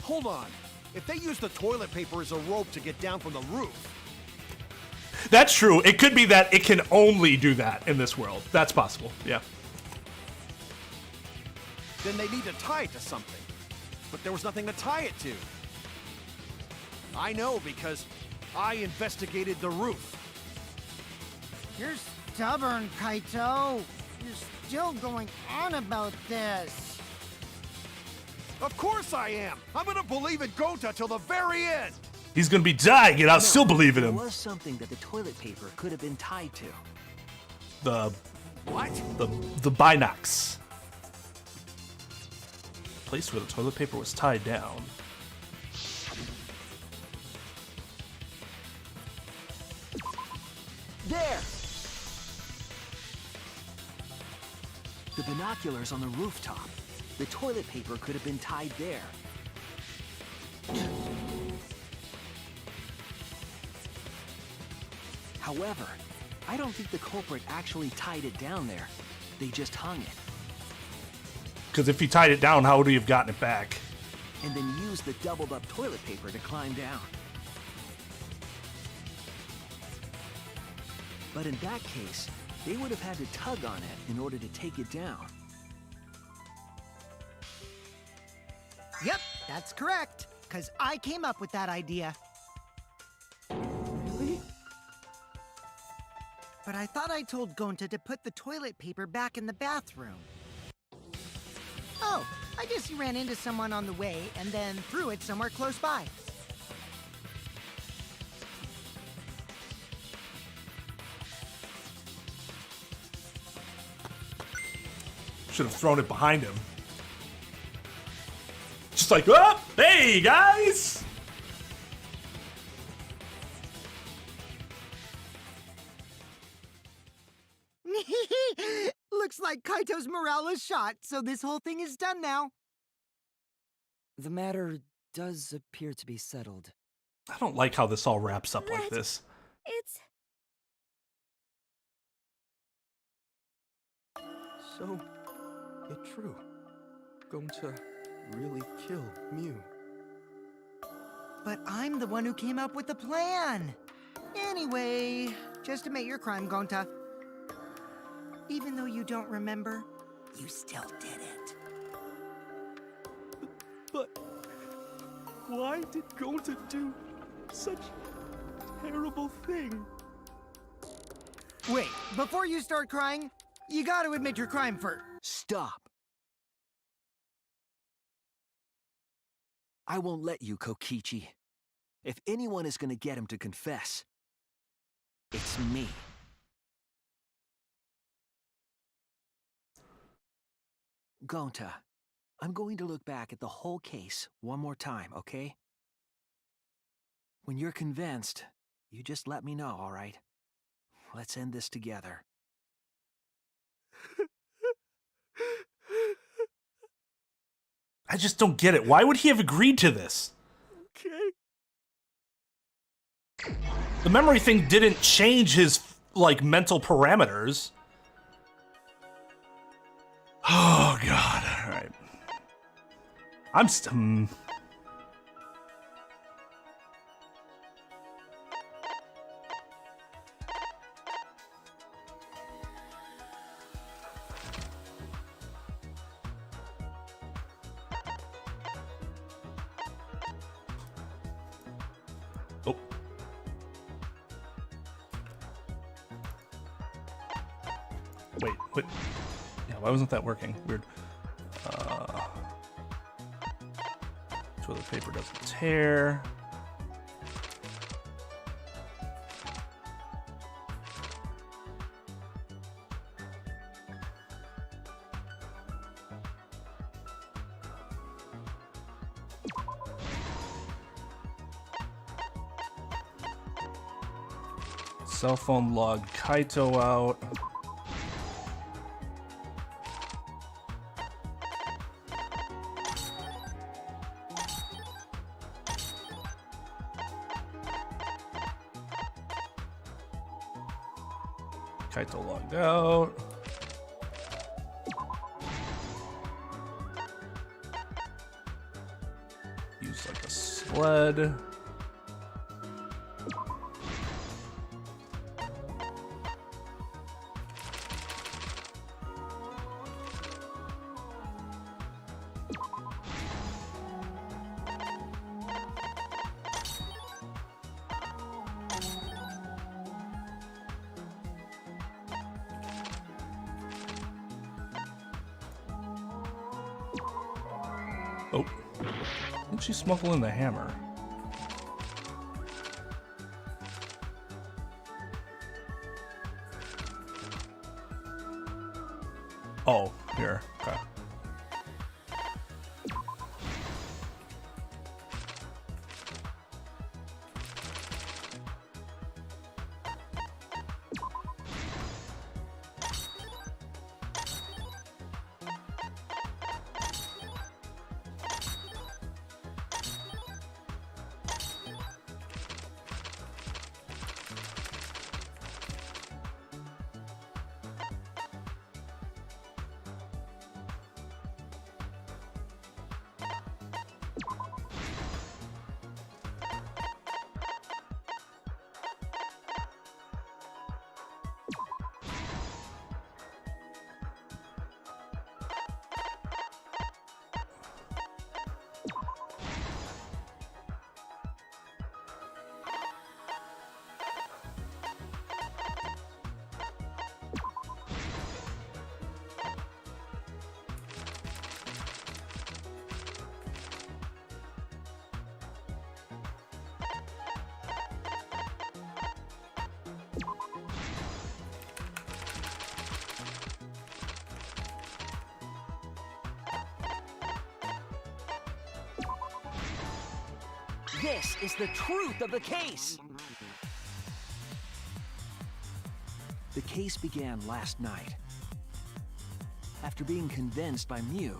Hold on. If they use the toilet paper as a rope to get down from the roof. That's true. It could be that it can only do that in this world. That's possible. Yeah. Then they need to tie it to something. But there was nothing to tie it to. I know because I investigated the roof. You're stubborn, Kaito. You're still going on about this. Of course I am. I'm gonna believe in Gonta till the very end. He's gonna be dying, and I'll still believe in him. There was something that the toilet paper could have been tied to. The what? The binocs. Place where the toilet paper was tied down. There! The binoculars on the rooftop. The toilet paper could have been tied there. However, I don't think the culprit actually tied it down there. They just hung it. Because if he tied it down, how would he have gotten it back? And then used the doubled up toilet paper to climb down. But in that case, they would have had to tug on it in order to take it down. Yep, that's correct. Because I came up with that idea. Really? But I thought I told Gonta to put the toilet paper back in the bathroom. Oh, I guess he ran into someone on the way and then threw it somewhere close by. Should have thrown it behind him. Just like, oh, hey, guys! Looks like Kaito's morale is shot, so this whole thing is done now. The matter does appear to be settled. I don't like how this all wraps up like this. It's... So, it's true. Going to really kill Mew. But I'm the one who came up with the plan. Anyway, just admit your crime, Gonta. Even though you don't remember, you still did it. But why did Gonta do such terrible thing. Wait, before you start crying, you gotta admit your crime first. Stop. I won't let you, Kokichi. If anyone is gonna get him to confess, it's me. Gonta, I'm going to look back at the whole case one more time, okay? When you're convinced, you just let me know, all right? Let's end this together. I just don't get it. Why would he have agreed to this? Okay. The memory thing didn't change his, like, mental parameters. Oh, God. All right. I'm Oh. Wait. Yeah, why wasn't that working? Weird. So the paper doesn't tear. Cell phone logged Kaito out. Kaito logged out. Use like a sled. Oh, did she smuggle in the hammer? Oh, here. Okay. This is the truth of the case! The case began last night. After being convinced by Mew,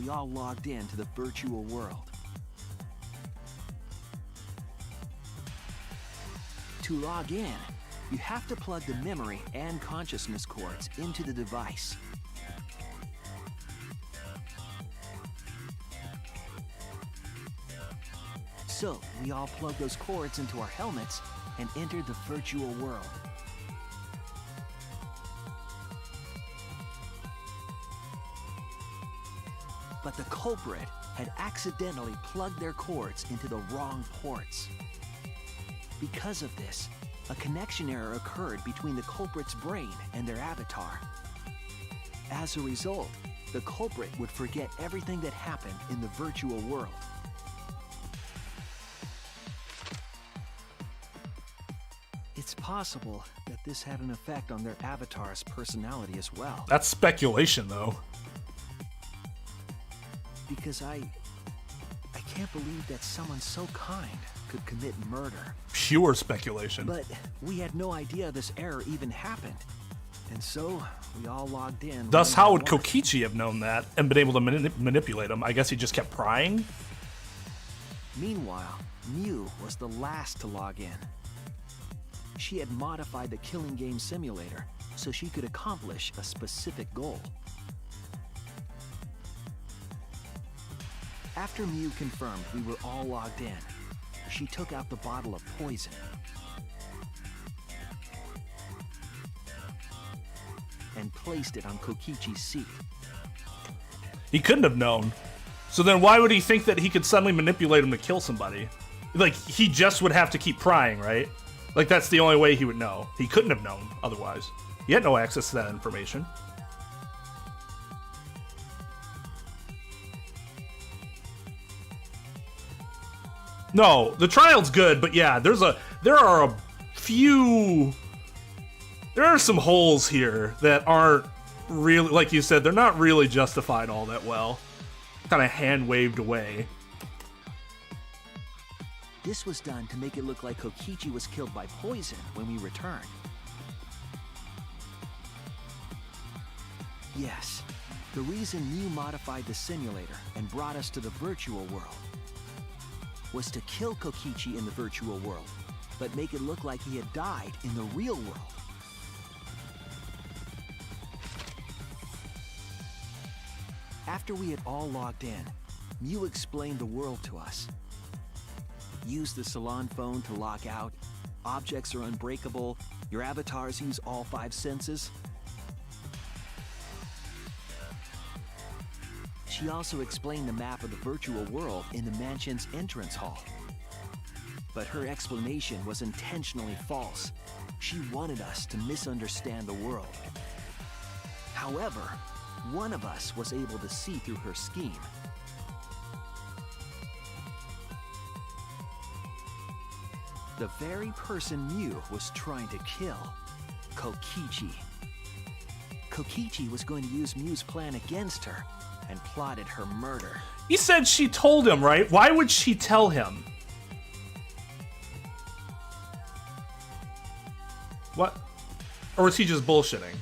we all logged in to the virtual world. To log in, you have to plug the memory and consciousness cords into the device. So, we all plugged those cords into our helmets and entered the virtual world. But the culprit had accidentally plugged their cords into the wrong ports. Because of this, a connection error occurred between the culprit's brain and their avatar. As a result, the culprit would forget everything that happened in the virtual world. It's possible that this had an effect on their avatar's personality as well. That's speculation, though. Because I can't believe that someone so kind could commit murder. Pure speculation. But we had no idea this error even happened. And so, we all logged in. Thus, how would Kokichi have known that and been able to manipulate him? I guess he just kept prying? Meanwhile, Mew was the last to log in. She had modified the killing game simulator so she could accomplish a specific goal. After Mew confirmed we were all logged in, she took out the bottle of poison. And placed it on Kokichi's seat. He couldn't have known. So then why would he think that he could suddenly manipulate him to kill somebody? Like, he just would have to keep prying, right? Like, that's the only way he would know. He couldn't have known otherwise. He had no access to that information. No, the trial's good, but yeah, there are some holes here that aren't really, like you said, they're not really justified all that well. Kind of hand-waved away. This was done to make it look like Kokichi was killed by poison when we returned. Yes, the reason Mew modified the simulator and brought us to the virtual world was to kill Kokichi in the virtual world, but make it look like he had died in the real world. After we had all logged in, Mew explained the world to us. Use the salon phone to log out. Objects are unbreakable. Your avatars use all 5 senses. She also explained the map of the virtual world in the mansion's entrance hall. But her explanation was intentionally false. She wanted us to misunderstand the world. However, one of us was able to see through her scheme. The very person Mew was trying to kill, Kokichi. Kokichi was going to use Mew's plan against her and plotted her murder. He said she told him, right? Why would she tell him? What? Or was he just bullshitting?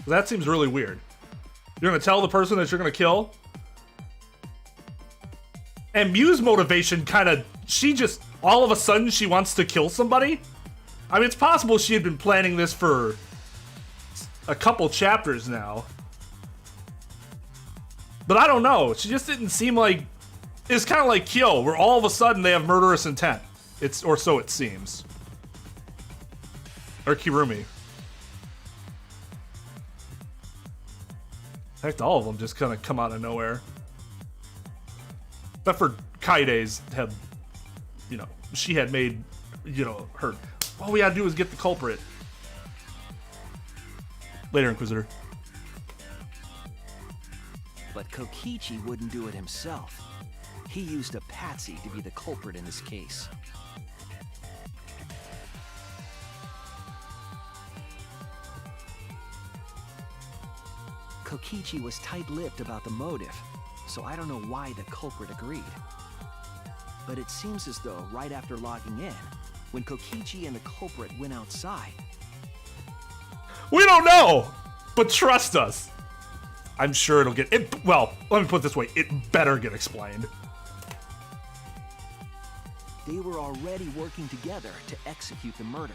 That seems really weird. You're gonna tell the person that you're gonna kill? And Mew's motivation she just, all of a sudden she wants to kill somebody? I mean, it's possible she had been planning this for a couple chapters now. But I don't know. She just didn't seem like... It's kind of like Kyo, where all of a sudden they have murderous intent. Or so it seems. Or Kirumi. Heck, all of them just kind of come out of nowhere. Except for Kaide's had... You know, she had made... You know, her... All we gotta do is get the culprit. Later, Inquisitor. But Kokichi wouldn't do it himself. He used a patsy to be the culprit in this case. Kokichi was tight-lipped about the motive, so I don't know why the culprit agreed. But it seems as though right after logging in, when Kokichi and the culprit went outside... We don't know! But trust us! I'm sure it'll get... Well, let me put it this way. It better get explained. They were already working together to execute the murder.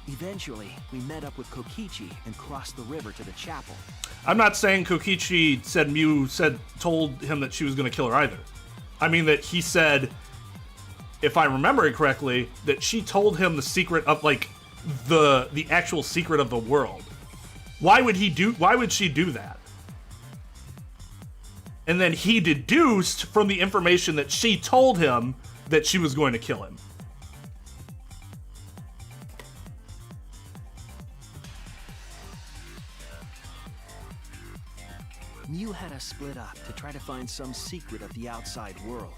Eventually, we met up with Kokichi and crossed the river to the chapel. I'm not saying Kokichi said Mew told him that she was going to kill her either. I mean that he said... If I remember it correctly, that she told him the secret of, like, the actual secret of the world. Why would she do that? And then he deduced from the information that she told him that she was going to kill him. Mew had us split up to try to find some secret of the outside world.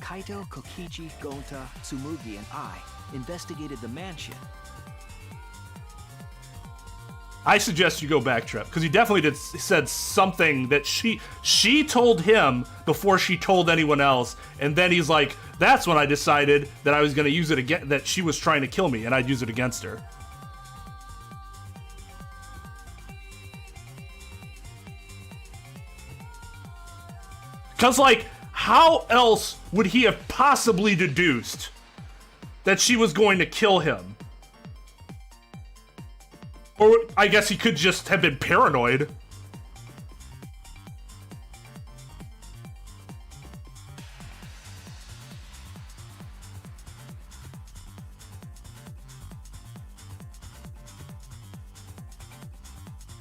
Kaito, Kokichi, Gonta, Tsumugi, and I investigated the mansion. I suggest you go back, Trep, because he definitely said something that she told him before she told anyone else, and then he's like, that's when I decided that I was going to use it again, that she was trying to kill me, and I'd use it against her. Because, like, how else would he have possibly deduced that she was going to kill him? Or I guess he could just have been paranoid.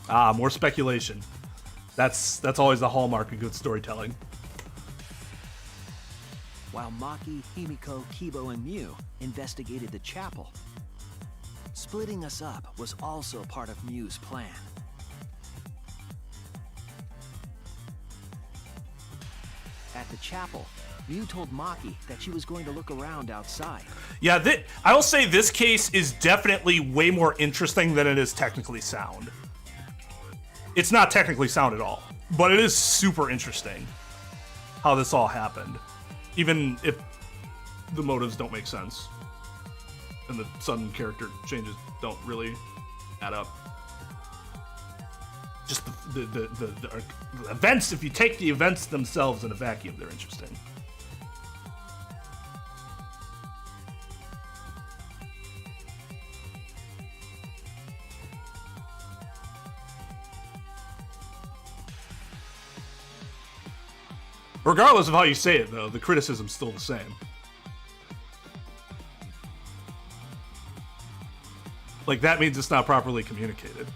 Ah, more speculation. That's always the hallmark of good storytelling. While Maki, Himiko, Kibo, and Mew investigated the chapel. Splitting us up was also part of Mew's plan. At the chapel, Mew told Maki that she was going to look around outside. Yeah, I will say this case is definitely way more interesting than it is technically sound. It's not technically sound at all, but it is super interesting how this all happened. Even if the motives don't make sense and the sudden character changes don't really add up. Just the events, if you take the events themselves in a vacuum, they're interesting. Regardless of how you say it, though, the criticism's still the same. Like, that means it's not properly communicated.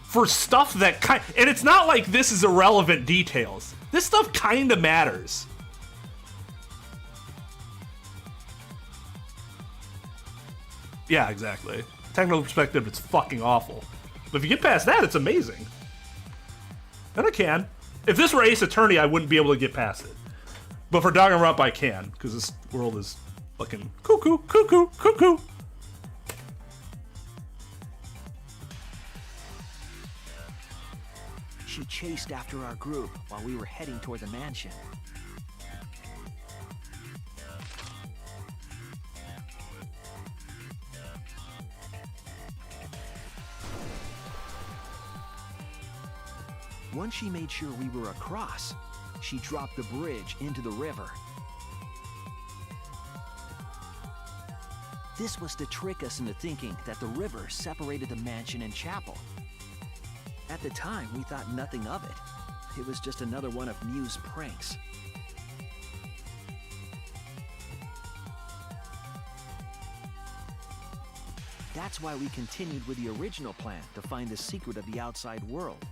For stuff that and it's not like this is irrelevant details. This stuff kinda matters. Yeah, exactly. Technical perspective, it's fucking awful. But if you get past that, it's amazing. And I can. If this were Ace Attorney, I wouldn't be able to get past it. But for Danganronpa, I can, because this world is fucking cuckoo, cuckoo, cuckoo. She chased after our group while we were heading toward the mansion. Once she made sure we were across, she dropped the bridge into the river. This was to trick us into thinking that the river separated the mansion and chapel. At the time, we thought nothing of it. It was just another one of Mew's pranks. That's why we continued with the original plan to find the secret of the outside world.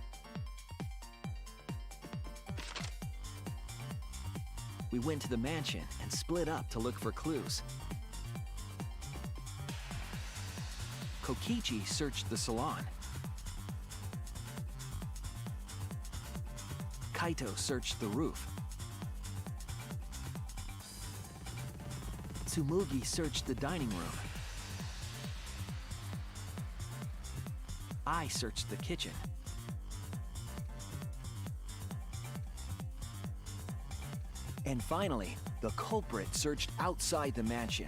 We went to the mansion and split up to look for clues. Kokichi searched the salon. Kaito searched the roof. Tsumugi searched the dining room. I searched the kitchen. And finally, the culprit searched outside the mansion.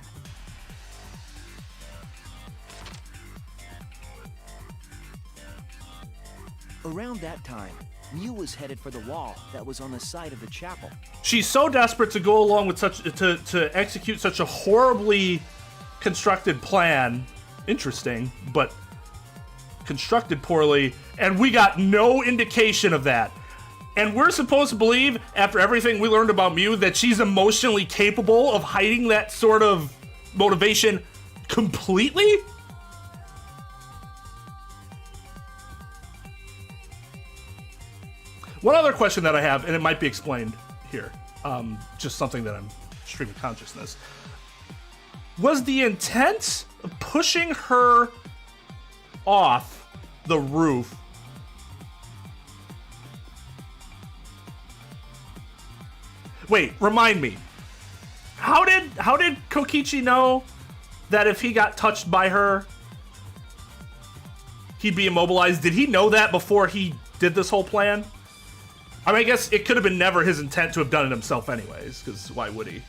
Around that time, Mew was headed for the wall that was on the side of the chapel. She's so desperate to go along with to execute such a horribly constructed plan. Interesting, but constructed poorly, and we got no indication of that. And we're supposed to believe, after everything we learned about Mew, that she's emotionally capable of hiding that sort of motivation completely? One other question that I have, and it might be explained here, just something that I'm stream of consciousness. Was the intent of pushing her off the roof Wait, remind me. How did Kokichi know that if he got touched by her, he'd be immobilized? Did he know that before he did this whole plan? I mean, I guess it could have been never his intent to have done it himself anyways, because why would he?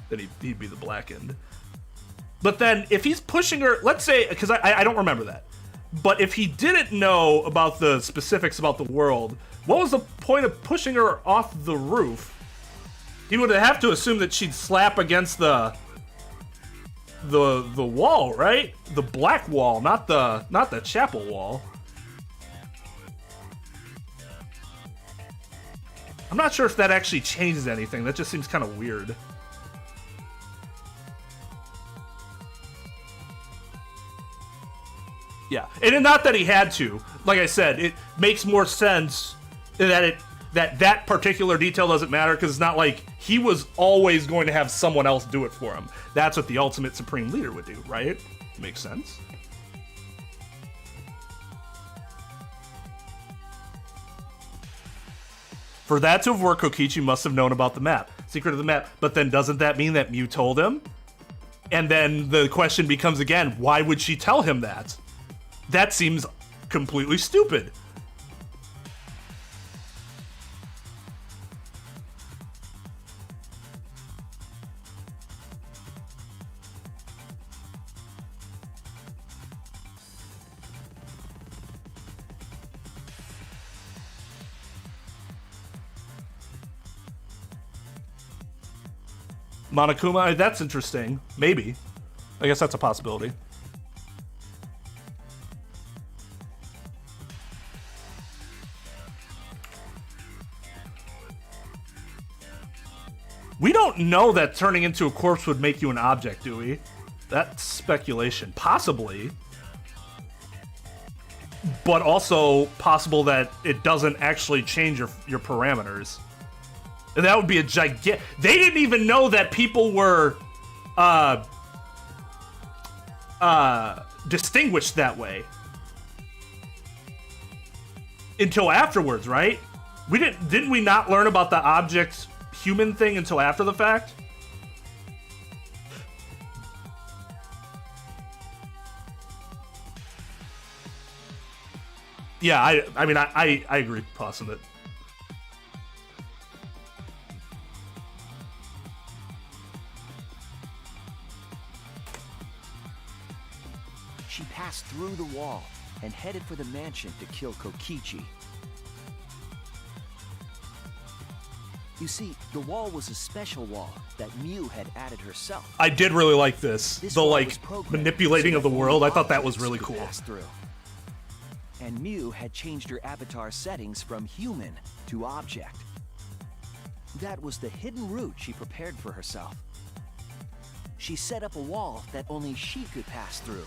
Then he'd be the blackened. But then, if he's pushing her, let's say, because I don't remember that, but if he didn't know about the specifics about the world, what was the point of pushing her off the roof? He would have to assume that she'd slap against the wall, right? The black wall, not the chapel wall. I'm not sure if that actually changes anything. That just seems kind of weird. Yeah, and not that he had to. Like I said, it makes more sense that that particular detail doesn't matter, because it's not like he was always going to have someone else do it for him. That's what the ultimate supreme leader would do, right? Makes sense. For that to have worked, Kokichi must have known about the map. Secret of the map. But then doesn't that mean that Mew told him? And then the question becomes again, why would she tell him that? That seems completely stupid. Monokuma, that's interesting. Maybe. I guess that's a possibility. We don't know that turning into a corpse would make you an object, do we? That's speculation. Possibly. But also possible that it doesn't actually change your parameters. And that would be a gigantic... They didn't even know that people were distinguished that way until afterwards, right? Didn't we not learn about the object human thing until after the fact? Yeah, I mean, I agree, Possum, that she passed through the wall and headed for the mansion to kill Kokichi. You see, the wall was a special wall that Mew had added herself. I did really like this. The like manipulating of the world. I thought that was really cool. And Mew had changed her avatar settings from human to object. That was the hidden route she prepared for herself. She set up a wall that only she could pass through.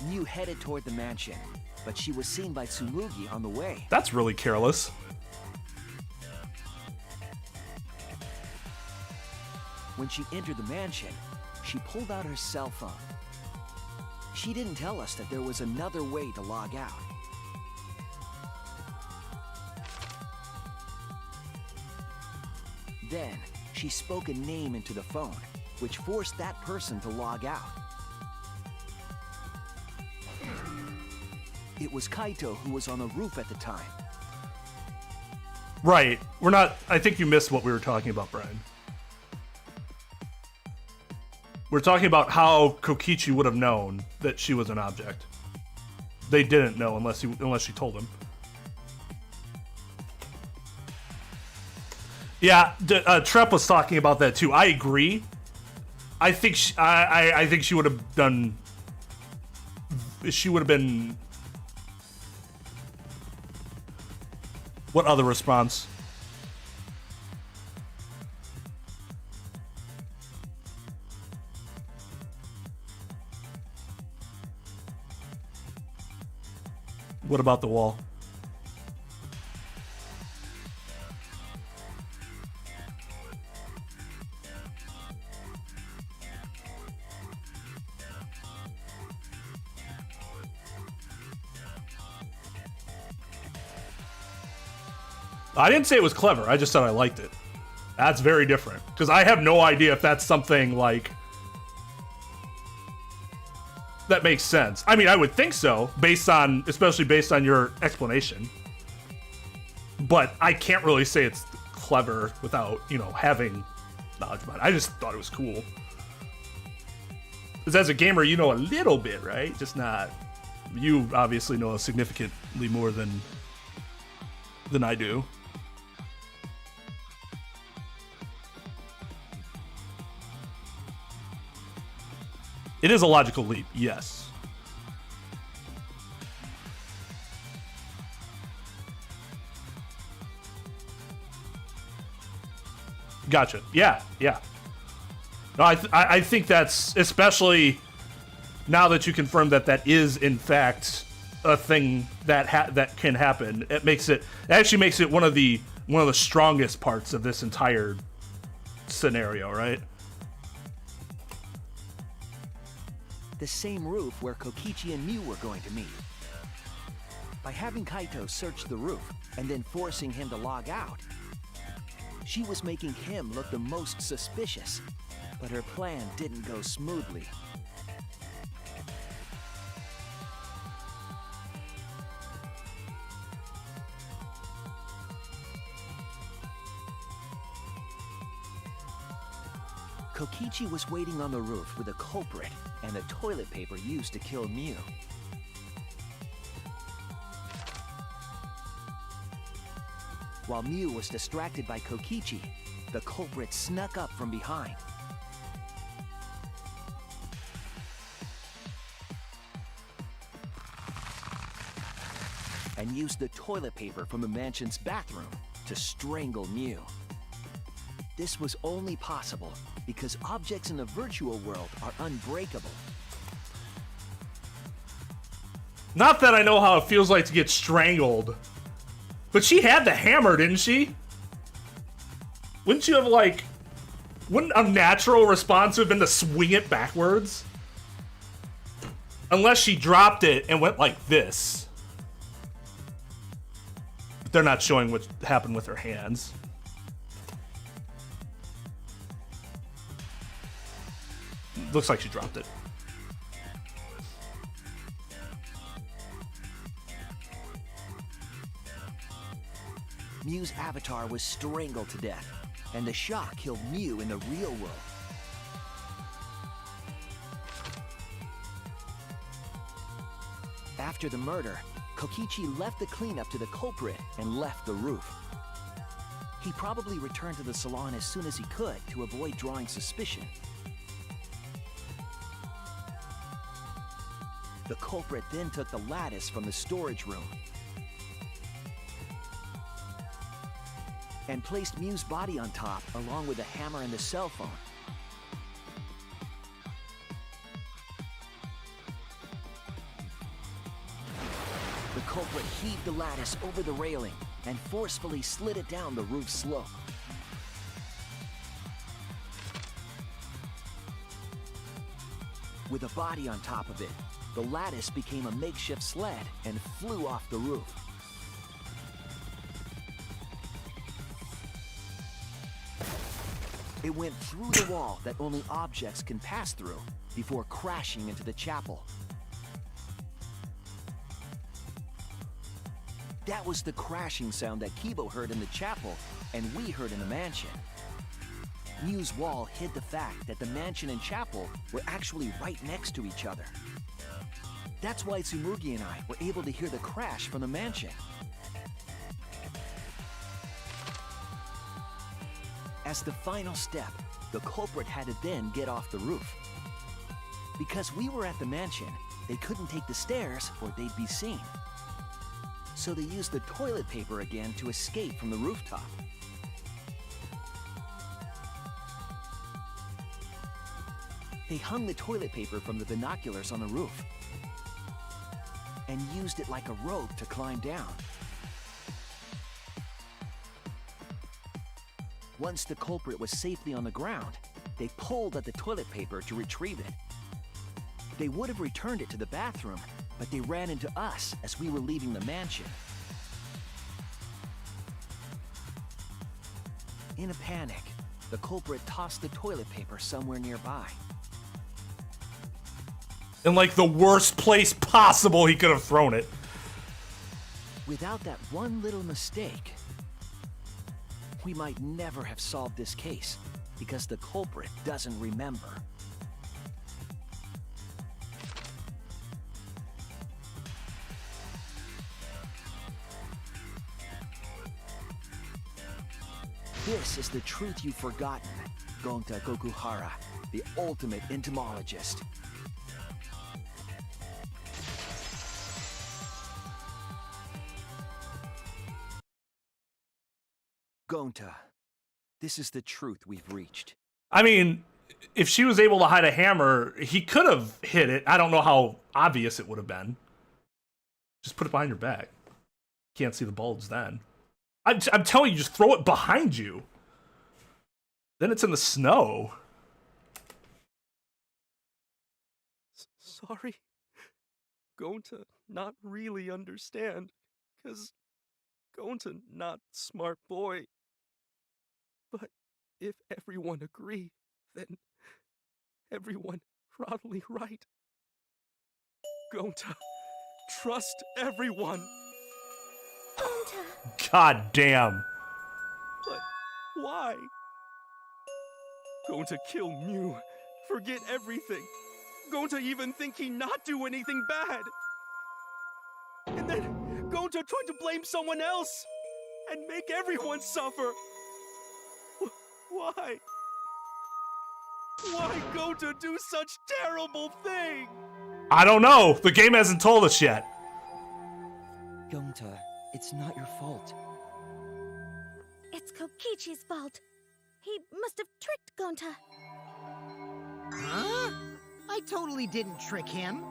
Mew headed toward the mansion, but she was seen by Tsumugi on the way. That's really careless. When she entered the mansion, she pulled out her cell phone. She didn't tell us that there was another way to log out. Then, she spoke a name into the phone, which forced that person to log out. It was Kaito who was on the roof at the time. Right. We're not... I think you missed what we were talking about, Brian. We're talking about how Kokichi would have known that she was an object. They didn't know unless she told him. Yeah, Trep was talking about that too. I agree. I think I think she would have done... She would have been... What other response? What about the wall? I didn't say it was clever. I just said I liked it. That's very different. Because I have no idea if that's something, like, that makes sense. I mean, I would think so, especially based on your explanation. But I can't really say it's clever without, having knowledge about it. I just thought it was cool. Because as a gamer, you know a little bit, right? Just not... You obviously know significantly more than I do. It is a logical leap, yes. Gotcha. Yeah. No, I think that's, especially now that you confirmed that is in fact a thing that can happen. It actually makes it one of the strongest parts of this entire scenario, right? The same roof where Kokichi and Mew were going to meet. By having Kaito search the roof and then forcing him to log out, she was making him look the most suspicious, but her plan didn't go smoothly. Kokichi was waiting on the roof with a culprit and the toilet paper used to kill Mew. While Mew was distracted by Kokichi, the culprit snuck up from behind. And used the toilet paper from the mansion's bathroom to strangle Mew. This was only possible because objects in the virtual world are unbreakable. Not that I know how it feels like to get strangled. But she had the hammer, didn't she? Wouldn't you have, wouldn't a natural response have been to swing it backwards? Unless she dropped it and went like this. But they're not showing what happened with her hands. Looks like she dropped it. Mew's avatar was strangled to death, and the shock killed Mew in the real world. After the murder, Kokichi left the cleanup to the culprit and left the roof. He probably returned to the salon as soon as he could to avoid drawing suspicion. The culprit then took the lattice from the storage room and placed Mew's body on top along with the hammer and the cell phone. The culprit heaved the lattice over the railing and forcefully slid it down the roof slope. With a body on top of it, the lattice became a makeshift sled and flew off the roof. It went through the wall that only objects can pass through before crashing into the chapel. That was the crashing sound that Kibo heard in the chapel and we heard in the mansion. Mew's wall hid the fact that the mansion and chapel were actually right next to each other. That's why Tsumugi and I were able to hear the crash from the mansion. As the final step, the culprit had to then get off the roof. Because we were at the mansion, they couldn't take the stairs or they'd be seen. So they used the toilet paper again to escape from the rooftop. They hung the toilet paper from the binoculars on the roof. and used it like a rope to climb down. Once the culprit was safely on the ground, they pulled at the toilet paper to retrieve it. They would have returned it to the bathroom, but they ran into us as we were leaving the mansion. In a panic, the culprit tossed the toilet paper somewhere nearby. In like the worst place possible he could have thrown it. Without that one little mistake, we might never have solved this case, because the culprit doesn't remember. This is the truth you've forgotten, Gonta Gokuhara, the ultimate entomologist. Gonta, this is the truth we've reached. I mean, if she was able to hide a hammer, he could have hit it. I don't know how obvious it would have been. Just put it behind your back. Can't see the bulbs then. I'm telling you, just throw it behind you. Then it's in the snow. Sorry. Going to not really understand, 'cause going to not smart boy. But if everyone agree, then everyone probably right. Going to trust everyone. God damn. But why? Going to kill Mew, forget everything. Going to even think he not do anything bad. And then going to try to blame someone else and make everyone suffer. Why? Why go to do such terrible thing? I don't know. The game hasn't told us yet. Gonta, it's not your fault. It's Kokichi's fault. He must have tricked Gonta. Huh? I totally didn't trick him.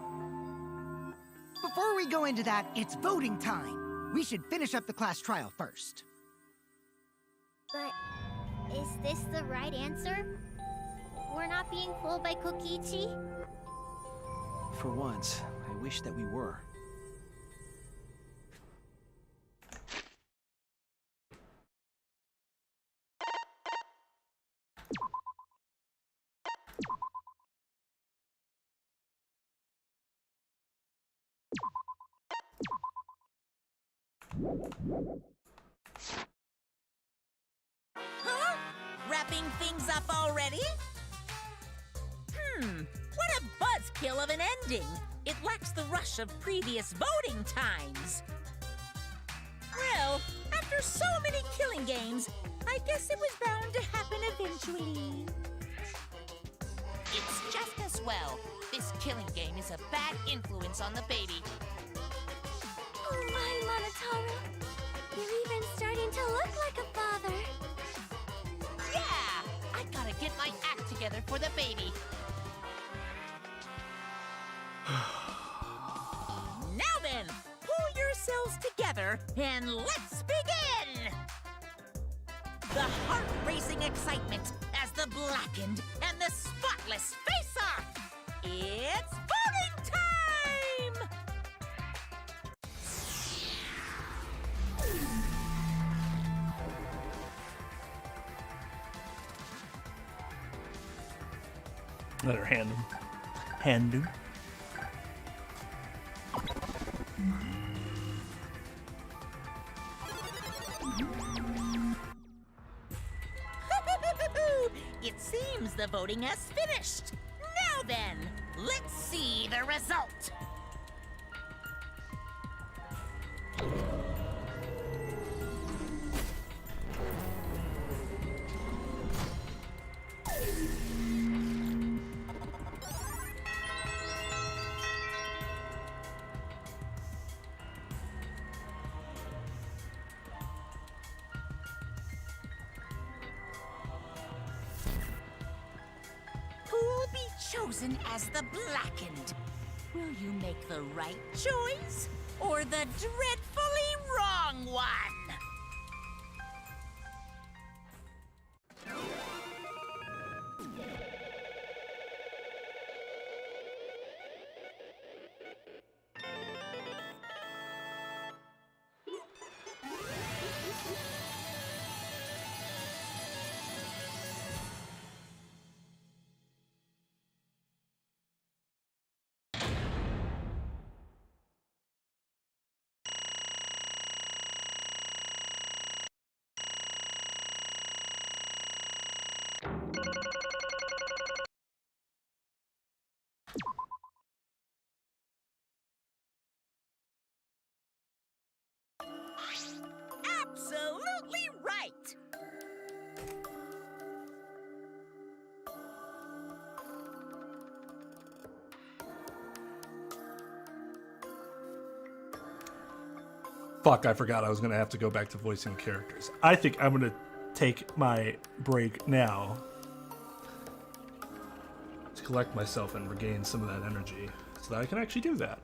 Before we go into that, it's voting time. We should finish up the class trial first. But is this the right answer? We're not being fooled by Kokichi? For once, I wish that we were. Huh? Wrapping things up already? What a buzzkill of an ending! It lacks the rush of previous voting times. Well, after so many killing games, I guess it was bound to happen eventually. It's just as well. This killing game is a bad influence on the baby. Oh my, Monotaro. You're even starting to look like a father. Yeah! I gotta get my act together for the baby. Now then, pull yourselves together and let's begin! The heart-racing excitement as the blackened and the spotless face off! It's voting time! Let her hand him. Hand him. It seems the voting has finished. Now then, let's see the result. Who'll be chosen as the blackened? Will you make the right choice or the dreadfully wrong one? Absolutely right! Fuck, I forgot I was gonna have to go back to voicing characters. I think I'm gonna take my break now to collect myself and regain some of that energy so that I can actually do that.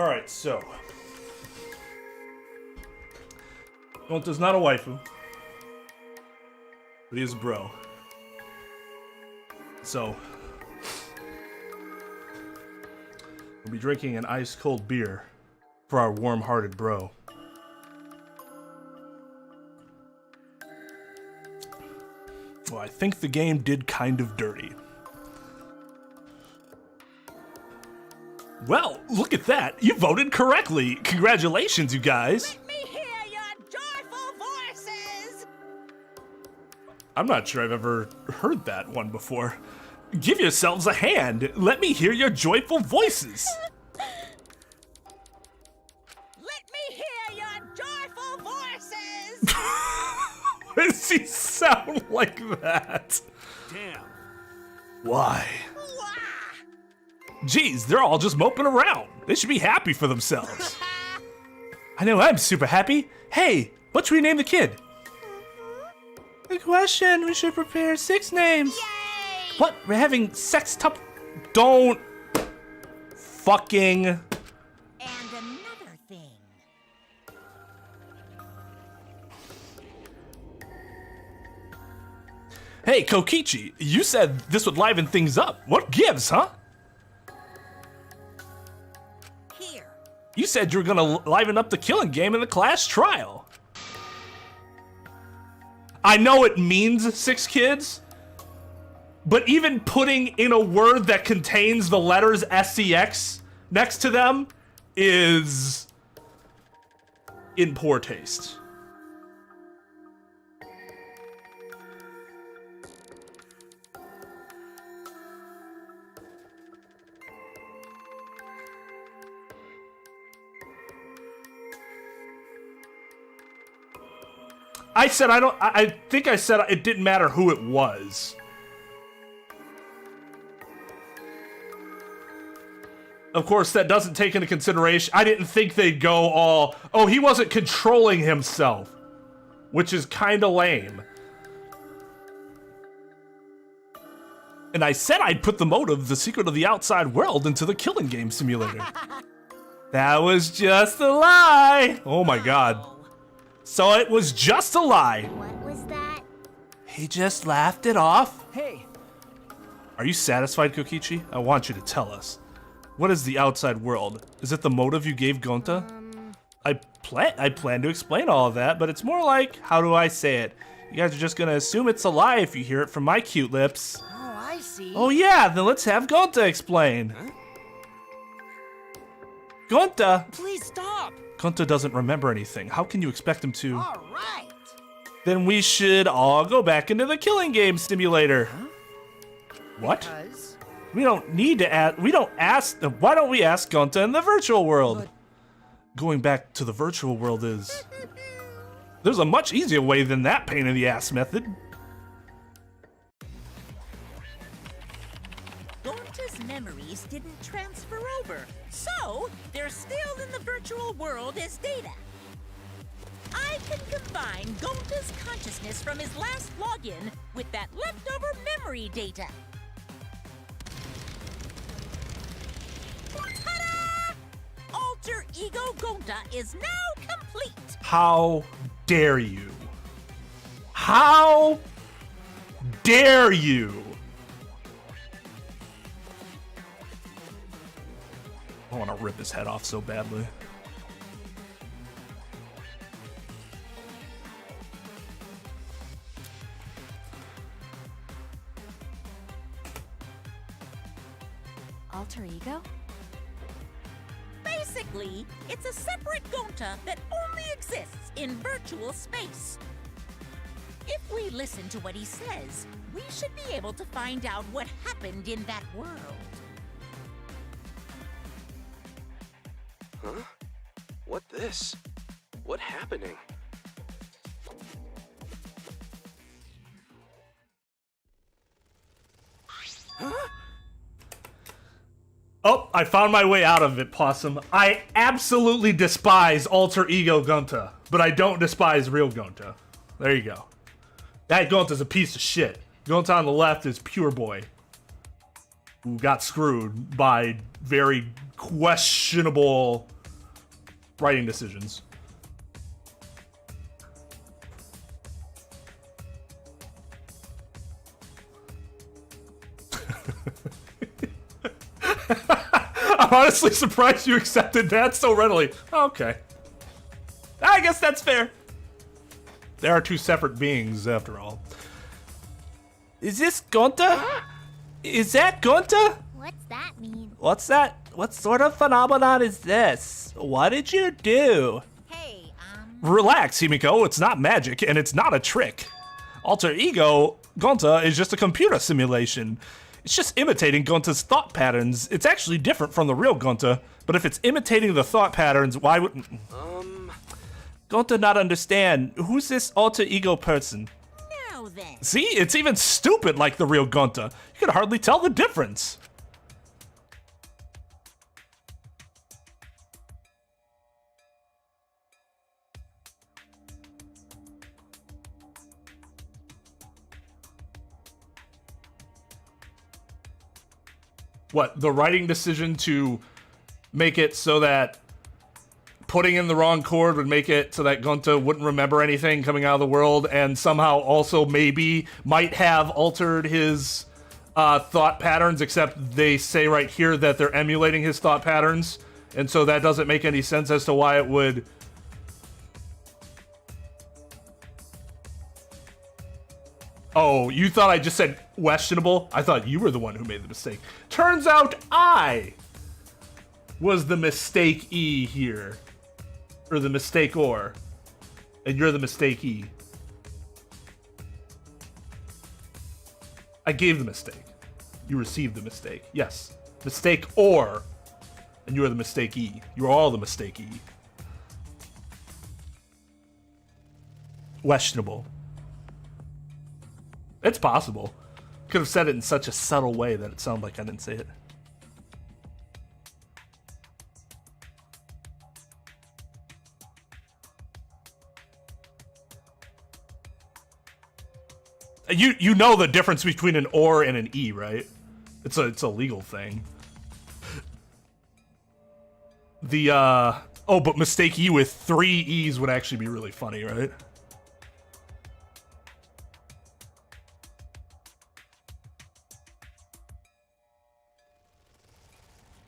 Alright, so. Gonta's not a waifu. But he is a bro. So. We'll be drinking an ice cold beer for our warm hearted bro. Well, I think the game did kind of dirty. Well, look at that. You voted correctly. Congratulations, you guys. Let me hear your joyful voices. I'm not sure I've ever heard that one before. Give yourselves a hand. Let me hear your joyful voices. Let me hear your joyful voices. Why does he sound like that? Damn. Why? Geez, they're all just moping around. They should be happy for themselves. I know I'm super happy. Hey, what should we name the kid? Good question. We should prepare 6 names. Yay! What? We're having sex top? Don't fucking. And another thing. Hey, Kokichi, you said this would liven things up. What gives, huh? Here. You said you were gonna liven up the killing game in the class trial. I know it means 6 kids, but even putting in a word that contains the letters SCX next to them is in poor taste. I said I think I said it didn't matter who it was. Of course, that doesn't take into consideration. I didn't think they'd go all, oh, he wasn't controlling himself, which is kind of lame. And I said I'd put the motive, the secret of the outside world, into the killing game simulator. That was just a lie. Oh my god. So it was just a lie. What was that? He just laughed it off. Hey, Are you satisfied, Kokichi? I want you to tell us. What is the outside world? Is it the motive you gave Gonta? I plan to explain all of that, but it's more like, how do I say it? You guys are just gonna assume it's a lie if you hear it from my cute lips. Oh, I see. Oh yeah, then let's have Gonta explain. Huh? Gonta! please stop! Gonta doesn't remember anything. How can you expect him to? All right. Then we should all go back into the killing game simulator. Huh? What? Because We don't need to ask. We don't ask. Why don't we ask Gonta in the virtual world? But- Going back to the virtual world is. There's a much easier way than that pain in the ass method. Gonta's memories didn't transfer over, so they're still in the virtual world as data. I can combine Gonta's consciousness from his last login with that leftover memory data. Ta-da! Alter Ego Gonta is now complete. How dare you? How dare you? I want to rip his head off so badly. Alter ego? Basically, it's a separate Gonta that only exists in virtual space. If we listen to what he says, we should be able to find out what happened in that world. Huh? What this? What happening? Oh, I found my way out of it, Possum. I absolutely despise Alter Ego Gonta, but I don't despise real Gonta. There you go. That Gonta's a piece of shit. Gonta on the left is pure boy. who got screwed by very questionable writing decisions. I'm honestly surprised you accepted that so readily. Okay. I guess that's fair. There are two separate beings, after all. Is this Gonta? Is that Gonta? What's that mean? What's that? What sort of phenomenon is this? What did you do? Hey, Relax, Himiko. It's not magic, and it's not a trick. Alter ego, Gonta, is just a computer simulation. It's just imitating Gonta's thought patterns. It's actually different from the real Gonta, but if it's imitating the thought patterns, why would... Gonta not understand. Who's this alter ego person? now then. See, it's even stupid like the real Gonta. You can hardly tell the difference. What, the writing decision to make it so that putting in the wrong chord would make it so that Gonta wouldn't remember anything coming out of the world, and somehow also maybe might have altered his thought patterns, except they say right here that they're emulating his thought patterns, and so that doesn't make any sense as to why it would... Oh, you thought I just said questionable? I thought you were the one who made the mistake. Turns out I was the mistake-e here. Or the mistake-or. And you're the mistake-e. I gave the mistake. You received the mistake. Yes. Mistake-or. And you are the mistake-e. You are all the mistake-e. Questionable. It's possible. Could have said it in such a subtle way that it sounded like I didn't say it. You know the difference between an or and an e, right? It's a legal thing. The oh, but mistake e with 3 e's would actually be really funny, right?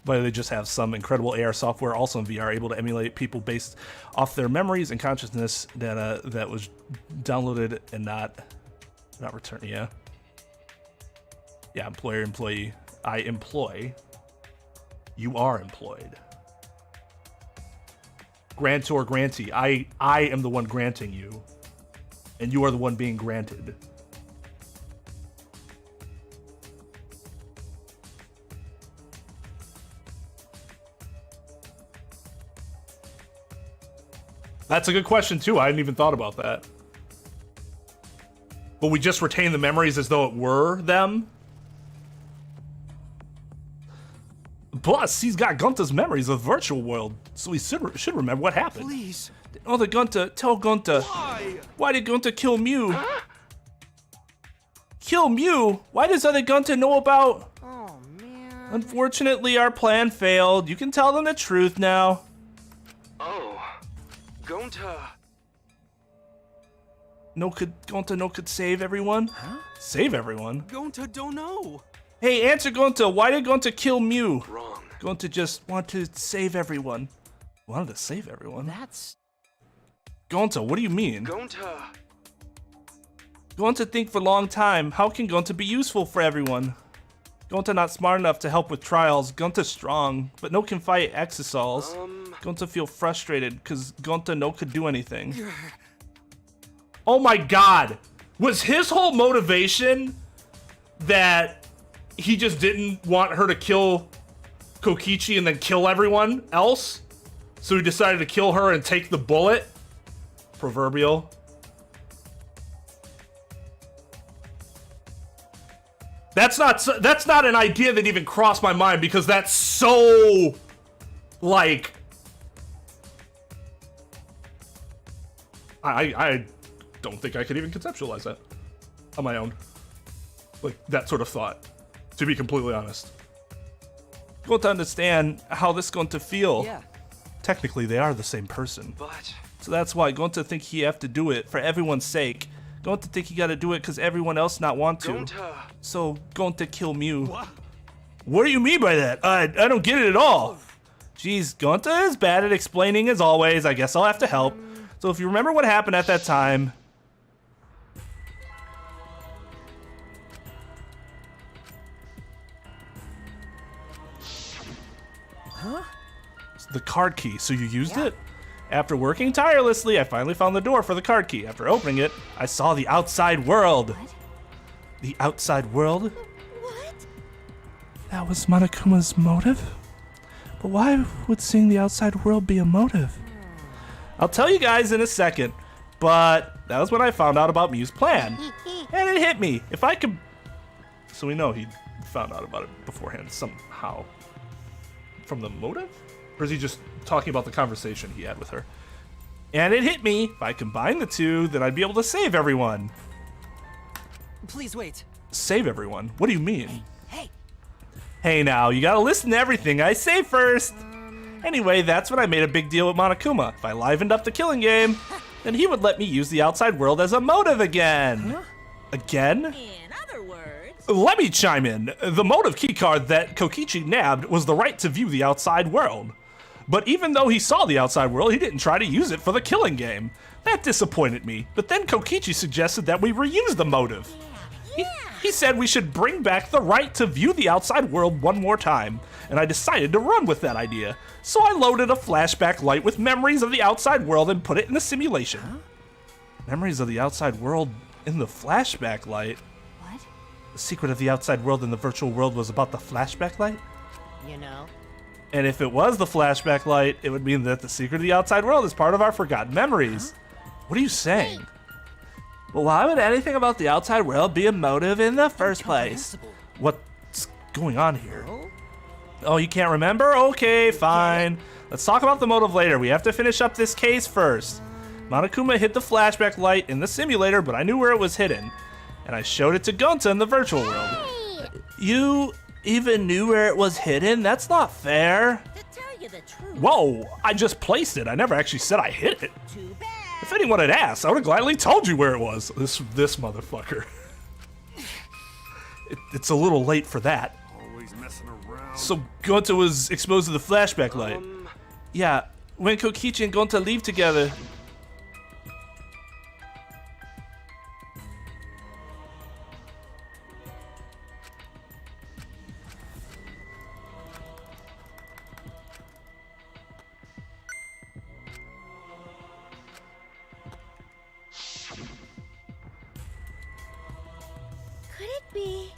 But they just have some incredible AR software also in VR able to emulate people based off their memories and consciousness data that was downloaded and not returned. Yeah. Yeah, employer, employee. I employ. You are employed. Grantor, grantee. I am the one granting you. And you are the one being granted. That's a good question, too. I hadn't even thought about that. But we just retain the memories as though it were them? Plus, he's got Gonta's memories of the virtual world, so he should remember what happened. Please. Oh, the Gonta. Tell Gonta. Why? Why did Gonta kill Mew? Huh? Kill Mew? Why does other Gonta know about... Oh, man. Unfortunately, our plan failed. You can tell them the truth now. Oh. Gonta. Gonta could save everyone? Huh? Save everyone? Gonta don't know. Hey, answer Gonta. Why did Gonta kill Mew? Wrong. Gonta just wanted to save everyone. Wanted to save everyone? That's... Gonta, what do you mean? Gonta. Gonta think for a long time. How can Gonta be useful for everyone? Gonta not smart enough to help with trials. Gonta strong, but no can fight Exosols. Gonta feel frustrated because Gonta no could do anything. Oh my god! Was his whole motivation that he just didn't want her to kill Kokichi and then kill everyone else? So he decided to kill her and take the bullet? Proverbial. That's not an idea that even crossed my mind because that's so like I don't think I could even conceptualize that on my own. Like that sort of thought. To be completely honest. Going to understand how this is going to feel. Yeah. Technically, they are the same person. But So that's why going to think he have to do it for everyone's sake. Going to think he got to do it because everyone else not want to. going to... So going to kill Mew. What do you mean by that? I don't get it at all. Jeez, Gonta is bad at explaining as always. I guess I'll have to help. So if you remember what happened at that time. Huh? It's the card key. So you used it? After working tirelessly, I finally found the door for the card key. After opening it, I saw the outside world. What? The outside world? What? That was Monokuma's motive? But why would seeing the outside world be a motive? I'll tell you guys in a second, but that was when I found out about Mew's plan. And it hit me. If I could... So we know he found out about it beforehand somehow. From the motive? Or is he just talking about the conversation he had with her? And it hit me. If I combine the two, then I'd be able to save everyone. Please wait. Save everyone? What do you mean? Hey. Hey now, you gotta listen to everything I say first. Anyway, that's when I made a big deal with Monokuma. If I livened up the killing game, then he would let me use the outside world as a motive again. Huh? Again? In other words, Let me chime in. The motive keycard that Kokichi nabbed was the right to view the outside world. But even though he saw the outside world, he didn't try to use it for the killing game. That disappointed me, but then Kokichi suggested that we reuse the motive. He said we should bring back the right to view the outside world one more time, and I decided to run with that idea. So I loaded a flashback light with memories of the outside world and put it in the simulation. Huh? Memories of the outside world in the flashback light? What? The secret of the outside world in the virtual world was about the flashback light? You know? And if it was the flashback light, it would mean that the secret of the outside world is part of our forgotten memories. What are you saying? Well, why would anything about the outside world be a motive in the first place? What's going on here? Oh, you can't remember? Okay, fine. Let's talk about the motive later. We have to finish up this case first. Monokuma hid the flashback light in the simulator, but I knew where it was hidden. And I showed it to Gonta in the virtual world. You even knew where it was hidden? That's not fair. to tell you the truth, Whoa, I just placed it. I never actually said I hid it. too bad. If anyone had asked, I would have gladly told you where it was. This motherfucker. It's a little late for that. Always messing around. So Gonta was exposed to the flashback light. Yeah, when Kokichi and Gonta leave together. Could it be?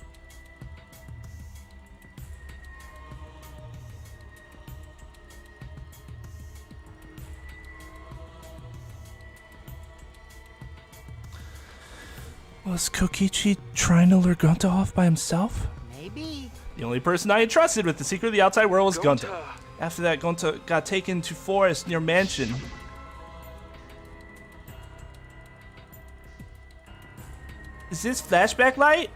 Was Kokichi trying to lure Gonta off by himself? Maybe. The only person I entrusted with the secret of the outside world was Gonta. After that, Gonta got taken to forest near mansion. Is this flashback light?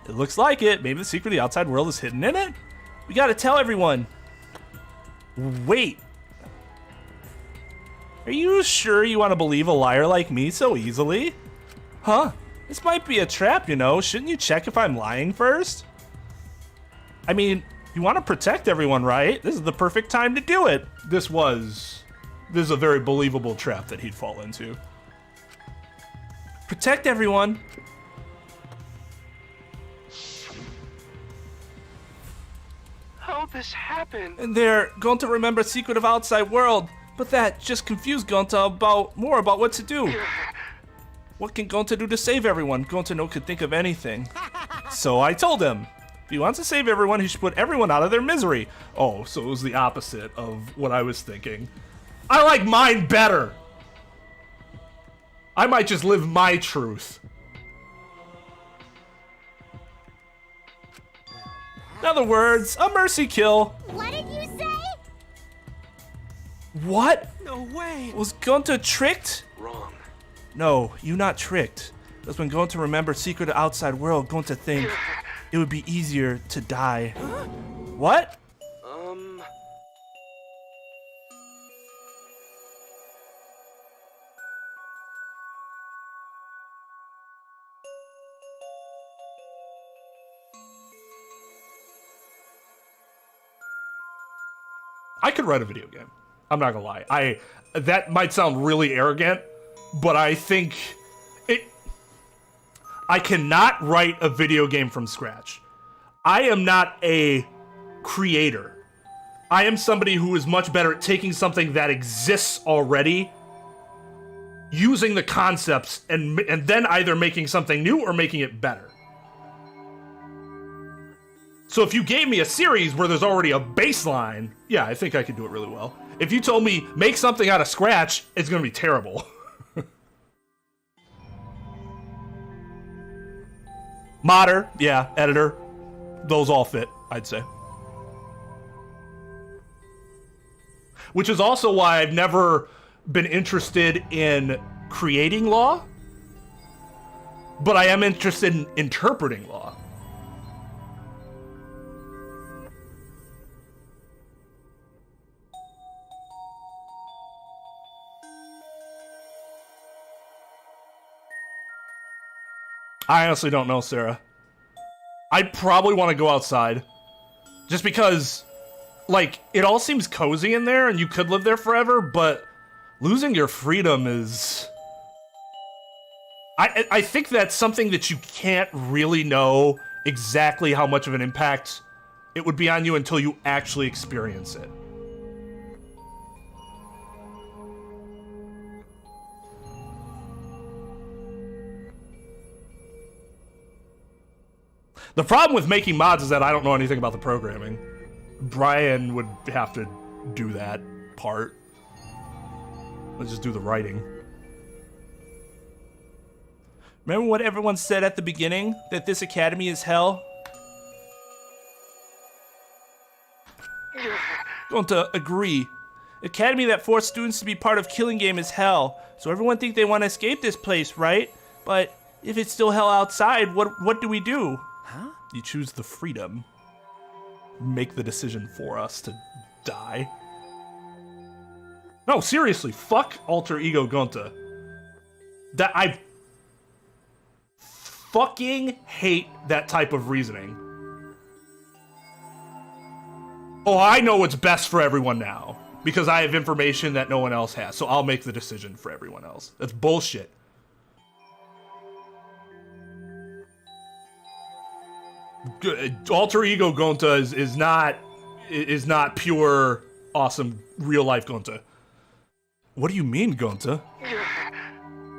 It looks like it. Maybe the secret of the outside world is hidden in it? We gotta tell everyone. Wait. Are you sure you want to believe a liar like me so easily? Huh? This might be a trap, you know. Shouldn't you check if I'm lying first? I mean, you want to protect everyone, right? This is the perfect time to do it. This is a very believable trap that he'd fall into. Protect everyone. How'd this happen? And they're going to remember secret of outside world, but that just confused Gonta more about what to do. What can Gonta do to save everyone? Gonta no could think of anything. So I told him, if he wants to save everyone, he should put everyone out of their misery. Oh, so it was the opposite of what I was thinking. I like mine better. I might just live my truth. In other words, a mercy kill. What did you say? What? No way. Was Gonta tricked? Wrong. No, you not tricked. That's when Gonta remember secret of outside world, Gonta think. it would be easier to die. What? I could write a video game. I'm not gonna lie. That might sound really arrogant, but I think I cannot write a video game from scratch. I am not a creator. I am somebody who is much better at taking something that exists already, using the concepts, and then either making something new or making it better. So if you gave me a series where there's already a baseline, yeah, I think I could do it really well. If you told me, make something out of scratch, it's gonna be terrible. Modder, yeah, editor. Those all fit, I'd say. Which is also why I've never been interested in creating law, but I am interested in interpreting law. I honestly don't know, Sarah. I'd probably want to go outside. Just because, like, it all seems cozy in there and you could live there forever, but losing your freedom is... I think that's something that you can't really know exactly how much of an impact it would be on you until you actually experience it. The problem with making mods is that I don't know anything about the programming. Brian would have to do that part. Let's just do the writing. Remember what everyone said at the beginning? That this academy is hell? Going to agree. Academy that forced students to be part of Killing Game is hell. So everyone think they want to escape this place, right? But if it's still hell outside, what do we do? Huh? You choose the freedom. Make the decision for us to die. No, seriously, fuck alter ego Gonta. That I fucking hate that type of reasoning. Oh, I know what's best for everyone now because I have information that no one else has, so I'll make the decision for everyone else. That's bullshit. Alter ego Gonta is not pure awesome real life Gonta. What do you mean, Gonta?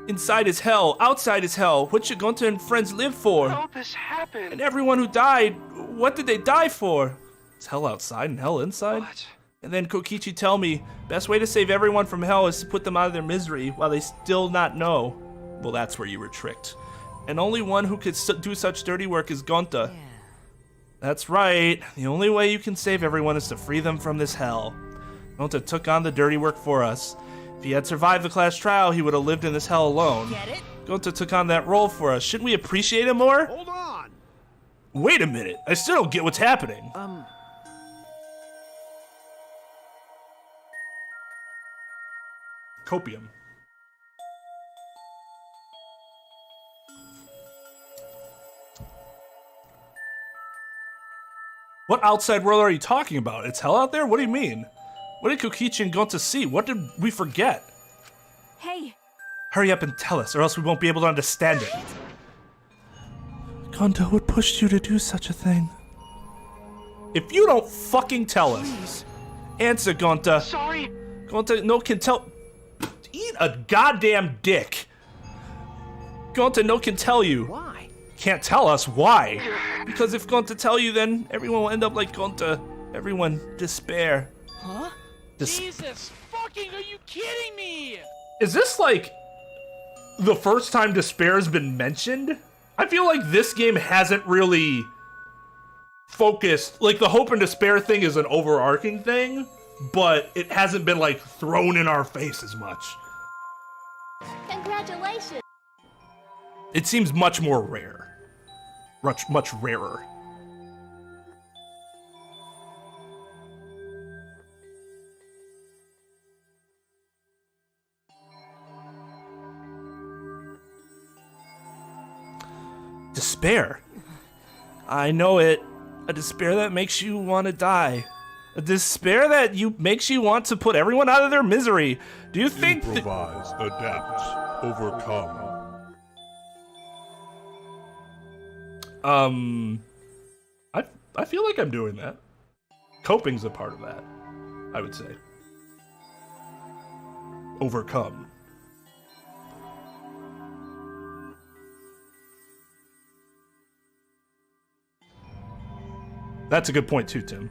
Inside is hell, outside is hell. What should Gonta and friends live for? How did this happen? And everyone who died, what did they die for? Is hell outside and hell inside? What? And then Kokichi tell me, best way to save everyone from hell is to put them out of their misery while they still not know. Well, that's where you were tricked. And only one who could do such dirty work is Gonta. Yeah. That's right. The only way you can save everyone is to free them from this hell. Gonta took on the dirty work for us. If he had survived the class trial, he would have lived in this hell alone. Get it? Gonta took on that role for us. Shouldn't we appreciate him more? Hold on! Wait a minute. I still don't get what's happening. Copium. What outside world are you talking about? It's hell out there? What do you mean? What did Kokichi and Gonta see? What did we forget? Hey! Hurry up and tell us, or else we won't be able to understand it. Gonta, what pushed you to do such a thing? If you don't fucking tell us. Please. Answer, Gonta. Sorry. Gonta, no can tell. Eat a goddamn dick. Gonta, no can tell you. Why? Can't tell us why. Because if Gonta tell you, then everyone will end up like Gonta. Everyone despair. Huh? Jesus fucking, are you kidding me? Is this like the first time despair has been mentioned? I feel like this game hasn't really focused, like the hope and despair thing is an overarching thing, but it hasn't been like thrown in our face as much. Congratulations! It seems much more rare. Much rarer. despair. I know it. A despair that makes you want to die. A despair that makes you want to put everyone out of their misery. Do you think Improvise, adapt, overcome. I feel like I'm doing that. Coping's a part of that, I would say. Overcome. That's a good point too, Tim.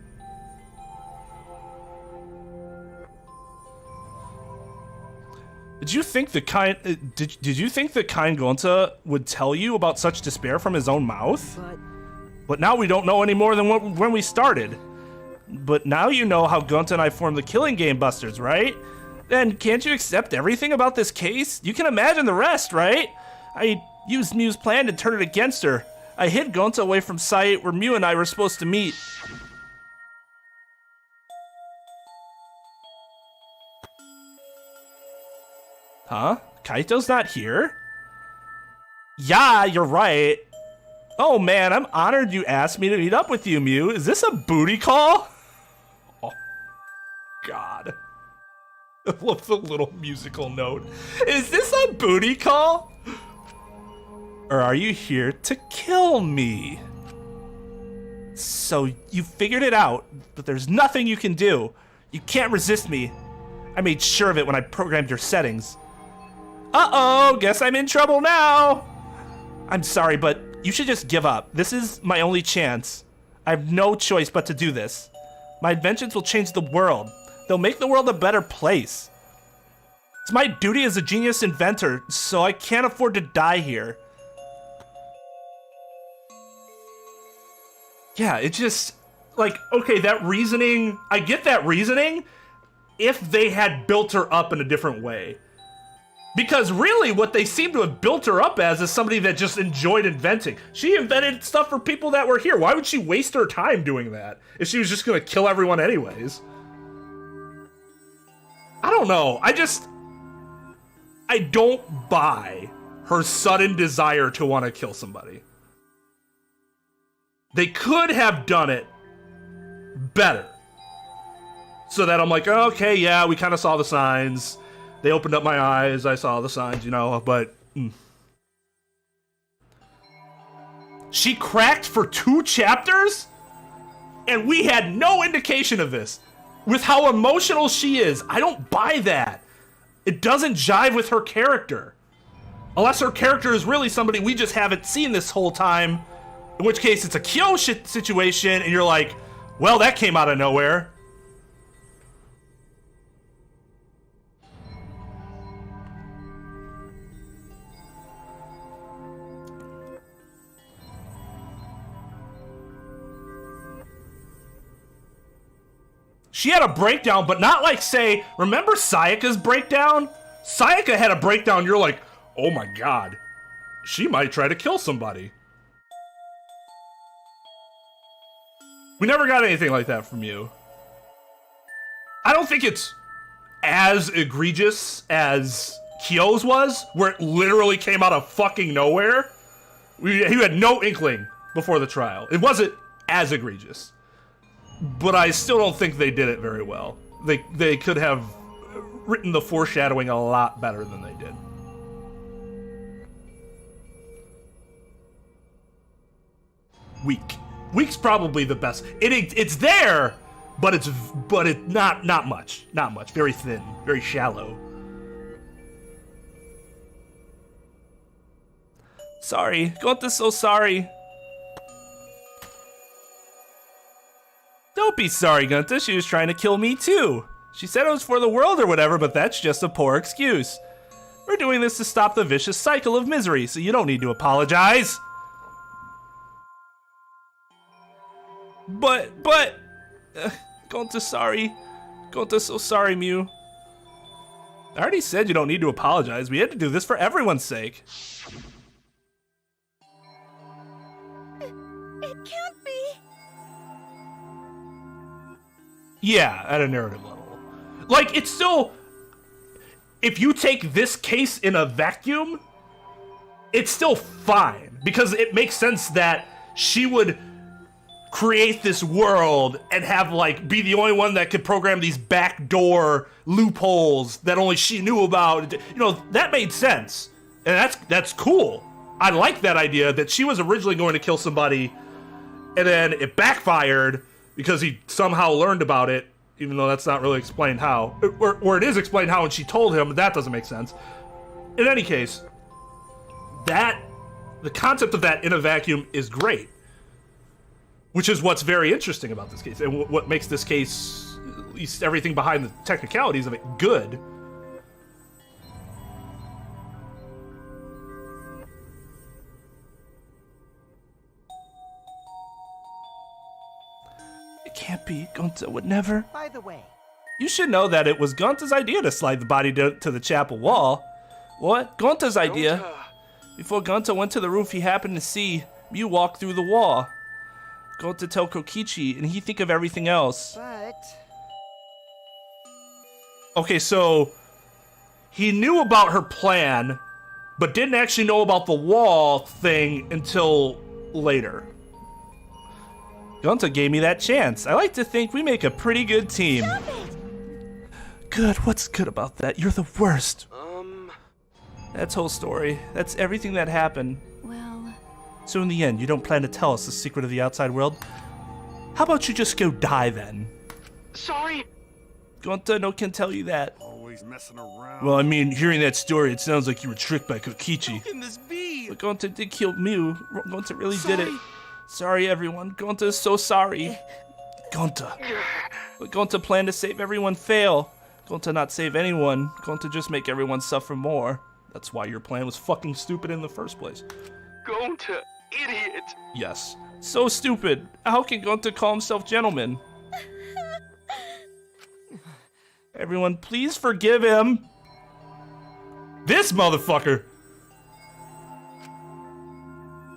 Did you think the kind Gonta would tell you about such despair from his own mouth? But now we don't know any more than when we started. But now you know how Gonta and I formed the Killing Game Busters, right? Then can't you accept everything about this case? You can imagine the rest, right? I used Mew's plan to turn it against her. I hid Gonta away from sight where Mew and I were supposed to meet. Huh? Kaito's not here? Yeah, you're right. Oh man, I'm honored you asked me to meet up with you, Mew. Is this a booty call? Oh, God. I love the little musical note. Is this a booty call? Or are you here to kill me? So you figured it out, but there's nothing you can do. You can't resist me. I made sure of it when I programmed your settings. Uh-oh, guess I'm in trouble now. I'm sorry, but you should just give up. This is my only chance. I have no choice but to do this. My inventions will change the world. They'll make the world a better place. It's my duty as a genius inventor, so I can't afford to die here. Yeah, it's just, like, okay, that reasoning, I get that reasoning if they had built her up in a different way. Because really, what they seem to have built her up as is somebody that just enjoyed inventing. She invented stuff for people that were here. Why would she waste her time doing that if she was just gonna kill everyone anyways? I don't know. I don't buy her sudden desire to want to kill somebody. They could have done it better. So that I'm like, oh, okay, yeah, we kind of saw the signs. They opened up my eyes, I saw the signs, you know, but... She cracked for 2 chapters? And we had no indication of this. With how emotional she is, I don't buy that. It doesn't jive with her character. Unless her character is really somebody we just haven't seen this whole time. In which case, it's a Kyo situation, and you're like, well, that came out of nowhere. She had a breakdown, but not like, say, remember Sayaka's breakdown? Sayaka had a breakdown, you're like, oh my god, she might try to kill somebody. We never got anything like that from you. I don't think it's as egregious as Kyo's was, where it literally came out of fucking nowhere. He had no inkling before the trial. It wasn't as egregious. But I still don't think they did it very well. They could have written the foreshadowing a lot better than they did. Weak. Weak's probably the best. It's there, but it's not much. Not much. Very thin. Very shallow. Sorry. Gonta's so sorry. Don't be sorry, Gonta. She was trying to kill me too. She said it was for the world or whatever, but that's just a poor excuse. We're doing this to stop the vicious cycle of misery, so you don't need to apologize. But, Gonta's sorry. Gonta's so sorry, Mew. I already said you don't need to apologize. We had to do this for everyone's sake. It can't be. Yeah, at a narrative level. Like, it's still... If you take this case in a vacuum, it's still fine. because it makes sense that she would create this world and have like be the only one that could program these backdoor loopholes that only she knew about. You know, that made sense, and that's cool. I like that idea that she was originally going to kill somebody, and then it backfired because he somehow learned about it, even though that's not really explained how, or it is explained how, and she told him. But that doesn't make sense. In any case, the concept of that in a vacuum is great. Which is what's very interesting about this case, and what makes this case, at least everything behind the technicalities of it, good. It can't be. Gonta would never. By the way, You should know that it was Gonta's idea to slide the body to the chapel wall. What? Gonta's idea? Before Gonta went to the roof, he happened to see Mew walk through the wall. Gonta tell Kokichi, and he think of everything else. but Okay, so he knew about her plan, but didn't actually know about the wall thing until later. Gonta gave me that chance. I like to think we make a pretty good team. Good, what's good about that? You're the worst. That's whole story. That's everything that happened. Well... So in the end, you don't plan to tell us the secret of the outside world? How about you just go die then? Sorry. Gonta no can tell you that. Always messing around. Well, I mean, hearing that story, it sounds like you were tricked by Kokichi. How can this be? But Gonta did kill Mew. Gonta really did it. Sorry, everyone. Gonta is so sorry. Gonta. But Gonta planned to save everyone fail. Gonta not save anyone. Gonta just make everyone suffer more. That's why your plan was fucking stupid in the first place. Gonta, idiot. Yes. So stupid. How can Gonta call himself gentleman? Everyone, please forgive him. This motherfucker.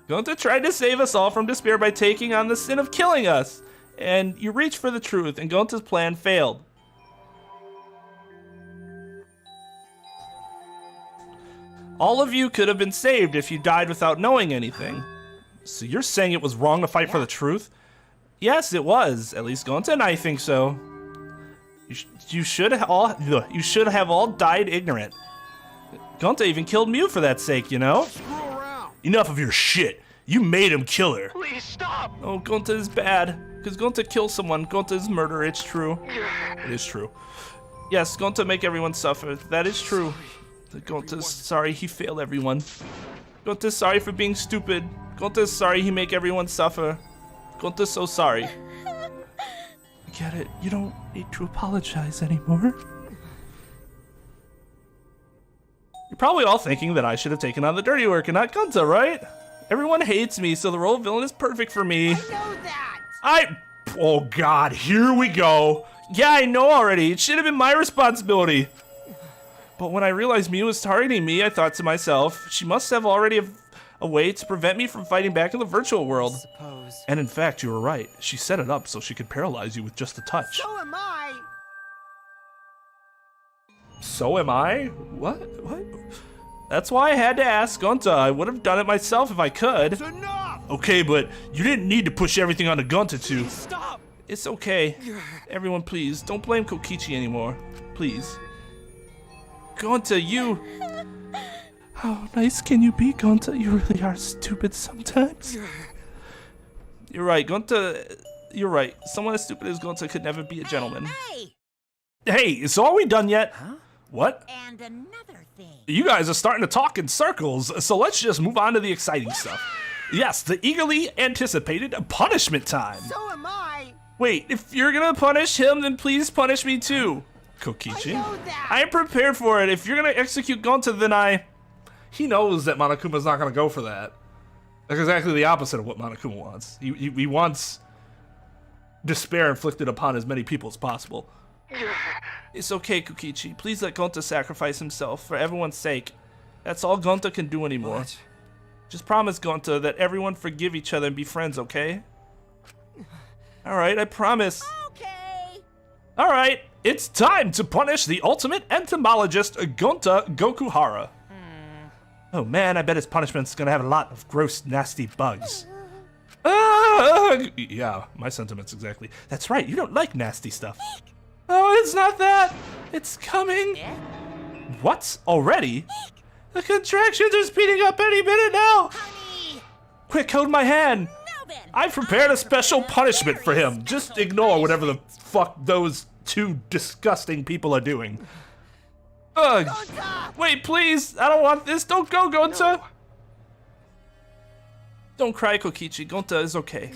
Gonta tried to save us all from despair by taking on the sin of killing us. And you reached for the truth, and Gonta's plan failed. All of you could have been saved if you died without knowing anything. So you're saying it was wrong to fight for the truth? Yes, it was. At least Gonta and I think so. You should have all died ignorant. Gonta even killed Mew for that sake, you know? Enough of your shit. You made him kill her. Please stop. Oh, Gonta is bad. Because Gonta kills someone. Gonta is murder. It's true. It is true. Yes, Gonta make everyone suffer. That is true. Gonta's sorry he failed everyone. Gonta's sorry for being stupid. Gonta's sorry he make everyone suffer. Gonta's so sorry. Get it? You don't need to apologize anymore. You're probably all thinking that I should have taken on the dirty work and not Gonta, right? Everyone hates me, so the role of villain is perfect for me. I know that. Oh god, here we go. Yeah, I know already. It should have been my responsibility. But when I realized Mew was targeting me, I thought to myself, she must have already a way to prevent me from fighting back in the virtual world. Suppose. And in fact, you were right. She set it up so she could paralyze you with just a touch. So am I. So am I? What? That's why I had to ask Gonta. I would have done it myself if I could. Enough! Okay, but you didn't need to push everything onto Gonta too. Stop. It's okay. Everyone, please, don't blame Kokichi anymore. Please. Gonta, you... How nice can you be, Gonta? You really are stupid sometimes. You're right, Gonta... You're right. Someone as stupid as Gonta could never be a gentleman. Hey, so are we done yet? Huh? What? And another thing. You guys are starting to talk in circles, so let's just move on to the exciting stuff. Yes, the eagerly anticipated punishment time. So am I. Wait, if you're gonna punish him, then please punish me too. Kokichi. I know that. I am prepared for it. If you're gonna execute Gonta, then He knows that Monokuma's not gonna go for that. That's exactly the opposite of what Monokuma wants. He wants despair inflicted upon as many people as possible. It's okay, Kokichi. Please let Gonta sacrifice himself for everyone's sake. That's all Gonta can do anymore. What? Just promise, Gonta, that everyone forgive each other and be friends, okay? Alright, I promise. Okay. Alright, it's time to punish the ultimate entomologist, Gonta Gokuhara. Oh man, I bet his punishment's gonna have a lot of gross, nasty bugs. Yeah, my sentiments exactly. That's right, you don't like nasty stuff. Oh, it's not that. It's coming. What? Already? The contractions are speeding up any minute now. Quick, hold my hand. I've prepared a special punishment for him. Just ignore whatever the fuck those two disgusting people are doing. Ugh. Wait, please. I don't want this. Don't go, Gonta. No. Don't cry, Kokichi. Gonta is okay.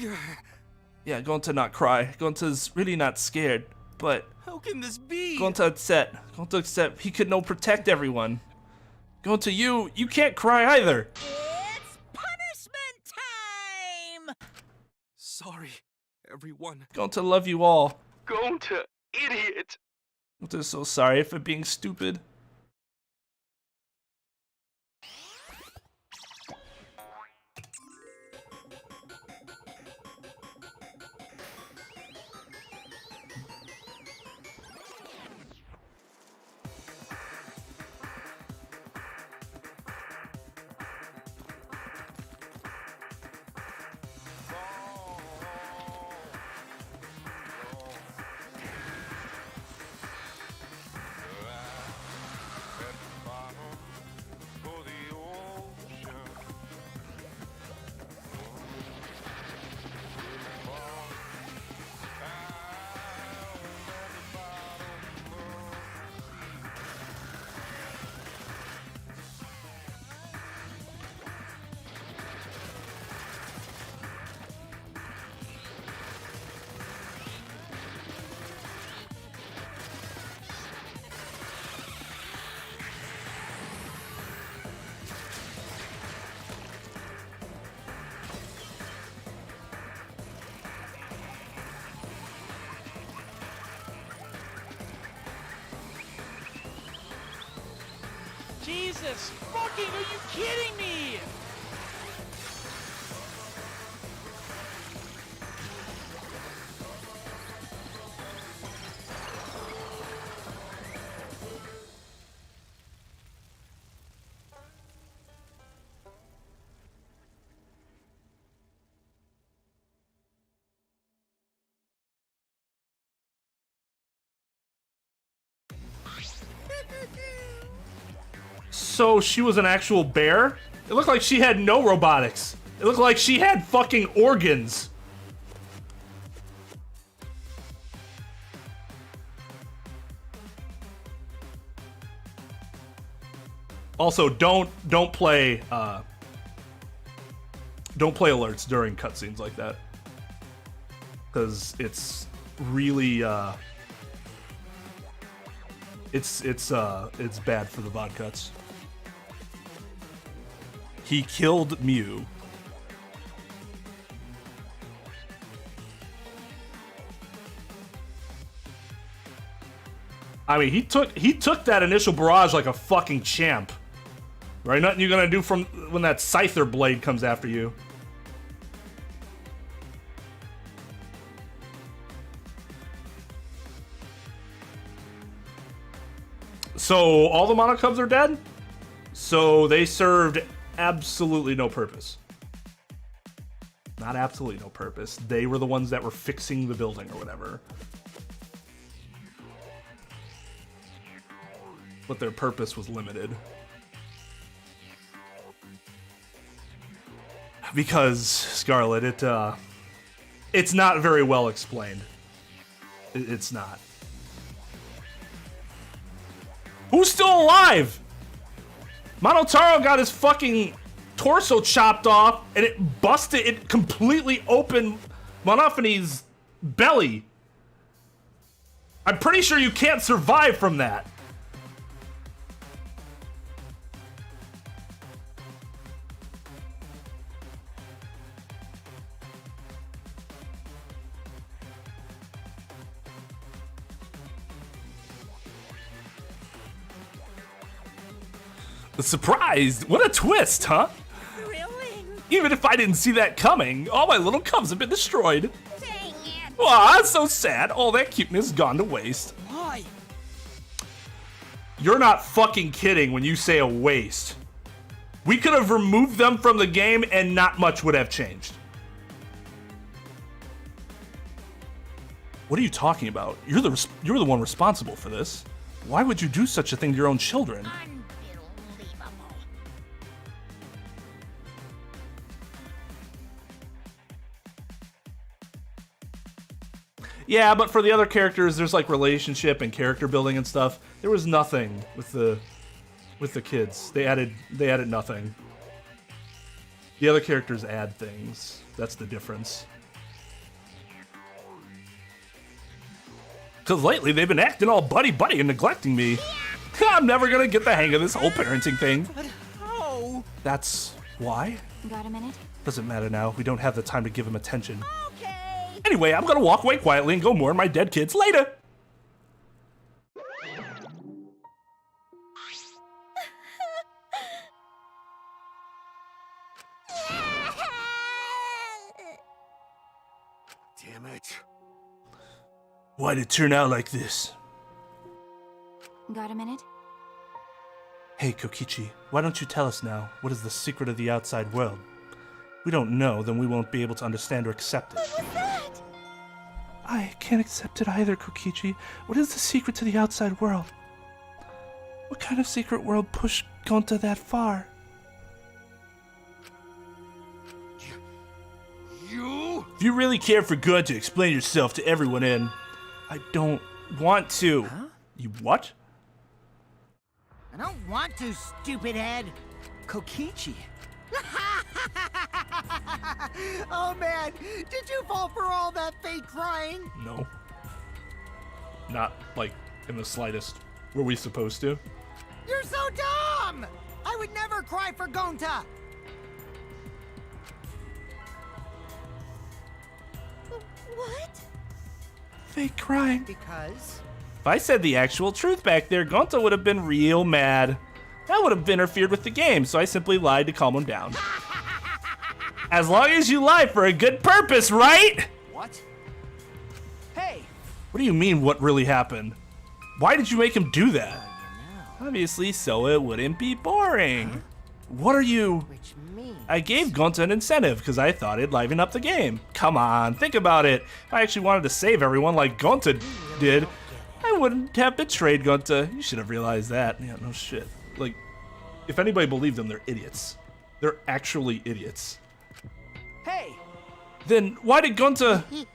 Yeah, Gonta not cry. Gonta's really not scared, but... How can this be? Gonta upset. Gonta upset. He could no protect everyone. Gonta, you can't cry either. It's punishment time! Sorry, everyone. Gonta love you all. Gonta, idiot! Gonta's so sorry for being stupid. Jesus fucking, are you kidding me? So she was an actual bear? It looked like she had no robotics. It looked like she had fucking organs. Also, don't play alerts during cutscenes like that, because it's really it's bad for the VOD cuts. He killed Mew. I mean, he took that initial barrage like a fucking champ. Right? Nothing you're gonna do from when that Scyther blade comes after you. So all the Monocubs are dead? So they served absolutely no purpose. Not absolutely no purpose. They were the ones that were fixing the building or whatever. But their purpose was limited. Because, Scarlet, it's not very well explained. It's not. Who's still alive? Monotaro got his fucking torso chopped off, and it completely opened Monophanie's belly. I'm pretty sure you can't survive from that. Surprised! What a twist, huh? Thrilling. Even if I didn't see that coming, all my little cubs have been destroyed. Dang it. Aw, that's so sad. All that cuteness gone to waste. Why? You're not fucking kidding when you say a waste. We could have removed them from the game and not much would have changed. What are you talking about? You're the one responsible for this. Why would you do such a thing to your own children? Unbelievable. Yeah, but for the other characters, there's like relationship and character building and stuff. There was nothing with the kids. They added nothing. The other characters add things. That's the difference. Because lately they've been acting all buddy-buddy and neglecting me. I'm never gonna get the hang of this whole parenting thing. But how? That's why? Got a minute? Doesn't matter now. We don't have the time to give him attention. Okay. Anyway, I'm gonna walk away quietly and go mourn my dead kids later. Damn it. Why'd it turn out like this? Got a minute? Hey, Kokichi, why don't you tell us now? What is the secret of the outside world? We don't know, then we won't be able to understand or accept it. What was that? I can't accept it either, Kokichi. What is the secret to the outside world? What kind of secret world pushed Gonta that far? You? If you really care for Gonta, explain yourself to everyone in. I don't want to. Huh? You what? I don't want to, stupid head. Kokichi. Oh man, did you fall for all that fake crying? No. Not, like, in the slightest. Were we supposed to? You're so dumb! I would never cry for Gonta! What? Fake crying. Because? If I said the actual truth back there, Gonta would have been real mad. That would have interfered with the game, so I simply lied to calm him down. As long as you lie for a good purpose, right? What? Hey! What do you mean, what really happened? Why did you make him do that? Obviously, so it wouldn't be boring. Huh? What are you... Which means... I gave Gonta an incentive because I thought it'd liven up the game. Come on, think about it. If I actually wanted to save everyone like Gonta did, I wouldn't have betrayed Gonta. You should have realized that. Yeah, no shit. Like, if anybody believed them, they're idiots. They're actually idiots. Hey! Then why did Gonta... Who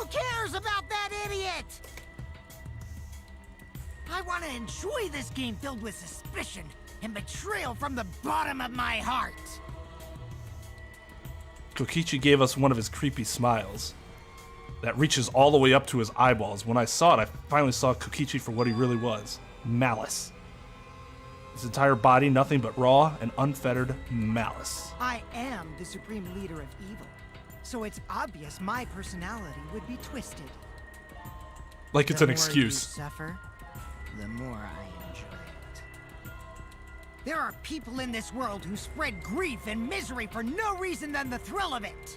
cares about that idiot? I want to enjoy this game filled with suspicion and betrayal from the bottom of my heart. Kokichi gave us one of his creepy smiles that reaches all the way up to his eyeballs. When I saw it, I finally saw Kokichi for what he really was. Malice. His entire body, nothing but raw and unfettered malice. I am the supreme leader of evil, so it's obvious my personality would be twisted. Like it's The an more excuse. you suffer, the more I enjoy it. There are people in this world who spread grief and misery for no reason than the thrill of it.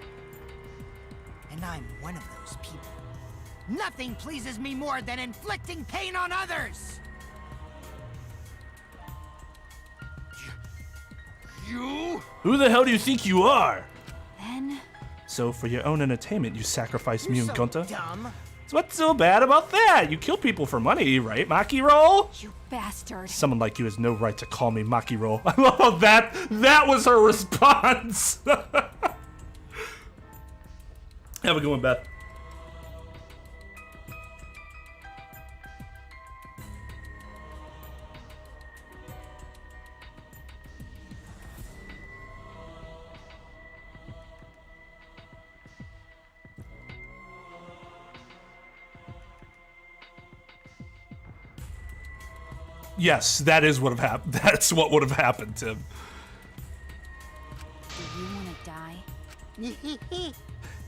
And I'm one of those people. Nothing pleases me more than inflicting pain on others. You? Who the hell do you think you are? Then... So for your own entertainment, you sacrifice me You're and so Gonta? dumb. So what's so bad about that? You kill people for money, right, Maki Roll? You bastard. Someone like you has no right to call me Maki Roll. I love how that was her response. Have a good one, Beth. Yes, that is what have happened. That's what would have happened, Tim. Do you want to die?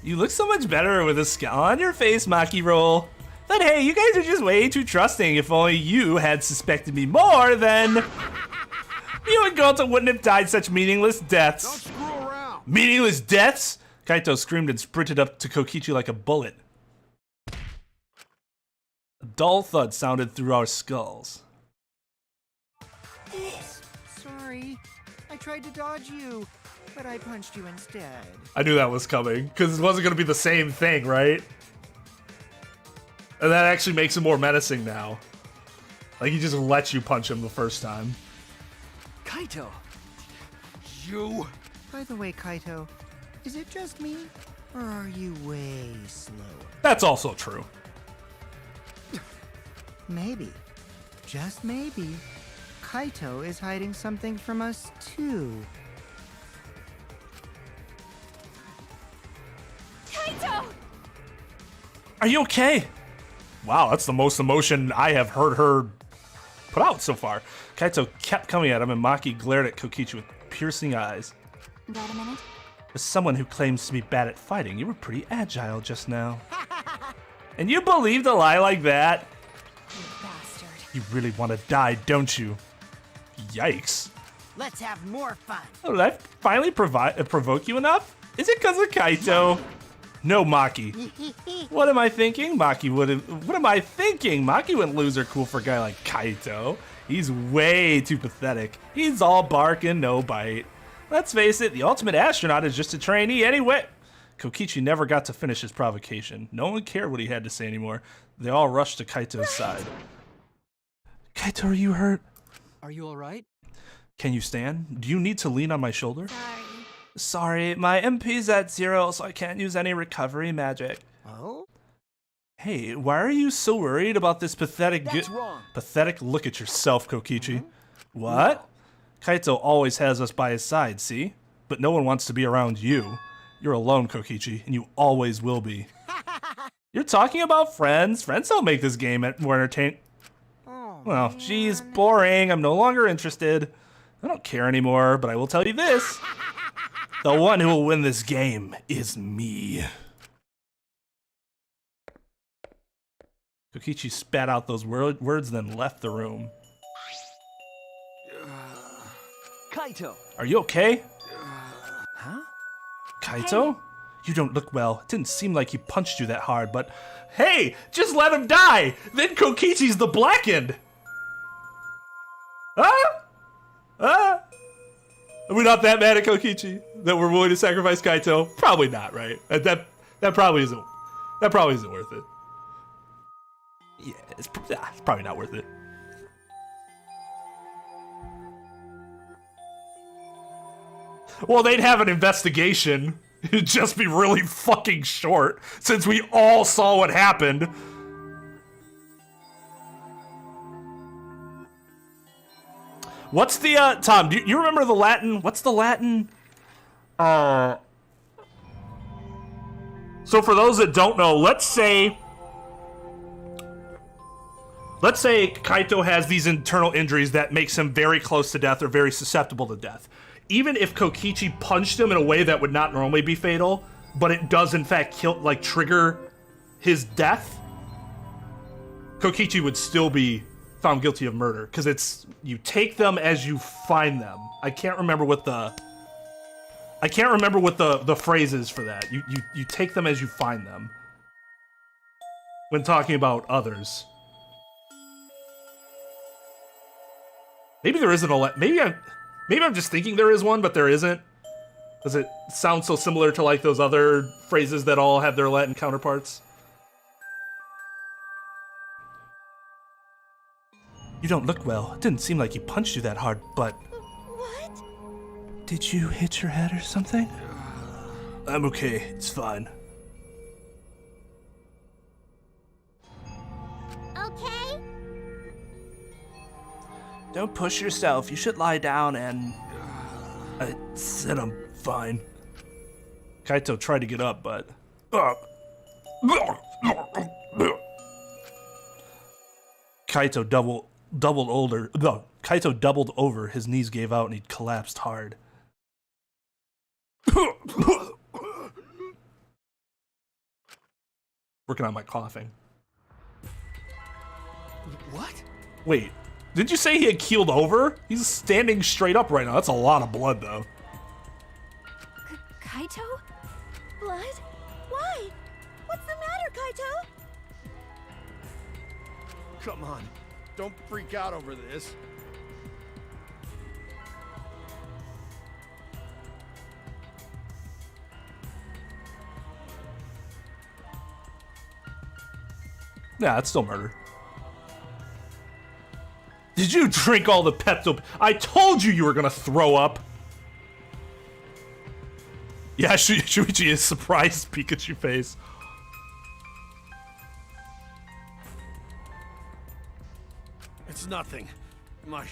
You look so much better with a scowl on your face, Maki Roll. But hey, you guys are just way too trusting. If only you had suspected me more, then you and Gonta wouldn't have died such meaningless deaths. Don't screw around. Meaningless deaths? Kaito screamed and sprinted up to Kokichi like a bullet. A dull thud sounded through our skulls. tried to dodge you, but I punched you instead. I knew that was coming, because it wasn't going to be the same thing, right? And that actually makes him more menacing now. Like, he just lets you punch him the first time. Kaito! You! By the way, Kaito, is it just me, or are you way slower? That's also true. Maybe, just maybe, Kaito is hiding something from us too. Kaito! Are you okay? Wow, that's the most emotion I have heard her put out so far. Kaito kept coming at him, and Maki glared at Kokichi with piercing eyes. Got a minute? As someone who claims to be bad at fighting, you were pretty agile just now. And you believed a lie like that? You bastard. You really want to die, don't you? Yikes. Let's have more fun. Oh, did I finally provoke you enough? Is it because of Kaito? No, Maki. What am I thinking? What am I thinking? Maki wouldn't lose her cool for a guy like Kaito. He's way too pathetic. He's all bark and no bite. Let's face it, the ultimate astronaut is just a trainee anyway. Kokichi never got to finish his provocation. No one cared what he had to say anymore. They all rushed to Kaito's side. Kaito, are you hurt? Are you alright? Can you stand? Do you need to lean on my shoulder? Sorry. Sorry, my MP's at 0, so I can't use any recovery magic. Oh? Hey, why are you so worried about this pathetic That's wrong. Pathetic look at yourself, Kokichi. What? Kaito always has us by his side, see? But no one wants to be around you. You're alone, Kokichi, and you always will be. You're talking about friends? Friends don't make this game more entertaining. Well, geez, boring. I'm no longer interested. I don't care anymore, but I will tell you this. The one who will win this game is me. Kokichi spat out those words, then left the room. Kaito! Are you okay? Huh? Kaito? You don't look well. It didn't seem like he punched you that hard, but hey, just let him die! Then Kokichi's the blackened! Huh? Huh? Are we not that mad at Kokichi that we're willing to sacrifice Kaito? Probably not, right? That probably isn't worth it. Yeah, it's probably not worth it. Well, they'd have an investigation. It'd just be really fucking short, since we all saw what happened. What's the, Tom, do you remember the Latin? What's the Latin? So for those that don't know, let's say Kaito has these internal injuries that makes him very close to death or very susceptible to death. Even if Kokichi punched him in a way that would not normally be fatal, but it does in fact trigger his death, Kokichi would still be found guilty of murder, because it's, you take them as you find them. I can't remember what the phrase is for that. You take them as you find them when talking about others. Maybe there isn't a maybe I'm just thinking there is one, but there isn't. Does it sound so similar to like those other phrases that all have their Latin counterparts? You don't look well. It didn't seem like he punched you that hard, but... What? Did you hit your head or something? I'm okay. It's fine. Okay? Don't push yourself. You should lie down and... I said I'm fine. Kaito tried to get up, but... Kaito doubled over, his knees gave out, and he collapsed hard. Working on my coughing. What? Wait, did you say he had keeled over? He's standing straight up right now. That's a lot of blood, though. Kaito? Blood? Why? What's the matter, Kaito? Come on, don't freak out over this. Yeah, it's still murder. Did you drink all the Pepto? I told you were gonna throw up. Yeah, Shuichi is surprised Pikachu face. It's nothing. My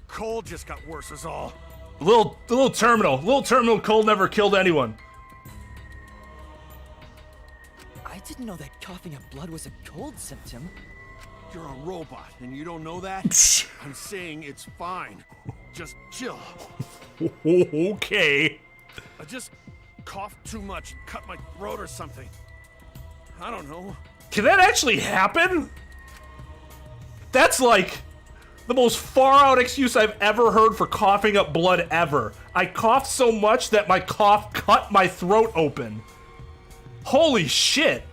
cold just got worse is all. Little terminal cold never killed anyone. I didn't know that coughing up blood was a cold symptom. You're a robot and you don't know that? I'm saying it's fine. Just chill. Okay. I just coughed too much and cut my throat or something. I don't know. Can that actually happen? That's like the most far out excuse I've ever heard for coughing up blood ever. I coughed so much that my cough cut my throat open. Holy shit.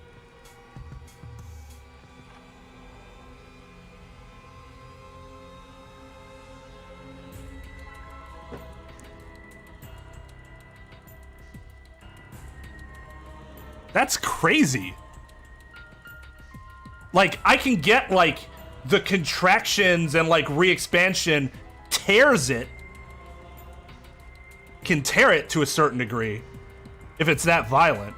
That's crazy. Like, I can get, like, the contractions and, like, re-expansion tears it. Can tear it to a certain degree. If it's that violent.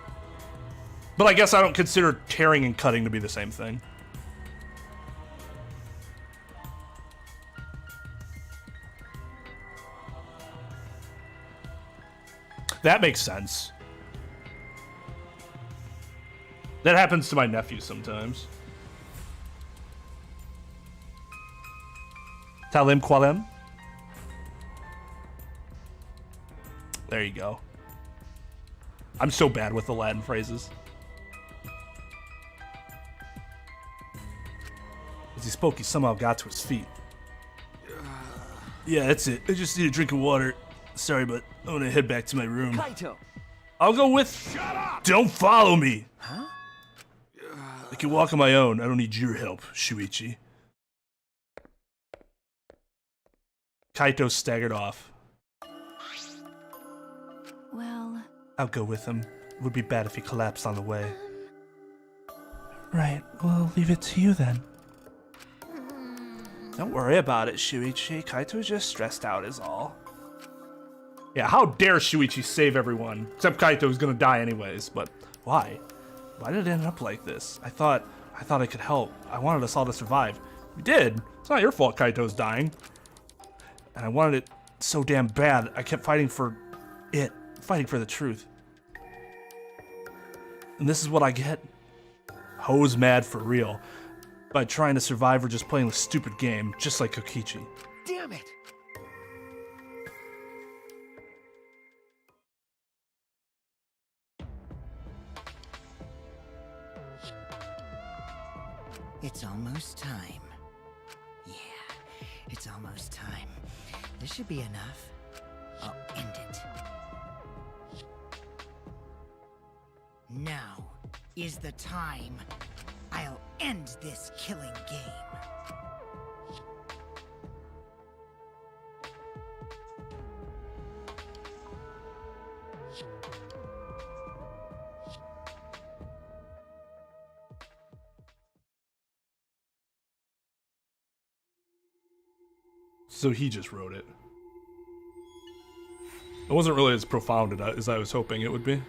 But I guess I don't consider tearing and cutting to be the same thing. That makes sense. That happens to my nephew sometimes. Talim qualem. There you go. I'm so bad with the Latin phrases. As he spoke, he somehow got to his feet. Yeah, that's it. I just need a drink of water. Sorry, but I'm gonna head back to my room. Kaito! I'll go with... Shut up! Don't follow me! Huh? I can walk on my own. I don't need your help, Shuichi. Kaito staggered off. Well... I'll go with him. It would be bad if he collapsed on the way. Right, well, leave it to you then. Don't worry about it, Shuichi. Kaito's just stressed out is all. Yeah, how dare Shuichi save everyone? Except Kaito, who's gonna die anyways, but why? Why did it end up like this? I thought I could help. I wanted us all to survive. You did. It's not your fault Kaito's dying. And I wanted it so damn bad, I kept fighting for it. Fighting for the truth. And this is what I get. Ho's mad for real. By trying to survive or just playing the stupid game, just like Kokichi. Damn it! It's almost time. Yeah, it's almost time. This should be enough. I'll end it. Now is the time. I'll end this killing game. So he just wrote it. It wasn't really as profound as I was hoping it would be.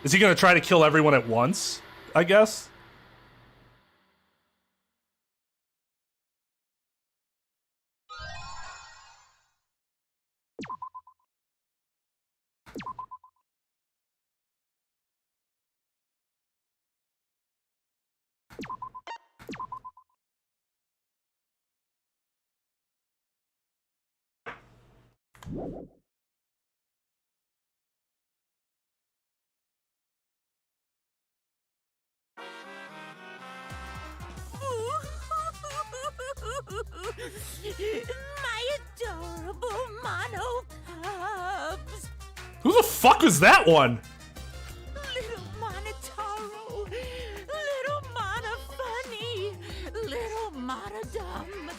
Is he gonna try to kill everyone at once, I guess? My adorable mono cubs. Who the fuck was that one? Little Monotaro, little Mono Funny, little Mono Dumb,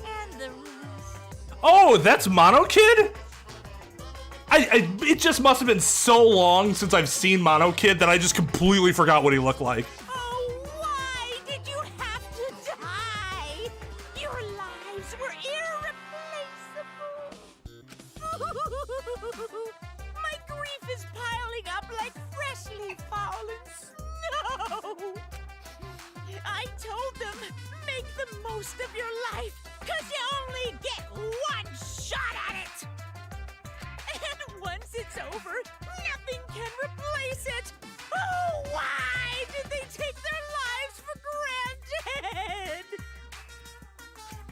and the rest. Oh, that's Mono Kid? It just must have been so long since I've seen Mono Kid that I just completely forgot what he looked like. make the most of your life, 'cause you only get one shot at it! And once it's over, nothing can replace it! Oh, why did they take their lives for granted?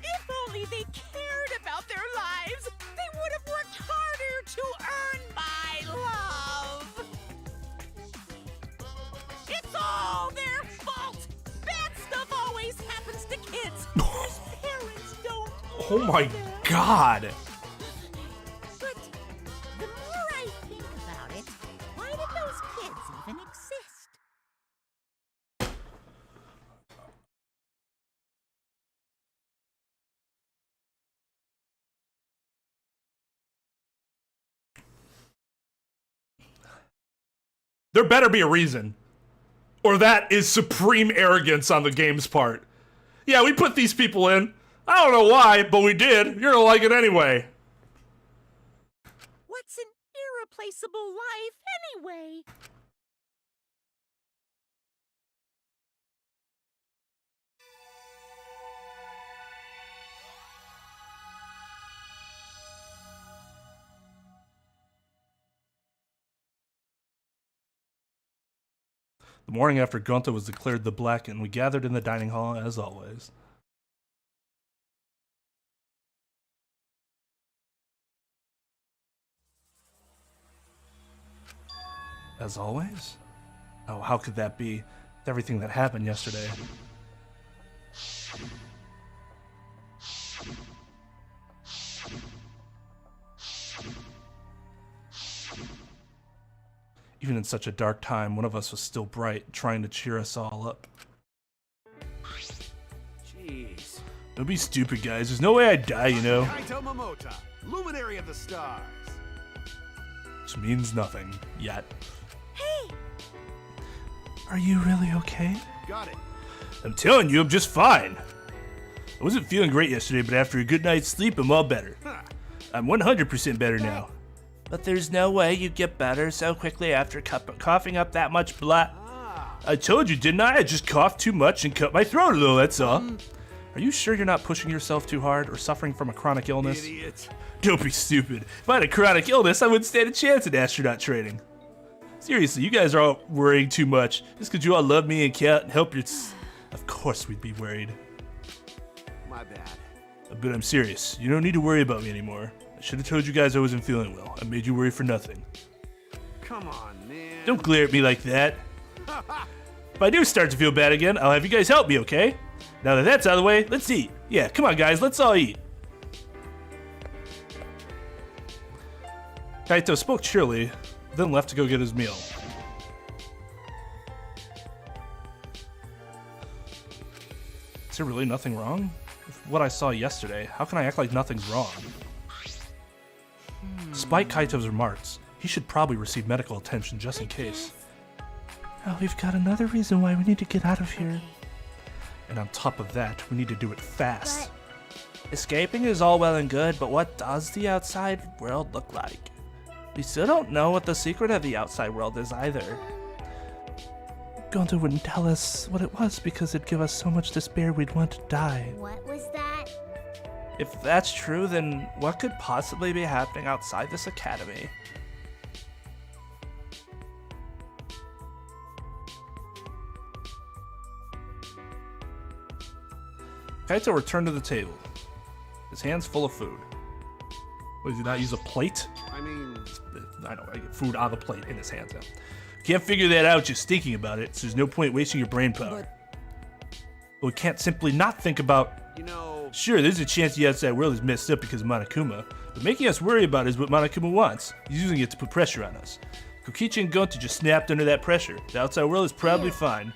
If only they cared about their lives, they would have worked harder to earn my love! It's all their fault! Bad stuff always happens to kids, whose parents don't Oh my love them. god. But the more I think about it, why did those kids even exist? There better be a reason. Or that is supreme arrogance on the game's part. Yeah, we put these people in. I don't know why, but we did. You're gonna like it anyway. What's an irreplaceable life anyway? The morning after Gonta was declared the Black, and we gathered in the dining hall as always. As always? Oh, how could that be? With everything that happened yesterday. Even in such a dark time, one of us was still bright, trying to cheer us all up. Jeez. Don't be stupid, guys. There's no way I'd die, you know? Kaito Momota, luminary of the stars. Which means nothing. Yet. Hey! Are you really okay? Got it. I'm telling you, I'm just fine. I wasn't feeling great yesterday, but after a good night's sleep, I'm all better. I'm 100% better now. But there's no way you get better so quickly after coughing up that much blood. I told you, didn't I? I just coughed too much and cut my throat a little, that's all. Are you sure you're not pushing yourself too hard or suffering from a chronic illness? Idiot. Don't be stupid. If I had a chronic illness, I wouldn't stand a chance at astronaut training. Seriously, you guys are all worrying too much. Just because you all love me and can't help your... Of course we'd be worried. My bad. But I'm serious. You don't need to worry about me anymore. I should have told you guys I wasn't feeling well. I made you worry for nothing. Come on, man. Don't glare at me like that. If I do start to feel bad again, I'll have you guys help me, okay? Now that that's out of the way, let's eat. Yeah, come on guys, let's all eat. Kaito spoke cheerily, then left to go get his meal. Is there really nothing wrong? With what I saw yesterday, how can I act like nothing's wrong? Despite Kaito's remarks, he should probably receive medical attention just in case. Oh, we've got another reason why we need to get out of here. And on top of that, we need to do it fast. Escaping is all well and good, but what does the outside world look like? We still don't know what the secret of the outside world is either. Gonta wouldn't tell us what it was because it'd give us so much despair we'd want to die. What was that? If that's true, then what could possibly be happening outside this academy? Kaito returned to the table, his hands full of food. What, did he not use a plate? I mean... I know, I get food on the plate in his hands now. Can't figure that out just thinking about it, so there's no point wasting your brain power. But we can't simply not think about... You know... Sure, there's a chance the outside world is messed up because of Monokuma, but making us worry about it is what Monokuma wants. He's using it to put pressure on us. Kokichi and Gonta just snapped under that pressure. The outside world is probably fine.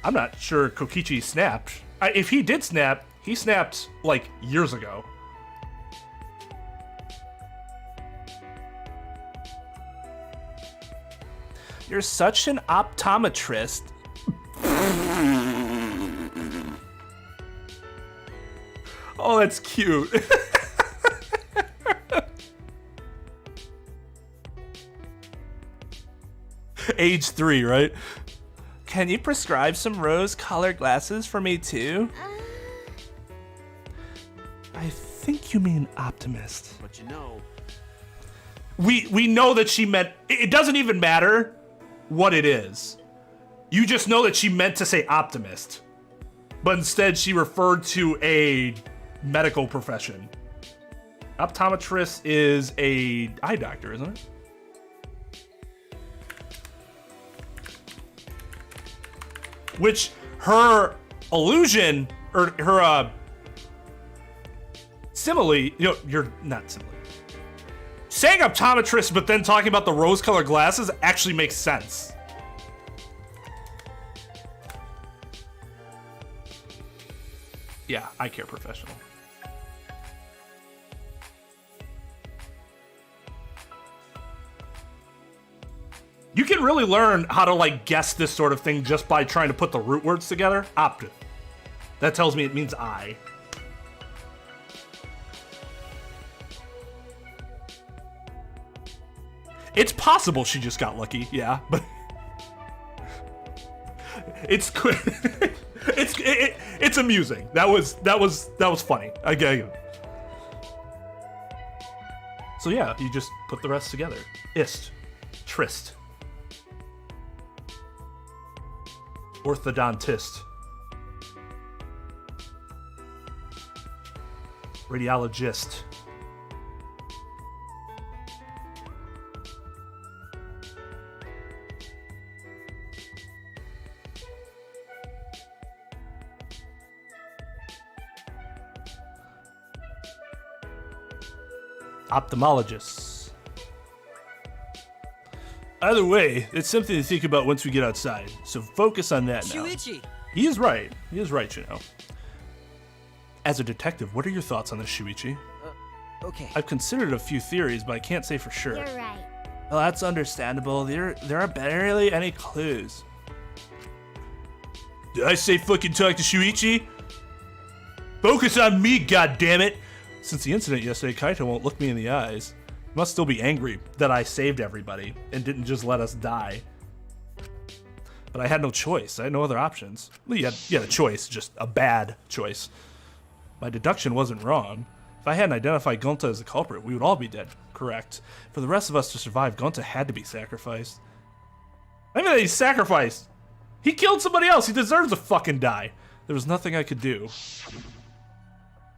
I'm not sure Kokichi snapped. If he did snap, he snapped, like, years ago. You're such an optometrist. Oh, that's cute. Age 3, right? Can you prescribe some rose-colored glasses for me too? I think you mean optimist. But you know... We know that she meant... It doesn't even matter what it is. You just know that she meant to say optimist. But instead she referred to a medical profession. Optometrist is a eye doctor, isn't it? Which her illusion, or her simile, you know, you're not simile. Saying optometrist but then talking about the rose-colored glasses actually makes sense. Yeah, eye care professional. You can really learn how to like guess this sort of thing just by trying to put the root words together. Optive. That tells me it means eye. It's possible she just got lucky, yeah, but it's it's amusing. That was funny. I get you. So yeah, you just put the rest together. Ist, tryst, orthodontist, radiologist, ophthalmologists. Either way, it's something to think about once we get outside, so focus on that now. Shuichi! He is right, you know. As a detective, what are your thoughts on the Shuichi? Okay. I've considered a few theories, but I can't say for sure. You're right. Well, that's understandable. There are barely any clues. Did I say fucking talk to Shuichi? Focus on me, goddammit! Since the incident yesterday, Kaito won't look me in the eyes. He must still be angry that I saved everybody and didn't just let us die. But I had no choice. I had no other options. Well, you had a choice, just a bad choice. My deduction wasn't wrong. If I hadn't identified Gonta as the culprit, we would all be dead. Correct. For the rest of us to survive, Gonta had to be sacrificed. I mean, he's sacrificed. He killed somebody else. He deserves to fucking die. There was nothing I could do.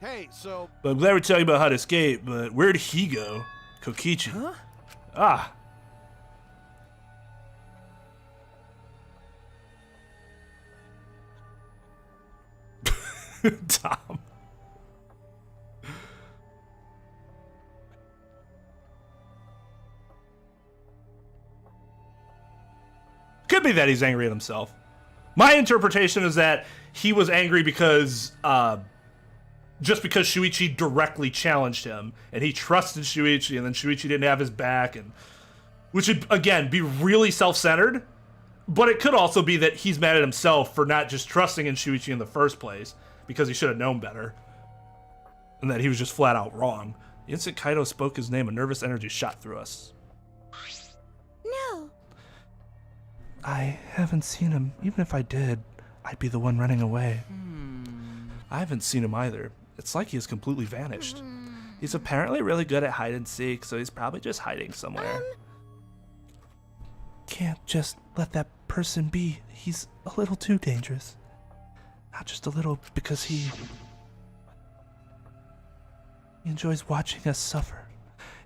Hey, so... But I'm glad we're talking about how to escape, but where'd he go? Kokichi. Huh? Ah. Tom. Could be that he's angry at himself. My interpretation is that he was angry because, just because Shuichi directly challenged him, and he trusted Shuichi, and then Shuichi didn't have his back, and which would, again, be really self-centered, but it could also be that he's mad at himself for not just trusting in Shuichi in the first place, because he should have known better, and that he was just flat out wrong. The instant Kaito spoke his name, a nervous energy shot through us. No. I haven't seen him. Even if I did, I'd be the one running away. I haven't seen him either. It's like he has completely vanished. He's apparently really good at hide and seek, so he's probably just hiding somewhere. Can't just let that person be. He's a little too dangerous. Not just a little, because he enjoys watching us suffer.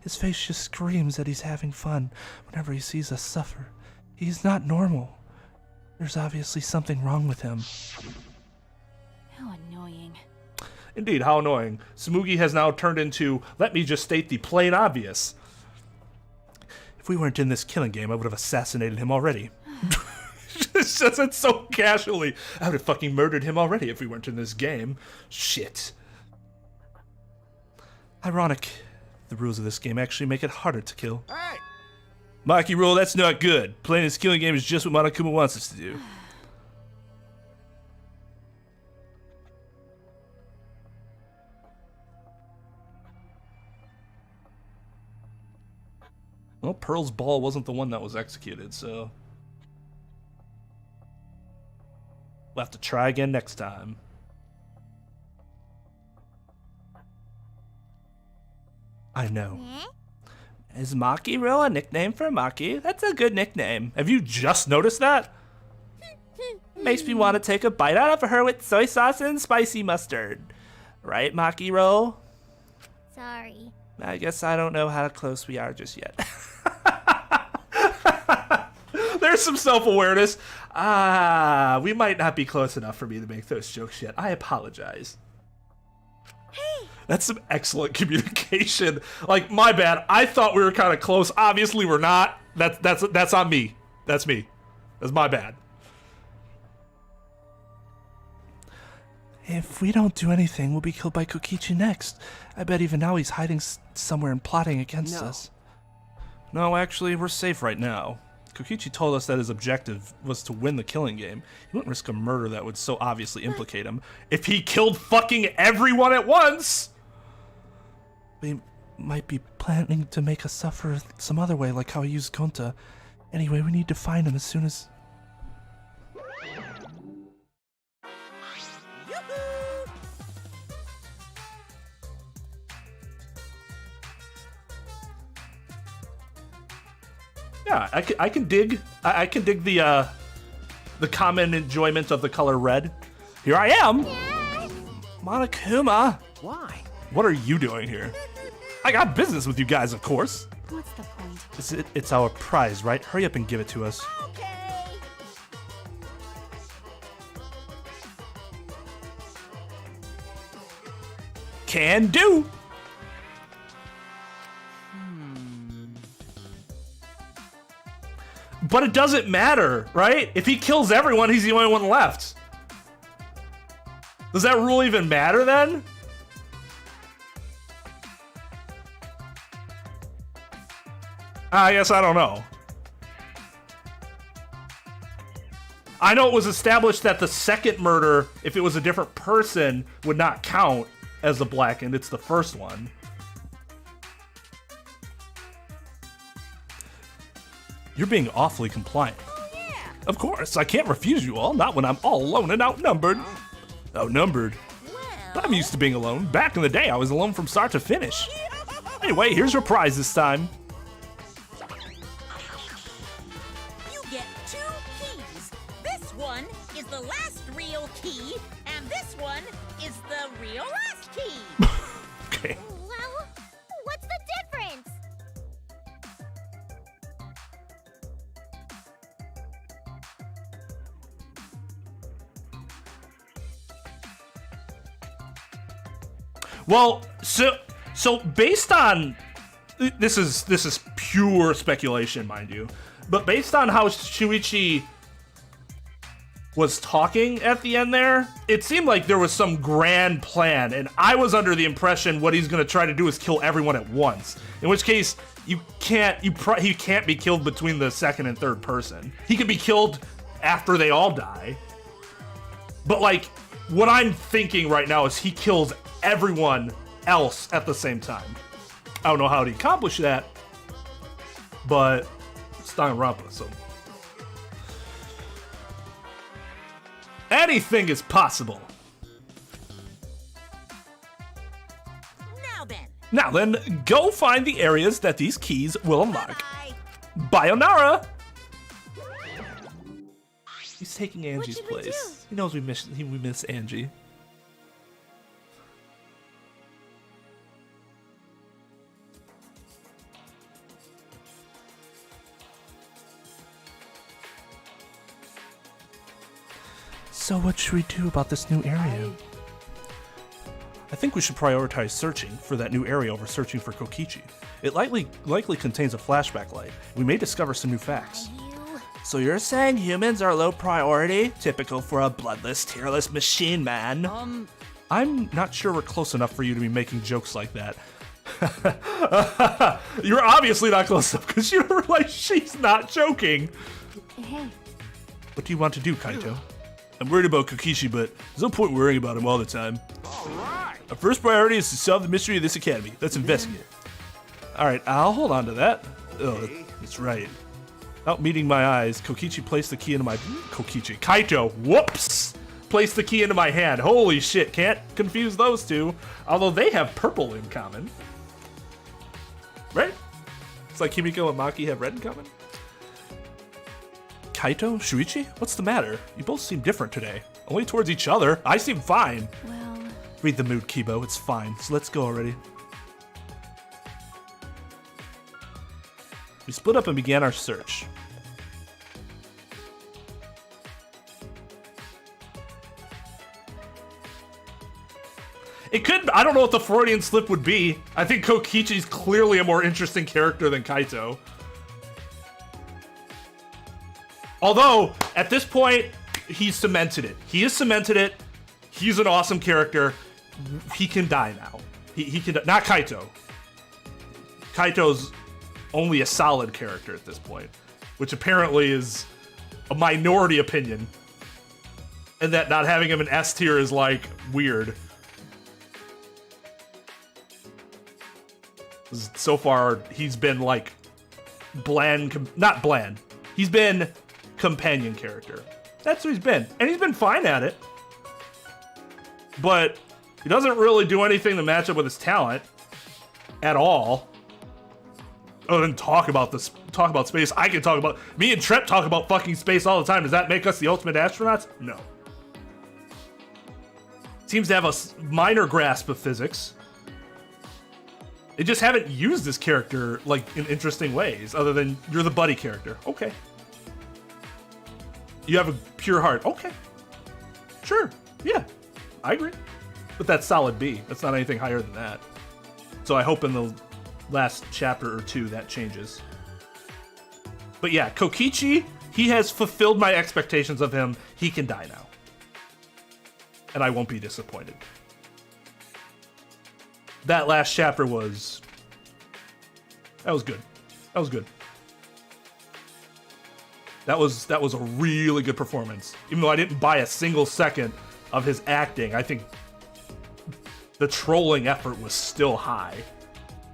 His face just screams that he's having fun whenever he sees us suffer. He's not normal. There's obviously something wrong with him. How annoying. Indeed, how annoying. Tsumugi has now turned into, let me just state the plain obvious. If we weren't in this killing game, I would have assassinated him already. It says it so casually. I would have fucking murdered him already if we weren't in this game. Shit. Ironic. The rules of this game actually make it harder to kill. Hey! Maki rule, that's not good. Playing this killing game is just what Monokuma wants us to do. Well, Pearl's ball wasn't the one that was executed, so we'll have to try again next time. I know. Is Maki real a nickname for Maki? That's a good nickname. Have you just noticed that? Makes me want to take a bite out of her with soy sauce and spicy mustard. Right, Maki Roll? Sorry. I guess I don't know how close we are just yet. There's some self-awareness. We might not be close enough for me to make those jokes yet. I apologize. Hey. That's some excellent communication. Like, my bad. I thought we were kind of close. Obviously, we're not. That's on me. That's me. That's my bad. If we don't do anything, we'll be killed by Kokichi next. I bet even now he's hiding somewhere and plotting against us. No, actually, we're safe right now. Kokichi told us that his objective was to win the killing game. He wouldn't risk a murder that would so obviously implicate him if he killed fucking everyone at once. But he might be planning to make us suffer some other way, like how he used Gonta. Anyway, we need to find him as soon as... Yeah, I can dig the common enjoyment of the color red. Here I am, Monokuma. Why? What are you doing here? I got business with you guys, of course. What's the point? It's our prize, right? Hurry up and give it to us. Okay. Can do. But it doesn't matter, right? If he kills everyone, he's the only one left. Does that rule even matter then? I guess I don't know. I know it was established that the second murder, if it was a different person, would not count as the blackened. It's the first one. You're being awfully compliant. Oh, yeah. Of course, I can't refuse you all, not when I'm all alone and outnumbered. Outnumbered? But I'm used to being alone. Back in the day, I was alone from start to finish. Anyway, here's your prize this time. You get 2 keys. This one is the last real key, and this one is the real last key. Okay. Well, what's the difference? Well, so based on this is pure speculation, mind you, but based on how Shuichi was talking at the end there, it seemed like there was some grand plan, and I was under the impression what he's gonna try to do is kill everyone at once. In which case, he can't be killed between the second and third person. He could be killed after they all die. But like, what I'm thinking right now is he kills everyone else at the same time. I don't know how to accomplish that, but it's Danganronpa, so anything is possible. Now then, go find the areas that these keys will unlock. Bayonara! He's taking Angie's place. He knows we miss Angie. So what should we do about this new area? I think we should prioritize searching for that new area over searching for Kokichi. It likely contains a flashback light. We may discover some new facts. So you're saying humans are low priority? Typical for a bloodless, tearless machine man. I'm not sure we're close enough for you to be making jokes like that. You're obviously not close enough because you don't realize she's not joking. Hey. What do you want to do, Kaito? I'm worried about Kokichi, but there's no point worrying about him all the time. Our first priority is to solve the mystery of this academy. Let's investigate. Alright, I'll hold on to that. Oh, that's right. Without meeting my eyes, Kokichi placed the key into my... Kaito, whoops! Placed the key into my hand. Holy shit, can't confuse those two. Although they have purple in common. Right? It's like Himiko and Maki have red in common. Kaito? Shuichi? What's the matter? You both seem different today. Only towards each other. I seem fine. Well... Read the mood, Kibo. It's fine. So let's go already. We split up and began our search. It could... I don't know what the Freudian slip would be. I think Kokichi's clearly a more interesting character than Kaito. Although, at this point, he's cemented it. He has cemented it. He's an awesome character. He can die now. He can... Not Kaito. Kaito's only a solid character at this point, which apparently is a minority opinion. And that not having him in S tier is, like, weird. So far, he's been, like, bland... Not bland. He's been... companion character. That's what he's been. And he's been fine at it. But he doesn't really do anything to match up with his talent at all. Other than talk about space. I can talk about... Me and Trep talk about fucking space all the time. Does that make us the ultimate astronauts? No. Seems to have a minor grasp of physics. They just haven't used this character, like, in interesting ways. Other than, you're the buddy character. Okay. You have a pure heart. Okay. Sure. Yeah. I agree. But that's solid B. That's not anything higher than that. So I hope in the last chapter or two that changes. But yeah, Kokichi, he has fulfilled my expectations of him. He can die now. And I won't be disappointed. That last chapter was... That was good. That was good. That was a really good performance. Even though I didn't buy a single second of his acting, I think the trolling effort was still high.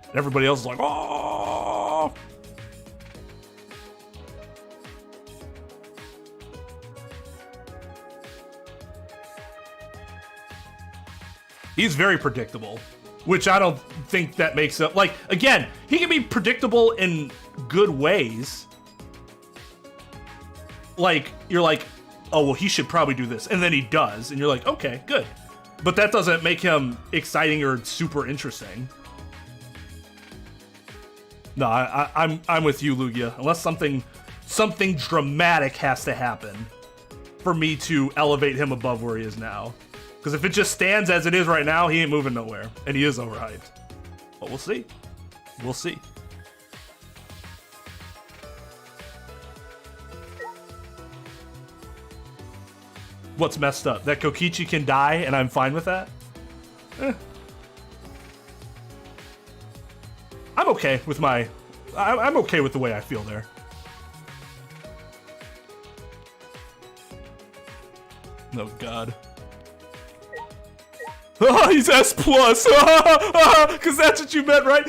And everybody else was like, oh! He's very predictable, which I don't think that makes up... Like, again, he can be predictable in good ways. Like, you're like, oh, well, he should probably do this. And then he does. And you're like, okay, good. But that doesn't make him exciting or super interesting. No, I'm with you, Lugia. Unless something dramatic has to happen for me to elevate him above where he is now. Because if it just stands as it is right now, he ain't moving nowhere. And he is overhyped. But we'll see. We'll see. What's messed up? That Kokichi can die and I'm fine with that? I'm okay with I'm okay with the way I feel there. Oh god. Oh, he's S+. Because that's what you meant, right?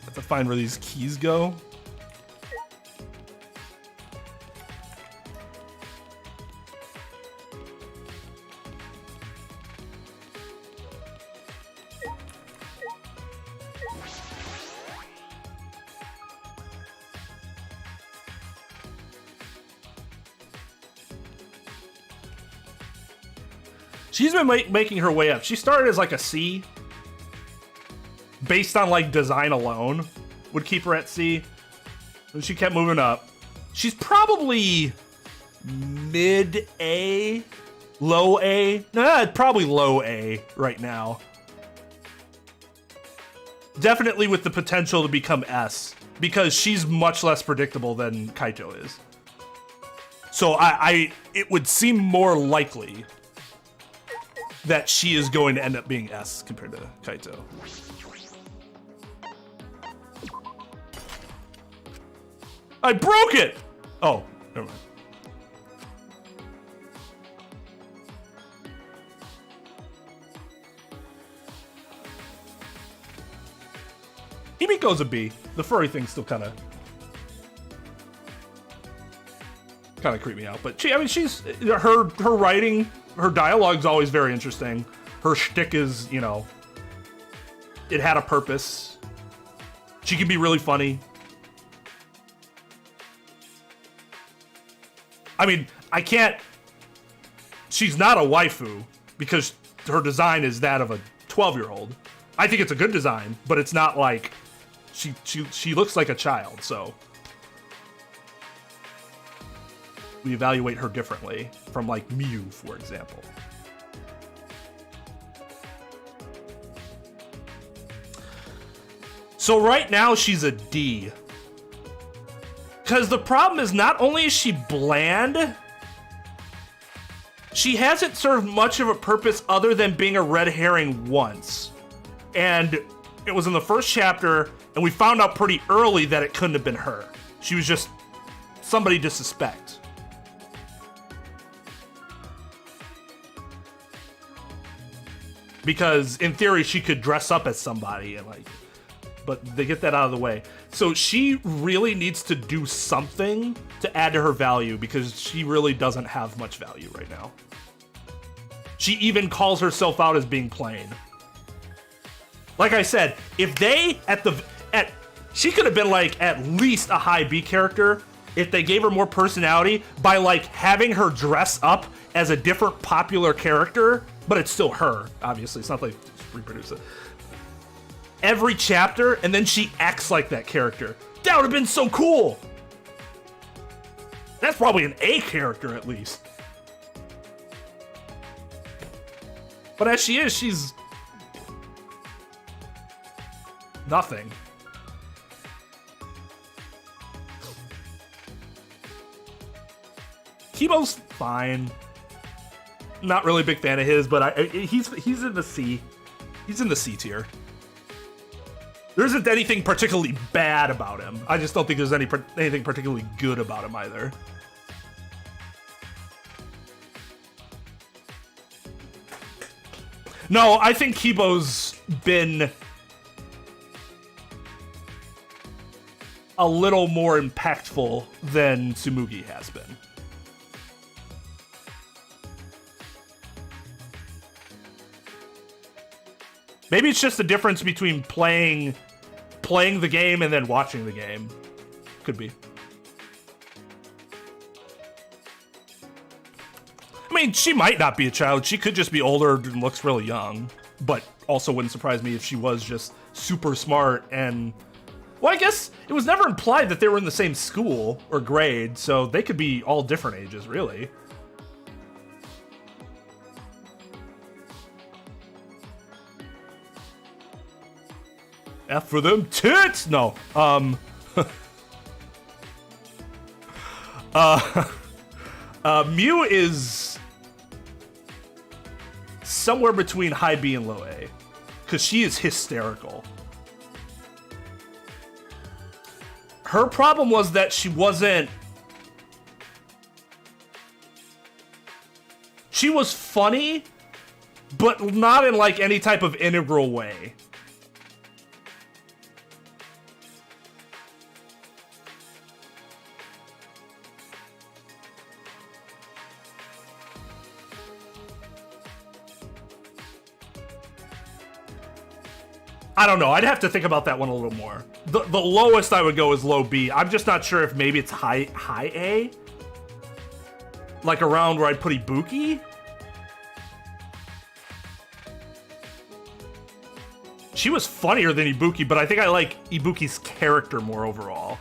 Have to find where these keys go. She's been making her way up. She started as like a C. Based on like design alone would keep her at C. And she kept moving up. She's probably mid A, low A. Nah, probably low A right now. Definitely with the potential to become S. Because she's much less predictable than Kaito is. So it would seem more likely that she is going to end up being S compared to Kaito. I broke it! Oh, never mind. Himiko's a B. The furry thing's still kind of creep me out, but she's her writing her dialogue's always very interesting. Her shtick is, you know, it had a purpose. She can be really funny. I mean, I can't. She's not a waifu because her design is that of a 12-year-old. I think it's a good design, but it's not like she looks like a child, so we evaluate her differently from like Mew, for example. So right now she's a D. Because the problem is not only is she bland, she hasn't served much of a purpose other than being a red herring once. And it was in the first chapter, and we found out pretty early that it couldn't have been her. She was just somebody to suspect. Because in theory, she could dress up as somebody and like, but they get that out of the way. So she really needs to do something to add to her value because she really doesn't have much value right now. She even calls herself out as being plain. Like I said, if they she could have been like at least a high B character if they gave her more personality by like having her dress up as a different popular character, but it's still her, obviously. It's not like just reproduce it. Every chapter, and then she acts like that character. That would have been so cool. That's probably an A character at least. But as she is, she's nothing. Kibo's fine. Not really a big fan of his, but he's in the C. He's in the C tier. There isn't anything particularly bad about him. I just don't think there's anything particularly good about him either. No, I think Kibo's been a little more impactful than Tsumugi has been. Maybe it's just the difference between playing the game and then watching the game. Could be. I mean, she might not be a child. She could just be older and looks really young. But also wouldn't surprise me if she was just super smart and... Well, I guess it was never implied that they were in the same school or grade, so they could be all different ages, really. F for them tits! No. Mew is somewhere between high B and low A, because she is hysterical. Her problem was that she wasn't... She was funny, but not in like any type of integral way. I don't know. I'd have to think about that one a little more. The lowest I would go is low B. I'm just not sure if maybe it's high A. Like around where I'd put Ibuki. She was funnier than Ibuki, but I think I like Ibuki's character more overall.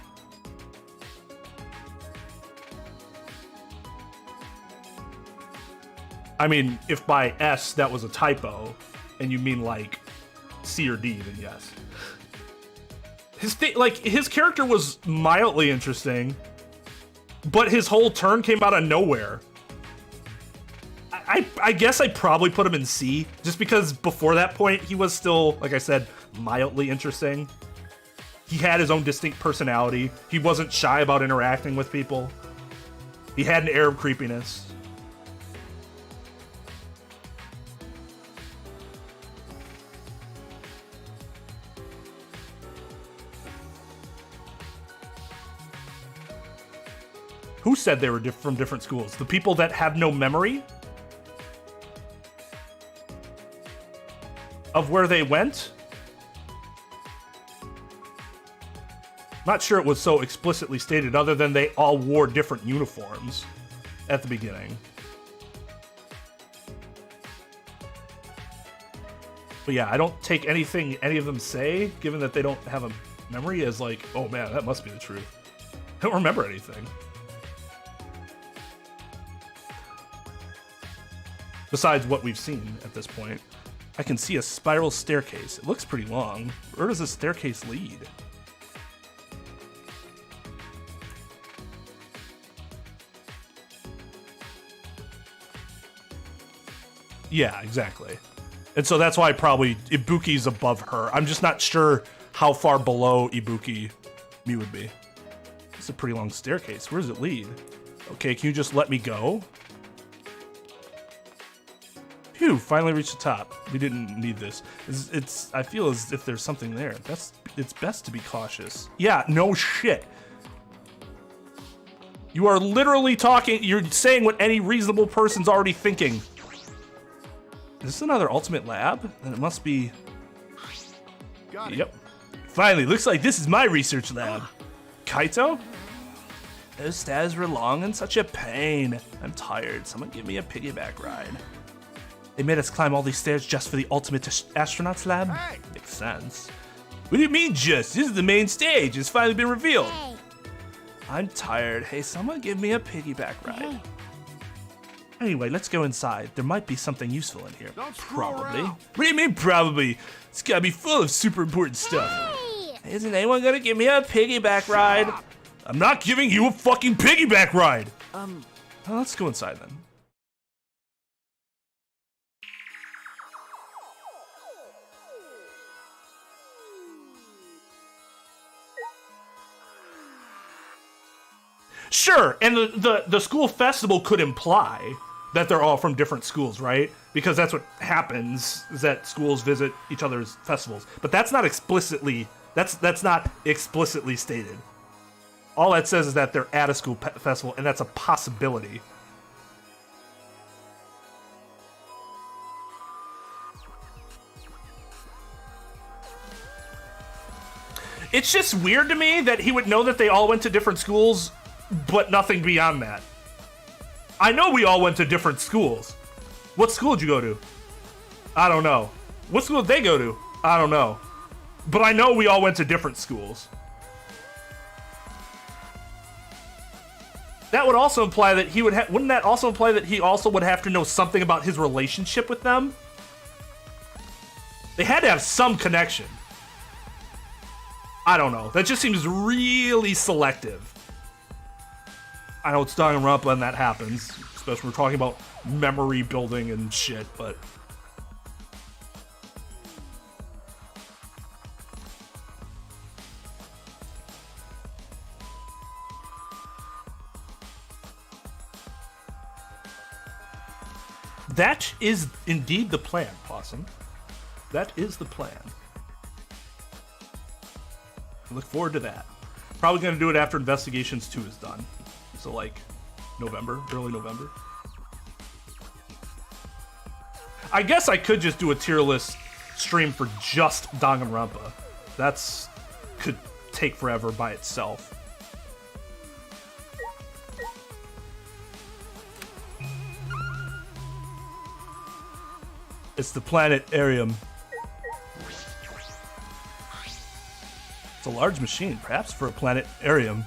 I mean, if by S that was a typo, and you mean like C or D, then yes. His character was mildly interesting, but his whole turn came out of nowhere. I guess I probably put him in C, just because before that point he was still, like I said, mildly interesting. He had his own distinct personality. He wasn't shy about interacting with people. He had an air of creepiness. Who said they were from different schools? The people that have no memory? of where they went. Not sure it was so explicitly stated, other than they all wore different uniforms at the beginning. But yeah, I don't take anything any of them say, given that they don't have a memory, as like, oh man, that must be the truth. I don't remember anything. Besides what we've seen at this point. I can see a spiral staircase. It looks pretty long. Where does the staircase lead? Yeah, exactly. And so that's why probably Ibuki's above her. I'm just not sure how far below Ibuki Mew would be. It's a pretty long staircase. Where does it lead? Okay, can you just let me go? Phew, finally reached the top. We didn't need this. I feel as if there's something there. It's best to be cautious. Yeah, no shit. You are literally talking, you're saying what any reasonable person's already thinking. Is this another ultimate lab? Then it must be... Got it. Yep. Finally, looks like this is my research lab. Kaito? Those stairs were long and such a pain. I'm tired. Someone give me a piggyback ride. They made us climb all these stairs just for the ultimate astronauts lab? Hey. Makes sense. What do you mean just? This is the main stage. It's finally been revealed. Hey. I'm tired. Hey, someone give me a piggyback ride. Hey. Anyway, let's go inside. There might be something useful in here. Don't screw Probably. around. What do you mean probably? It's gotta be full of super important stuff. Hey. Isn't anyone gonna give me a piggyback ride? I'm not giving you a fucking piggyback ride! Well, let's go inside then. Sure, and the school festival could imply that they're all from different schools, right? Because that's what happens, is that schools visit each other's festivals. But that's not explicitly, that's not explicitly stated. All that says is that they're at a school festival, and that's a possibility. It's just weird to me that he would know that they all went to different schools, but nothing beyond that. I know we all went to different schools. What school did you go to? I don't know. What school did they go to? I don't know. But I know we all went to different schools. That would also imply that he would wouldn't that also imply that he also would have to know something about his relationship with them? They had to have some connection. I don't know. That just seems really selective. I know it's Danganronpa and that happens, especially when we're talking about memory building and shit, but... That is indeed the plan, Possum. That is the plan. I look forward to that. Probably going to do it after Investigations 2 is done. So like November, early November. I guess I could just do a tier list stream for just Danganronpa. That's could take forever by itself. It's the planetarium. It's a large machine, perhaps for a planetarium.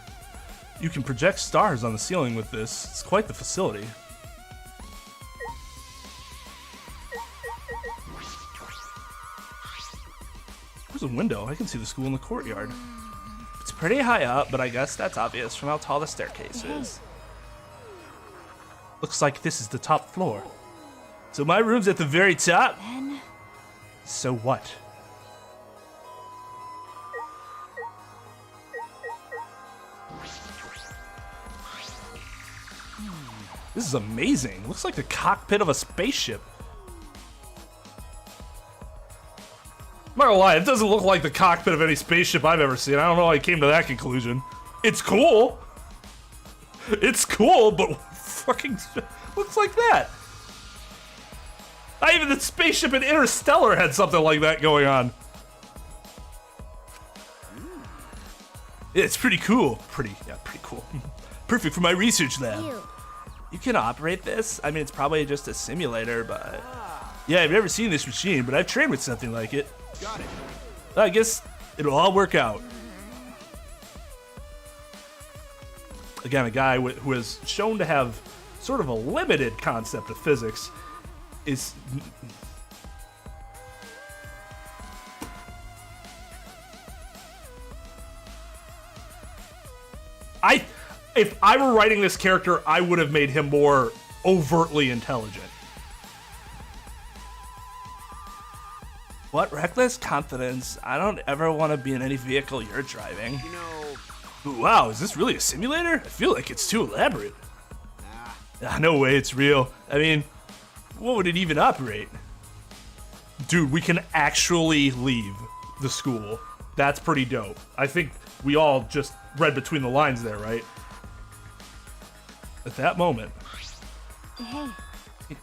You can project stars on the ceiling with this. It's quite the facility. There's a window. I can see the school in the courtyard. It's pretty high up, but I guess that's obvious from how tall the staircase is. Looks like this is the top floor. So my room's at the very top? Then... So what? This is amazing. Looks like the cockpit of a spaceship. I'm not gonna lie, it doesn't look like the cockpit of any spaceship I've ever seen. I don't know how I came to that conclusion. It's cool. It's cool, but fucking looks like that. Even the spaceship in Interstellar had something like that going on. It's pretty cool. Pretty cool. Perfect for my research lab. Ew. You can operate this? I mean, it's probably just a simulator, but... Yeah, I've never seen this machine, but I've trained with something like it. Got it. I guess it'll all work out. Again, a guy who is shown to have sort of a limited concept of physics is... If I were writing this character, I would have made him more overtly intelligent. What reckless confidence? I don't ever want to be in any vehicle you're driving. You know... Ooh, wow, is this really a simulator? I feel like it's too elaborate. No way it's real. I mean, what would it even operate? Dude, we can actually leave the school. That's pretty dope. I think we all just read between the lines there, right? At that moment. Hey.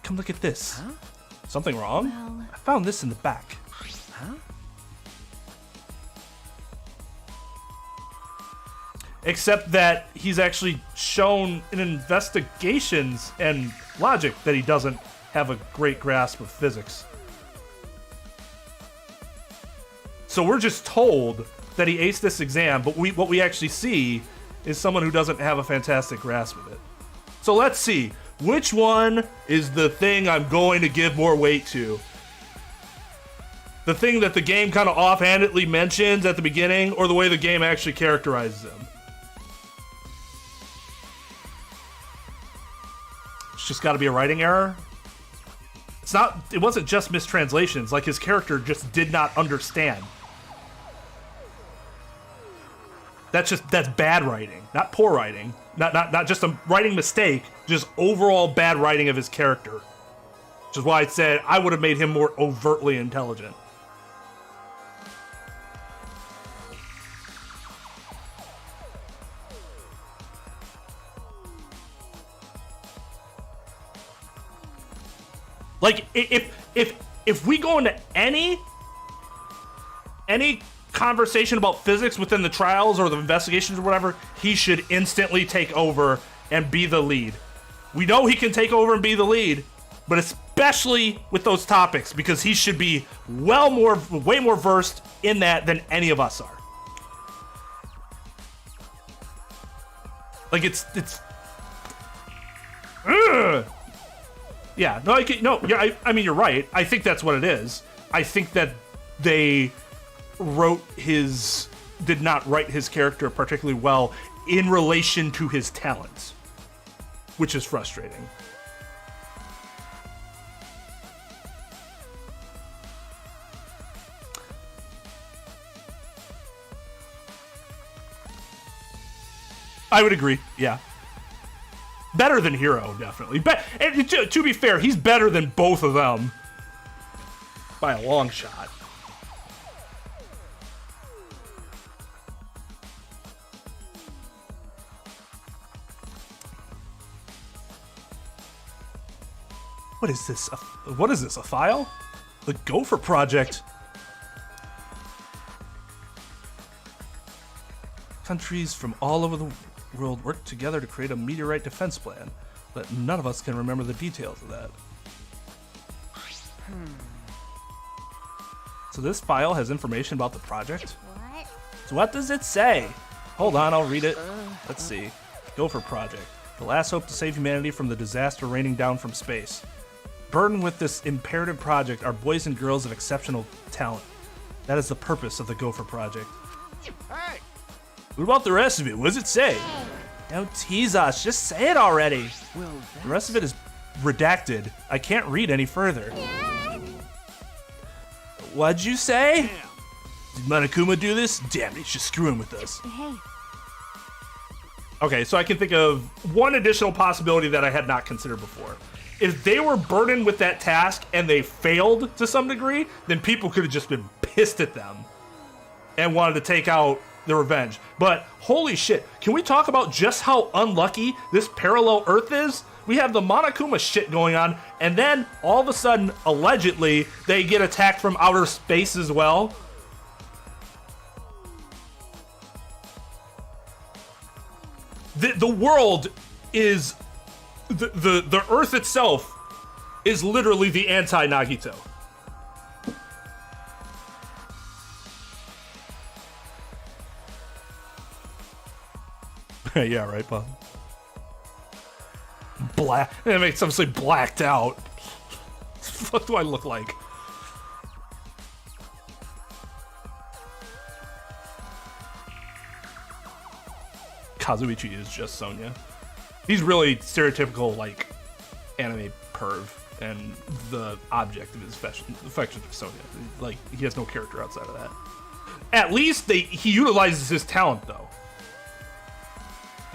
Come look at this. Huh? Something wrong? Well... I found this in the back. Huh? Except that he's actually shown in investigations and logic that he doesn't have a great grasp of physics. So we're just told that he aced this exam, but what we actually see is someone who doesn't have a fantastic grasp of it. So let's see, which one is the thing I'm going to give more weight to? The thing that the game kind of offhandedly mentions at the beginning, or the way the game actually characterizes him? It's just got to be a writing error. It wasn't just mistranslations, like his character just did not understand. That's bad writing, not poor writing. Not just a writing mistake, just overall bad writing of his character. Which is why I said I would have made him more overtly intelligent. Like, if we go into any conversation about physics within the trials or the investigations or whatever, he should instantly take over and be the lead. We know he can take over and be the lead, but especially with those topics, because he should be way more versed in that than any of us are. Like it's ugh. Yeah, I mean, you're right. I think that's what it is. I think that they did not write his character particularly well in relation to his talents, which is frustrating. I would agree, yeah. Better than Hero, definitely. And to be fair, he's better than both of them by a long shot. What is this? What is this? A file? The Gopher Project. Countries from all over the world work together to create a meteorite defense plan, but none of us can remember the details of that. So this file has information about the project? What? So what does it say? Hold on, I'll read it. Let's see. Gopher Project. The last hope to save humanity from the disaster raining down from space. Burdened with this imperative project are boys and girls of exceptional talent. That is the purpose of the Gopher Project. Hey! What about the rest of it? What does it say? Don't tease us, just say it already. Well, the rest of it is redacted. I can't read any further. What'd you say? Did Monokuma do this? Damn, he's just screwing with us. Hey. Okay, so I can think of one additional possibility that I had not considered before. If they were burdened with that task and they failed to some degree, then people could have just been pissed at them and wanted to take out the revenge. But holy shit, can we talk about just how unlucky this parallel Earth is We have the Monokuma shit going on, and then all of a sudden, allegedly, they get attacked from outer space as well. The world is the Earth itself is literally the anti-Nagito. Yeah, right, Bob. Black. It makes them say blacked out. What do I look like? Kazuichi is just Sonya. He's really stereotypical, like, anime perv, and the object of his affection for Sonya. Like, he has no character outside of that. At least he utilizes his talent, though,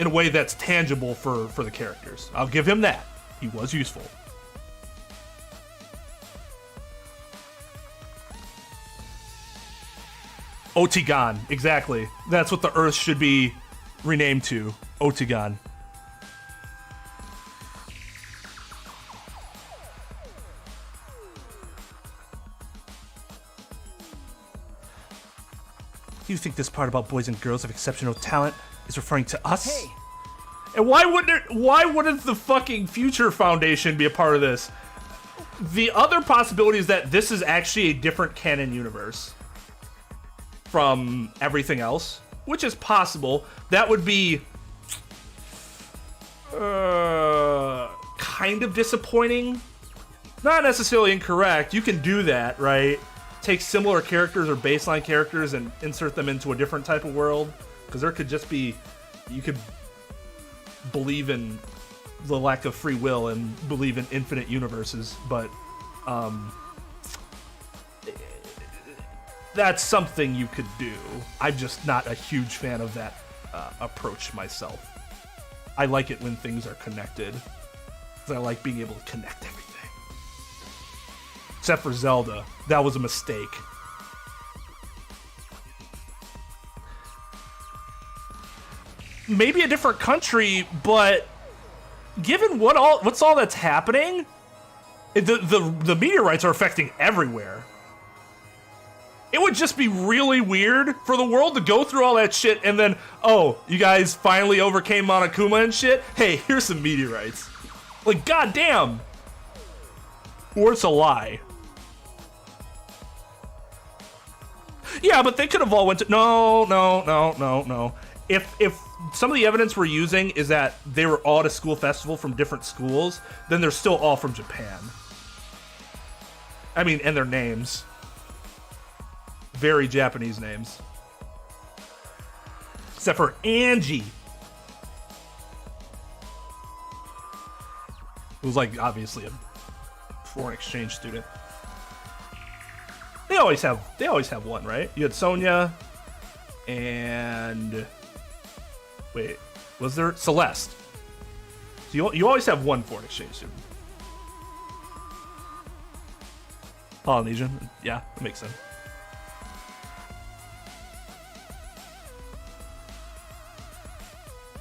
in a way that's tangible for the characters. I'll give him that. He was useful. Otigan, exactly. That's what the Earth should be renamed to. Otigan. Do you think this part about boys and girls of exceptional talent is referring to us? Hey. And why wouldn't the fucking Future Foundation be a part of this? The other possibility is that this is actually a different canon universe from everything else, which is possible. That would be kind of disappointing. Not necessarily incorrect. You can do that, right? Take similar characters or baseline characters and insert them into a different type of world. Because there could just be, you could believe in the lack of free will and believe in infinite universes, but that's something you could do. I'm just not a huge fan of that approach myself. I like it when things are connected, because I like being able to connect everything. Except for Zelda. That was a mistake. Maybe a different country, but given what's all that's happening, the meteorites are affecting everywhere. It would just be really weird for the world to go through all that shit and then, oh, you guys finally overcame Monokuma and shit? Hey, here's some meteorites. Like, goddamn. Or it's a lie. Yeah, but they could have all went to... No. If some of the evidence we're using is that they were all at a school festival from different schools, then they're still all from Japan. I mean, and their names. Very Japanese names. Except for Angie. Who was, like, obviously a foreign exchange student. They always have one, right? You had Sonya and... Wait, was there Celeste? So you always have one foreign exchange student. Polynesian, yeah, that makes sense.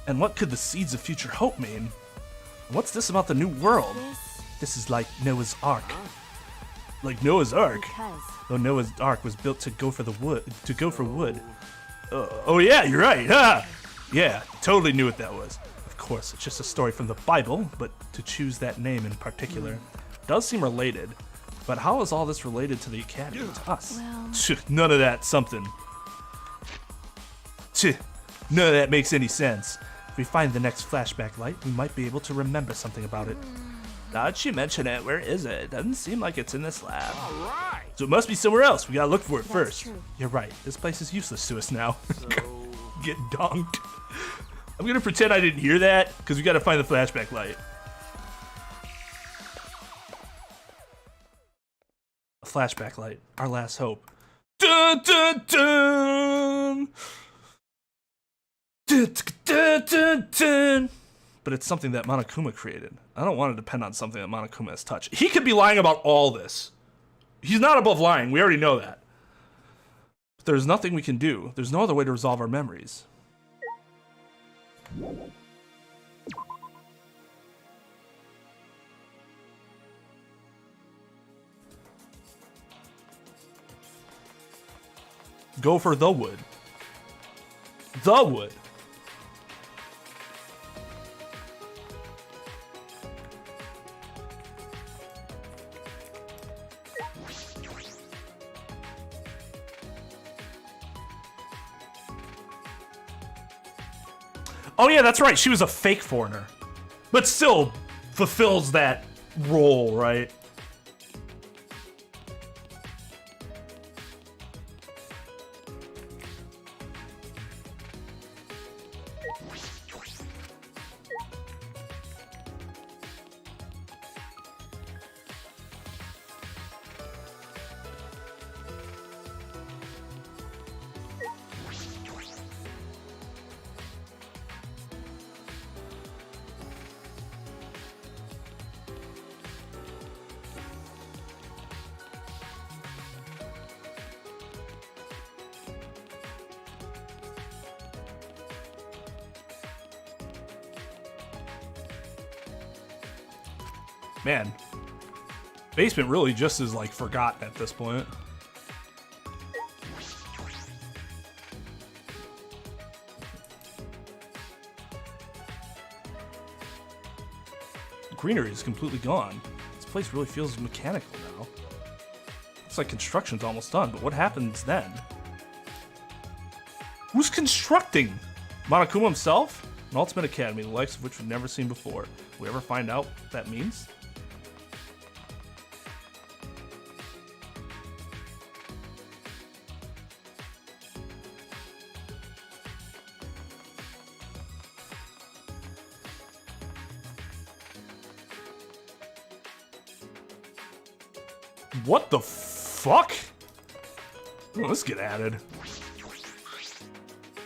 And what could the seeds of future hope mean? What's this about the new world? This is like Noah's Ark. Like Noah's Ark? Though Noah's Ark was built to go for wood. Oh yeah, you're right. Ha! Yeah, totally knew what that was. Of course, it's just a story from the Bible, but to choose that name in particular does seem related. But how is all this related to the Academy, to us? Well... None of that something. None of that makes any sense. If we find the next flashback light, we might be able to remember something about it. Now that you mention it, where is it? Doesn't seem like it's in this lab. Right. So it must be somewhere else. We gotta look for it first. True. You're right. This place is useless to us now. So... Get donked. I'm gonna pretend I didn't hear that, because we gotta find the flashback light. A flashback light. Our last hope. Dun dun dun! Dun, dun, dun, dun. But it's something that Monokuma created. I don't want to depend on something that Monokuma has touched. He could be lying about all this. He's not above lying. We already know that. But there's nothing we can do. There's no other way to resolve our memories. go for the wood. The wood. Oh yeah, that's right. She was a fake foreigner, but still fulfills that role, right? Man, basement really just is like forgotten at this point. The greenery is completely gone. This place really feels mechanical now. Looks like construction's almost done, but what happens then? Who's constructing? Monokuma himself? An ultimate academy, the likes of which we've never seen before. Will we ever find out what that means? What the fuck? Oh, let's get added.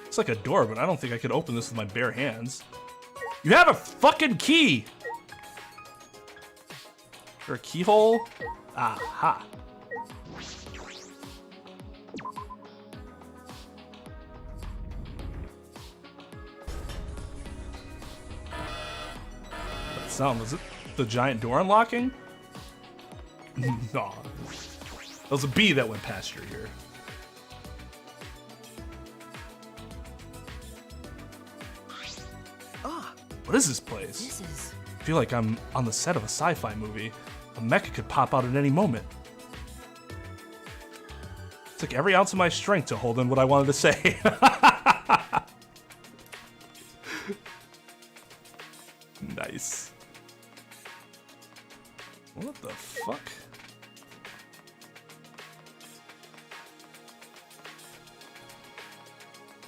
It's like a door, but I don't think I could open this with my bare hands. You have a fucking key! Is there a keyhole? Aha. That sound, was it the giant door unlocking? No. That was a bee that went past your ear. What is this place? I feel like I'm on the set of a sci-fi movie. A mecha could pop out at any moment. It took every ounce of my strength to hold in what I wanted to say. Nice. What the fuck?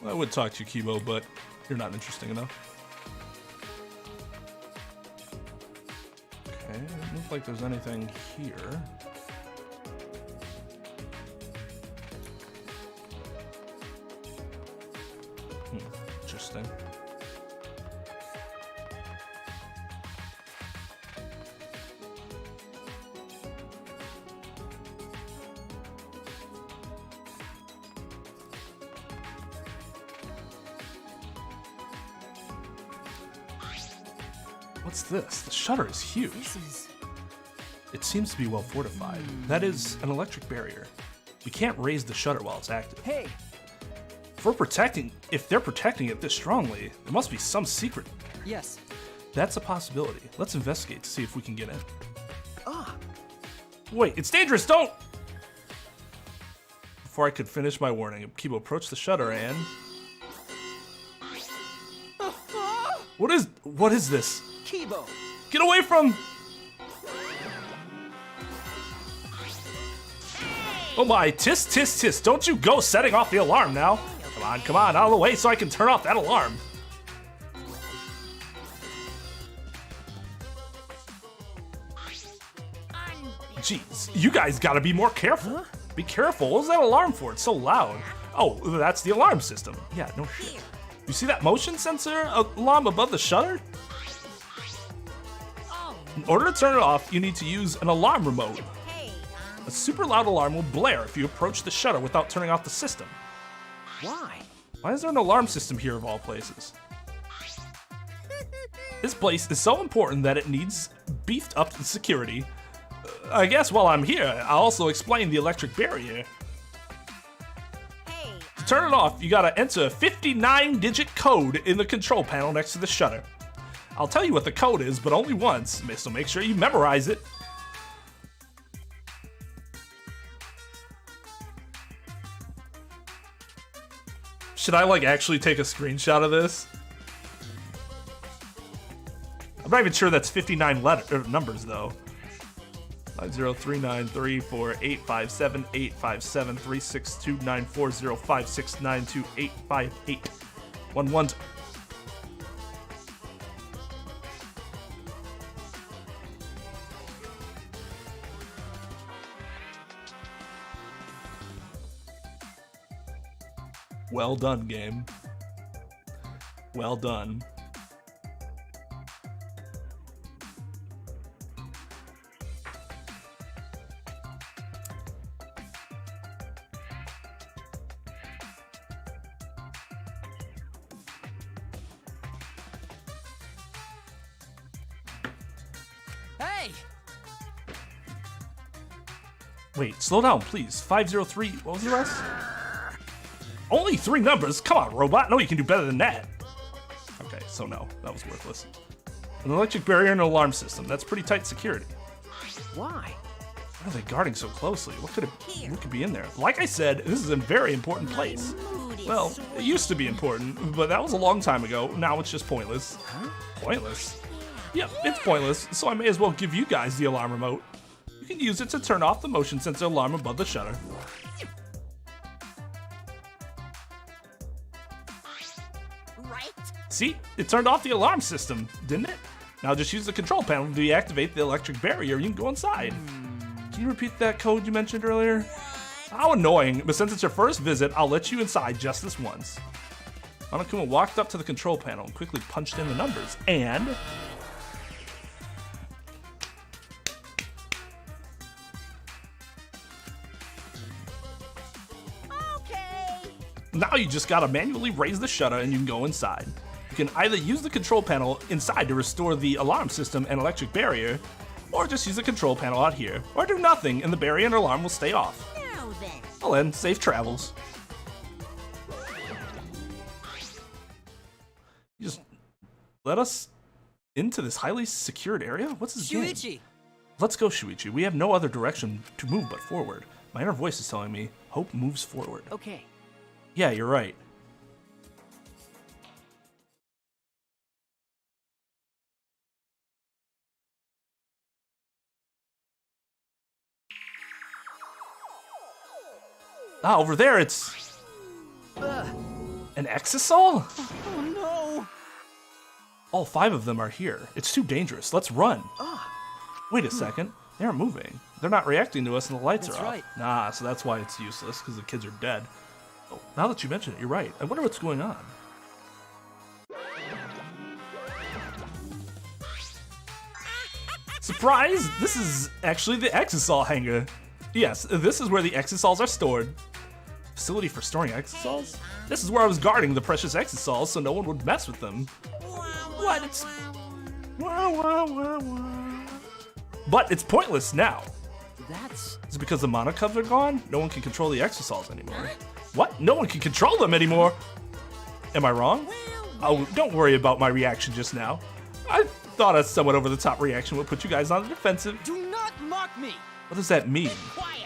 Well, I would talk to you, Kibo, but you're not interesting enough. Okay, doesn't look like there's anything here. Interesting. What's this? The shutter is huge. It seems to be well fortified. That is an electric barrier. We can't raise the shutter while it's active. Hey! If they're protecting it this strongly, there must be some secret. Yes. That's a possibility. Let's investigate to see if we can get in. Ah! Wait, it's dangerous, don't! Before I could finish my warning, Kibo approached the shutter and... What is this? Kibo! Get away from... Oh my, tisk, tisk, tisk. Don't you go setting off the alarm now. Come on, out of the way so I can turn off that alarm. Jeez, you guys gotta be more careful. Be careful, what was that alarm for? It's so loud. Oh, that's the alarm system. Yeah, no shit. You see that motion sensor alarm above the shutter? In order to turn it off, you need to use an alarm remote. A super loud alarm will blare if you approach the shutter without turning off the system. Why? Why is there an alarm system here of all places? This place is so important that it needs beefed up security. I guess while I'm here, I'll also explain the electric barrier. Hey, turn it off, you gotta enter a 59-digit code in the control panel next to the shutter. I'll tell you what the code is, but only once, so make sure you memorize it. Should I, like, actually take a screenshot of this? I'm not even sure that's 59 numbers, though. 5039348578573629405692858111. Well done, game. Well done. Hey! Wait, slow down, please. 503. What was the rest? Only 3 numbers? Come on, robot. No, you can do better than that. Okay, so no, that was worthless. An electric barrier and an alarm system. That's pretty tight security. Why? Why are they guarding so closely? What could be in there? Like I said, this is a very important place. Well, it used to be important, but that was a long time ago. Now it's just pointless. Huh? Pointless? Yep, it's pointless, so I may as well give you guys the alarm remote. You can use it to turn off the motion sensor alarm above the shutter. See, it turned off the alarm system, didn't it? Now just use the control panel to deactivate the electric barrier. You can go inside. Can you repeat that code you mentioned earlier? How annoying, but since it's your first visit, I'll let you inside just this once. Monokuma walked up to the control panel and quickly punched in the numbers, and... Now you just gotta manually raise the shutter and you can go inside. You can either use the control panel inside to restore the alarm system and electric barrier, or just use the control panel out here, or do nothing and the barrier and alarm will stay off. Now then. Well then, safe travels. You just let us into this highly secured area? What's this game? Shuichi! Let's go, Shuichi. We have no other direction to move but forward. My inner voice is telling me, hope moves forward. Okay. Yeah, you're right. Ah, over there it's... an Exisal? Oh no! All 5 of them are here. It's too dangerous. Let's run. Wait a second. They aren't moving. They're not reacting to us and the lights That's are off. right. Nah, so that's why it's useless, because the kids are dead. Oh, now that you mention it, you're right. I wonder what's going on. Surprise! This is actually the Exisal hangar. Yes, this is where the Exisals are stored. Facility for storing Exisals? This is where I was guarding the precious Exisals so no one would mess with them. What? It's... But it's pointless now. That's... Is it because the monocubs are gone? No one can control the Exisals anymore. What? No one can control them anymore? Am I wrong? Oh, don't worry about my reaction just now. I thought a somewhat over-the-top reaction would put you guys on the defensive. Do not mock me! What does that mean?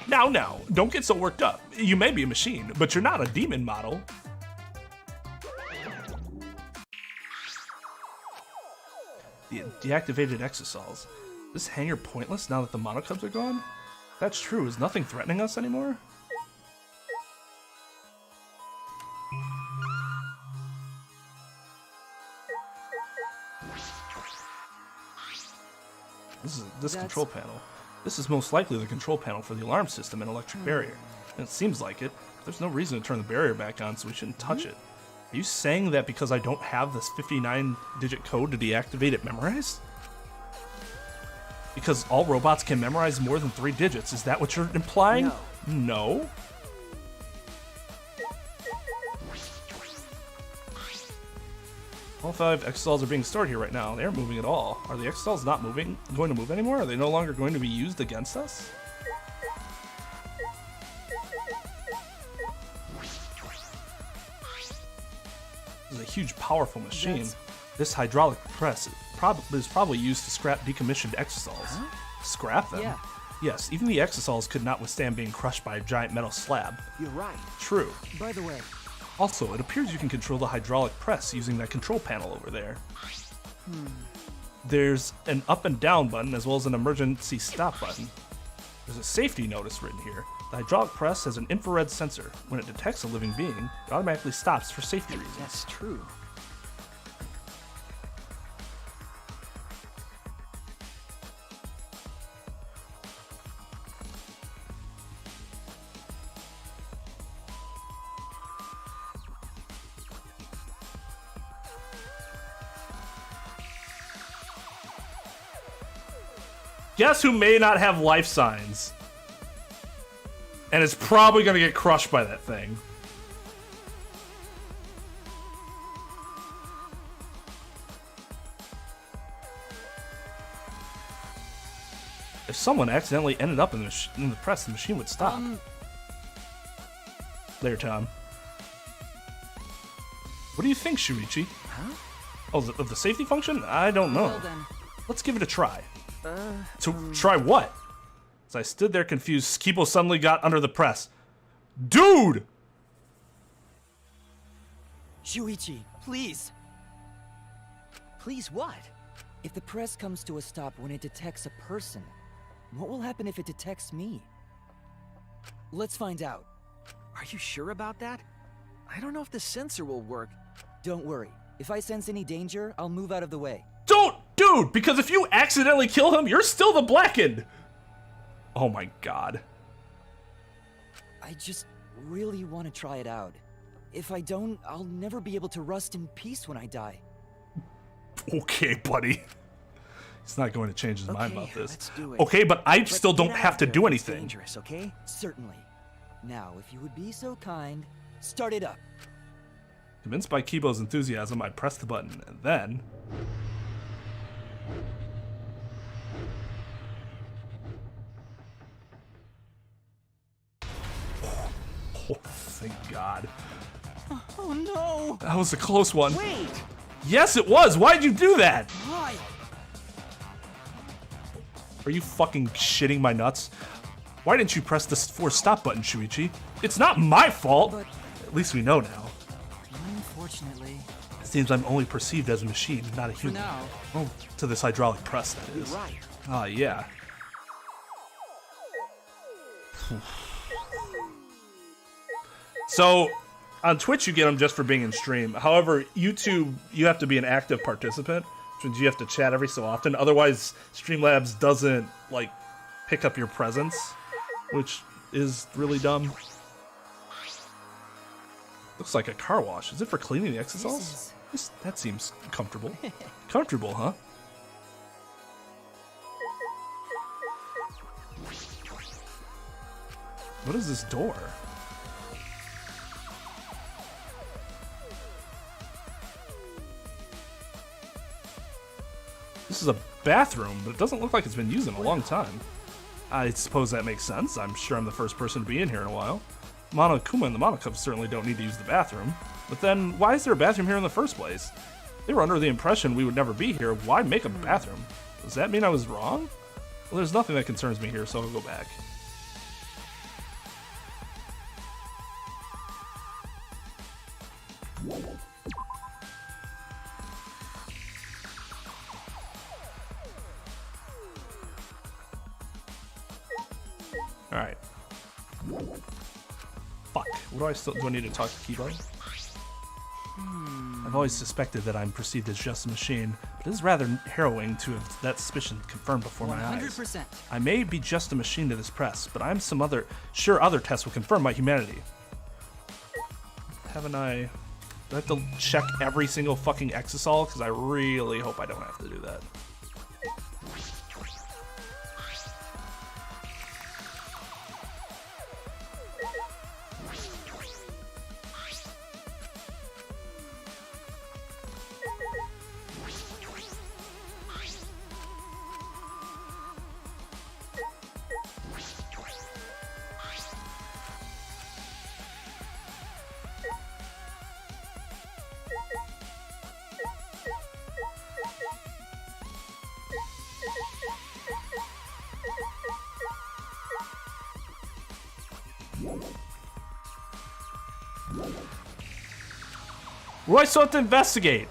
Now, don't get so worked up. You may be a machine, but you're not a demon model. The deactivated Exisals. Is this hangar pointless now that the monocubs are gone? If that's true, is nothing threatening us anymore? This control panel. This is most likely the control panel for the alarm system and electric barrier. And it seems like it. There's no reason to turn the barrier back on, so we shouldn't touch it. Are you saying that because I don't have this 59-digit code to deactivate it memorized? Because all robots can memorize more than 3 digits. Is that what you're implying? No. All 5 Exisals are being stored here right now. They aren't moving at all. Are the Exisals not going to move anymore? Are they no longer going to be used against us? huge, powerful machine. That's- This hydraulic press is probably used to scrap decommissioned exosols. Huh? Scrap them? Yeah. Yes, even the exosols could not withstand being crushed by a giant metal slab. You're right. True. By the way, Also, it appears you can control the hydraulic press using that control panel over there. There's an up and down button as well as an emergency stop button. There's a safety notice written here. The hydraulic press has an infrared sensor. When it detects a living being, it automatically stops for safety reasons. That's true. Guess who may not have life signs? And is probably going to get crushed by that thing. If someone accidentally ended up in the press, the machine would stop. There, Tom. What do you think, Shuichi? huh? Oh, of the safety function? I don't know. Well then. Let's give it a try. Try what? As I stood there confused, Kipo suddenly got under the press. Dude! Shuichi, please. Please what? If the press comes to a stop when it detects a person, what will happen if it detects me? Let's find out. Are you sure about that? I don't know if the sensor will work. Don't worry. If I sense any danger, I'll move out of the way. Don't! Dude! Because if you accidentally kill him, you're still the Blackened! Oh my god. I just really want to try it out. If I don't, I'll never be able to rest in peace when I die. Okay, buddy. He's not going to change his mind about this. Let's do it. Okay, but I But still get don't out have to there do if it's anything. Dangerous, okay? Certainly. Now, if you would be so kind, start it up. Convinced by Kibo's enthusiasm, I pressed the button, and then... Oh, thank God. Oh no! That was a close one. Wait! Yes, it was! Why'd you do that? Why? Are you fucking shitting my nuts? Why didn't you press the force stop button, Shuichi? It's not my fault! But At least we know now. unfortunately, It seems I'm only perceived as a machine, not a for human. now, Well, to this hydraulic press, that You're is. right. Ah, yeah. So, on Twitch you get them just for being in stream. However, YouTube, you have to be an active participant, which means you have to chat every so often. Otherwise, Streamlabs doesn't, like, pick up your presence, which is really dumb. Looks like a car wash. Is it for cleaning the exosols? That seems comfortable. Comfortable, huh? What is this door? This is a bathroom, but it doesn't look like it's been used in a long time. I suppose that makes sense. I'm sure I'm the first person to be in here in a while. Monokuma and the Monocups certainly don't need to use the bathroom. But then, why is there a bathroom here in the first place? They were under the impression we would never be here. Why make a bathroom? Does that mean I was wrong? Well, there's nothing that concerns me here, so I'll go back. Alright. Fuck. What do I need to talk to Kibo? I've always suspected that I'm perceived as just a machine, but it is rather harrowing to have that suspicion confirmed before my eyes. 100%. I may be just a machine to this press, but I'm sure other tests will confirm my humanity. Haven't I... Do I have to check every single fucking exosol? Because I really hope I don't have to do that. Roy still have to investigate.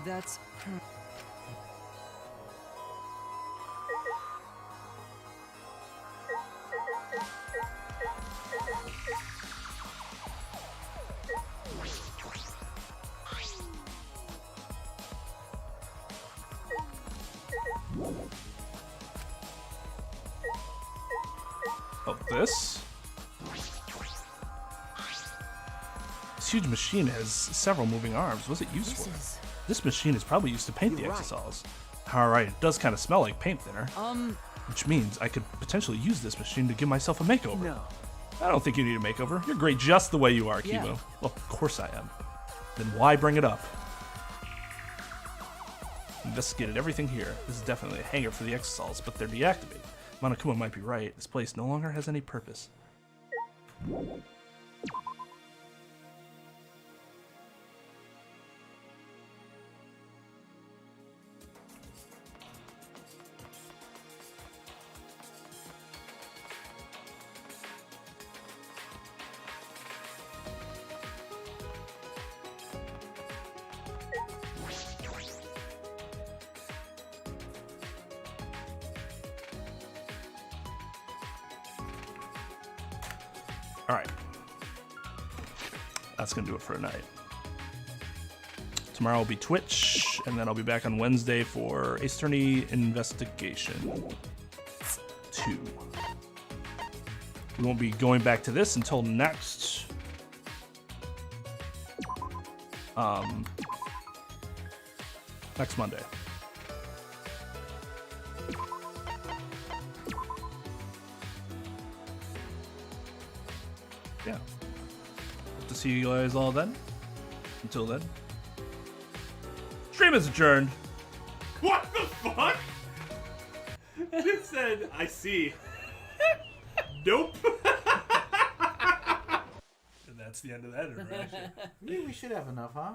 That's... Oh, this? This huge machine has several moving arms. What's it used for? This machine is probably used to paint the exosols. Alright, it does kind of smell like paint thinner. Which means I could potentially use this machine to give myself a makeover. No. I don't think you need a makeover. You're great just the way you are, Kibo. Yeah. Well, of course I am. Then why bring it up? Investigated everything here. This is definitely a hangar for the exosols, but they're deactivated. Monokuma might be right. This place no longer has any purpose. Alright. That's going to do it for tonight. Tomorrow will be Twitch, and then I'll be back on Wednesday for Ace Attorney Investigation 2. We won't be going back to this until next... next Monday. Yeah. Hope to see you guys all then. Until then. Stream is adjourned. What the fuck? It said, I see. Nope. And that's the end of that interaction. Maybe we should have enough, huh?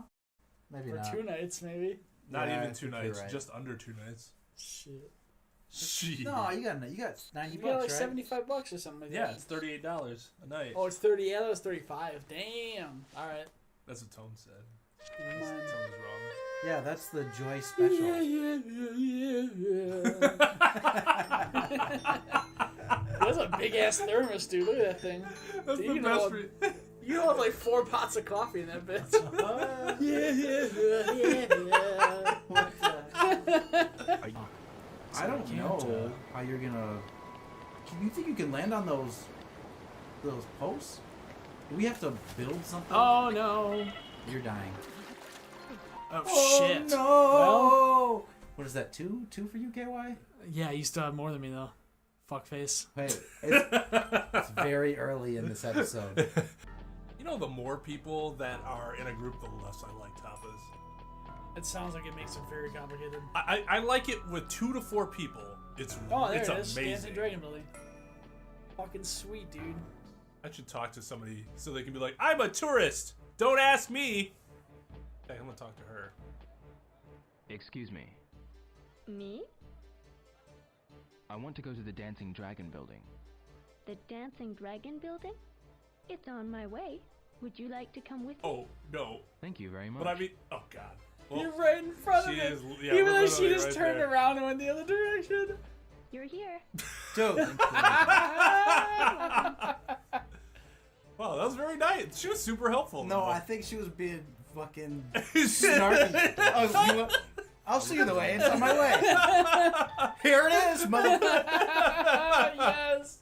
Maybe For not. 2 nights, maybe. Not Yeah, even I 2 think you're nights, right. just under 2 nights. Shit. Shit. No, you got 90 You bucks, got like right? 75 bucks or something like Yeah, that. it's $38 a night. Oh, it's 30. Yeah, that was 35. Damn. All right. That's what Tone said. Never Tone mind. was wrong. Yeah, that's the Joy special. That's a big ass thermos, dude. Look at that thing. That's Dude, the you best. know, you have like 4 pots of coffee in that bitch. What the? I don't know how you're gonna. You think you can land on those posts? Do we have to build something? Oh no! You're dying. Oh, shit! No! Well, What is that? Two for you, KY? yeah, you still have more than me though. Fuckface. Hey, it's very early in this episode. You know, the more people that are in a group, the less I like tapas. It sounds like it makes it very complicated. I like it with 2 to 4 people. It's Oh, there it's it is. amazing. Dancing Dragon Building. Fucking sweet, dude. I should talk to somebody so they can be like, I'm a tourist. Don't ask me. Hey, I'm gonna talk to her. Excuse me. Me? I want to go to the Dancing Dragon building. The Dancing Dragon building? It's on my way. Would you like to come with me? Oh, no. Thank you very much. But I mean, oh god. Well, You're right in front of she it. is- yeah, Even we're though she literally just right turned there. around and went the other direction. You're here. Dude. Wow, that was very nice. She was super helpful. No, though. I think she was being fucking snarky. I'll see you the way. It's on my way. Here it is, motherfucker. Yes.